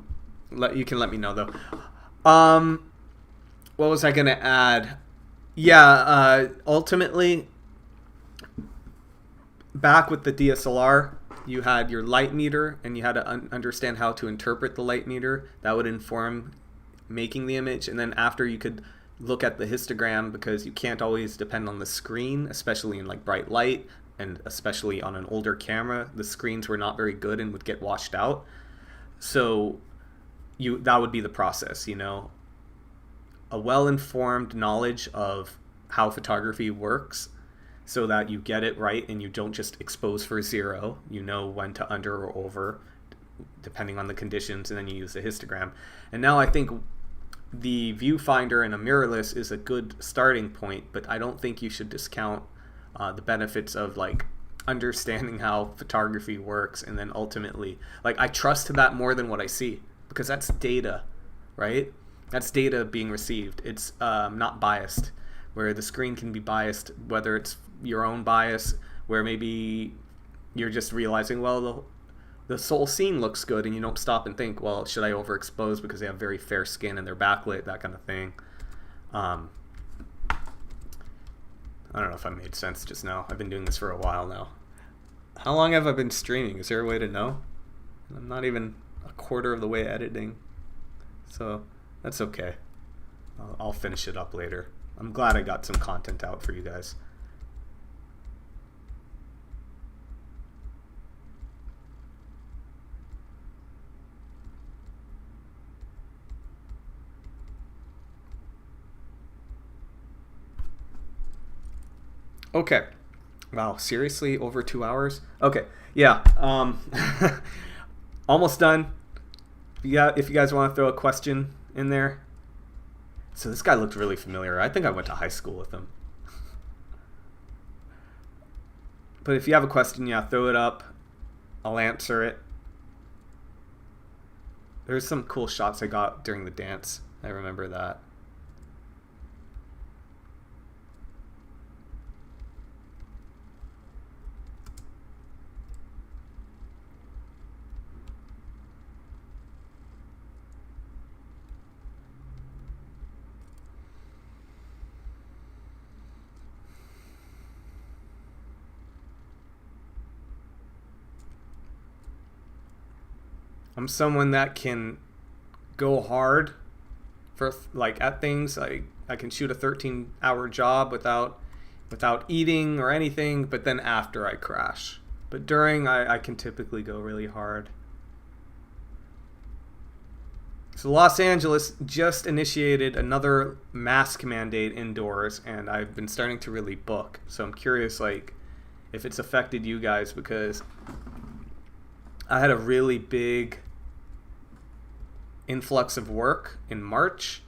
can let me know though. What was I gonna add? Yeah, ultimately, back with the DSLR, you had your light meter, and you had to understand how to interpret the light meter. That would inform making the image, and then after you could look at the histogram, because you can't always depend on the screen, especially in like bright light, and especially on an older camera, the screens were not very good and would get washed out. So that would be the process, you know, a well-informed knowledge of how photography works, so that you get it right and you don't just expose for zero. You know when to under or over, depending on the conditions, and then you use the histogram. And now I think the viewfinder and a mirrorless is a good starting point, but I don't think you should discount the benefits of like understanding how photography works, and then ultimately, like, I trust that more than what I see, because that's data, right? That's data being received. It's not biased, where the screen can be biased, whether it's your own bias, where maybe you're just realizing, well, the whole scene looks good, and you don't stop and think, well, should I overexpose because they have very fair skin and they're backlit, that kind of thing. I don't know if I made sense just now. I've been doing this for a while now. How long have I been streaming? Is there a way to know? I'm not even a quarter of the way editing, so that's okay. I'll finish it up later. I'm glad I got some content out for you guys. Okay. Wow, seriously? Over 2 hours? Okay. Yeah. Almost done. Yeah, if you guys want to throw a question in there. So this guy looked really familiar. I think I went to high school with him. But if you have a question, yeah, throw it up. I'll answer it. There's some cool shots I got during the dance. I remember that. I'm someone that can go hard for like at things. I can shoot a 13-hour job without eating or anything, but then after I crash. But during, I can typically go really hard. So Los Angeles just initiated another mask mandate indoors, and I've been starting to really book. So I'm curious, like, if it's affected you guys, because I had a really big influx of work in March,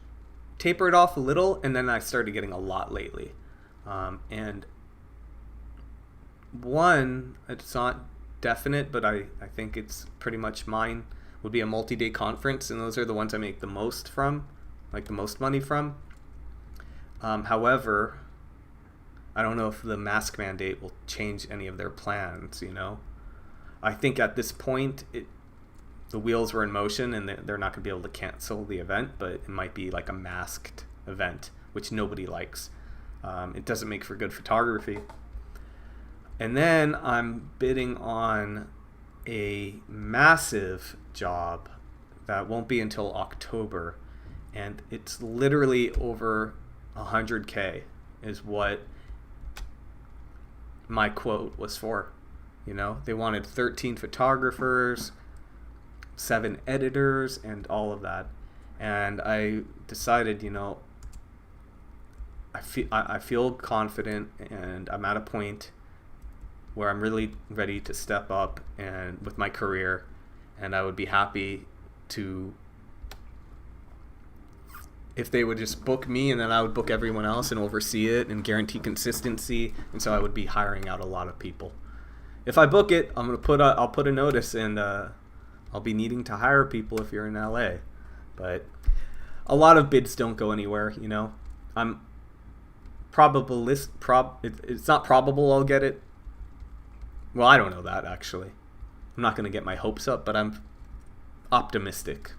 tapered off a little, and then I started getting a lot lately. And one, it's not definite, but I think it's pretty much mine, would be a multi-day conference, and those are the ones I make the most from, like the most money from. However, I don't know if the mask mandate will change any of their plans, you know? I think at this point, the wheels were in motion, and they're not going to be able to cancel the event, but it might be like a masked event, which nobody likes. It doesn't make for good photography. And then I'm bidding on a massive job that won't be until October, and it's literally over 100K is what my quote was for. You know, they wanted 13 photographers, 7 editors, and all of that. And I decided, you know, I feel confident, and I'm at a point where I'm really ready to step up and with my career, and I would be happy to, if they would just book me, and then I would book everyone else and oversee it and guarantee consistency. And so I would be hiring out a lot of people. If I book it, I'll put a notice, and I'll be needing to hire people if you're in LA. But a lot of bids don't go anywhere, you know. It's not probable I'll get it. Well, I don't know that, actually. I'm not going to get my hopes up, but I'm optimistic.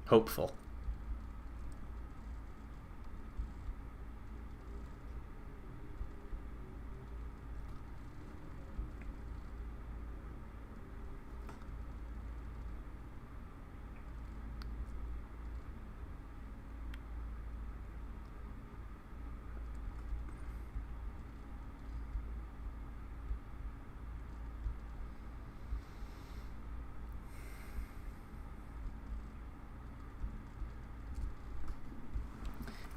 Hopeful.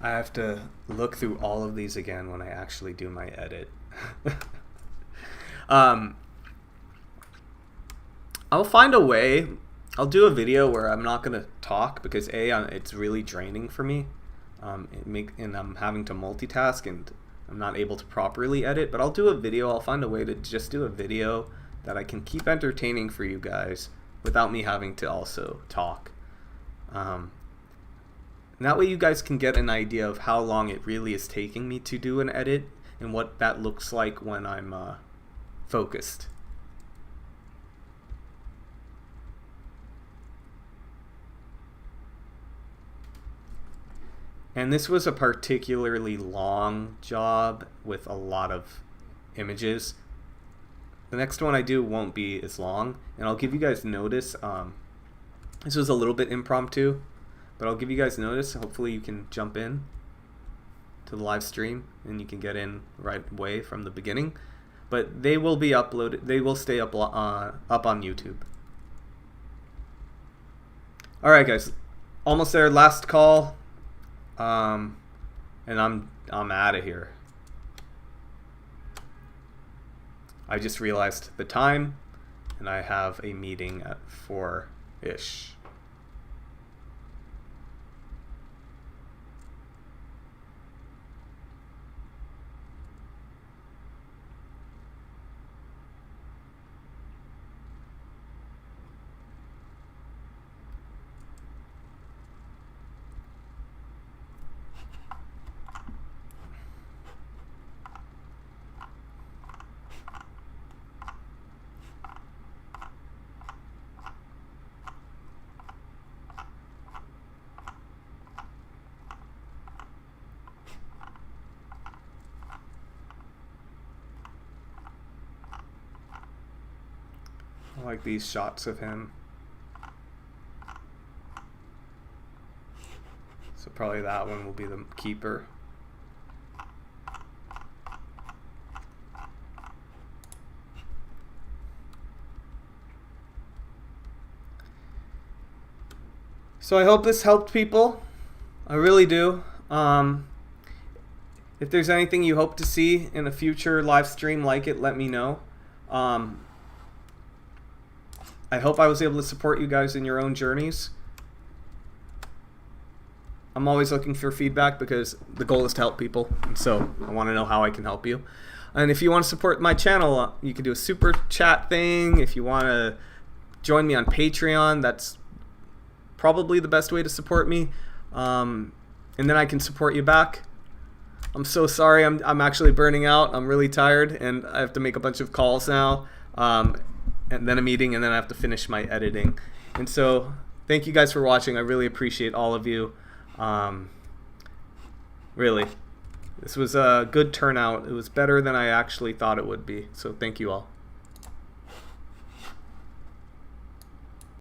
I have to look through all of these again when I actually do my edit. I'll find a way. I'll do a video where I'm not going to talk because it's really draining for me. And I'm having to multitask, and I'm not able to properly edit. But I'll do a video. I'll find a way to just do a video that I can keep entertaining for you guys without me having to also talk. And that way you guys can get an idea of how long it really is taking me to do an edit and what that looks like when I'm focused. And this was a particularly long job with a lot of images. The next one I do won't be as long, and I'll give you guys notice. This was a little bit impromptu, but I'll give you guys notice. Hopefully you can jump in to the live stream and you can get in right away from the beginning. But they will be uploaded. They will stay up on YouTube. All right, guys, almost there. Last call, and I'm out of here. I just realized the time, and I have a meeting at 4-ish. I like these shots of him. So probably that one will be the keeper. So I hope this helped people. I really do. If there's anything you hope to see in a future live stream like it, let me know. I hope I was able to support you guys in your own journeys. I'm always looking for feedback because the goal is to help people. And so I want to know how I can help you. And if you want to support my channel, you can do a super chat thing. If you want to join me on Patreon, that's probably the best way to support me. And then I can support you back. I'm so sorry. I'm actually burning out. I'm really tired, and I have to make a bunch of calls now. And then a meeting, and then I have to finish my editing. And so thank you guys for watching. I really appreciate all of you. Really, this was a good turnout. It was better than I actually thought it would be. So thank you all.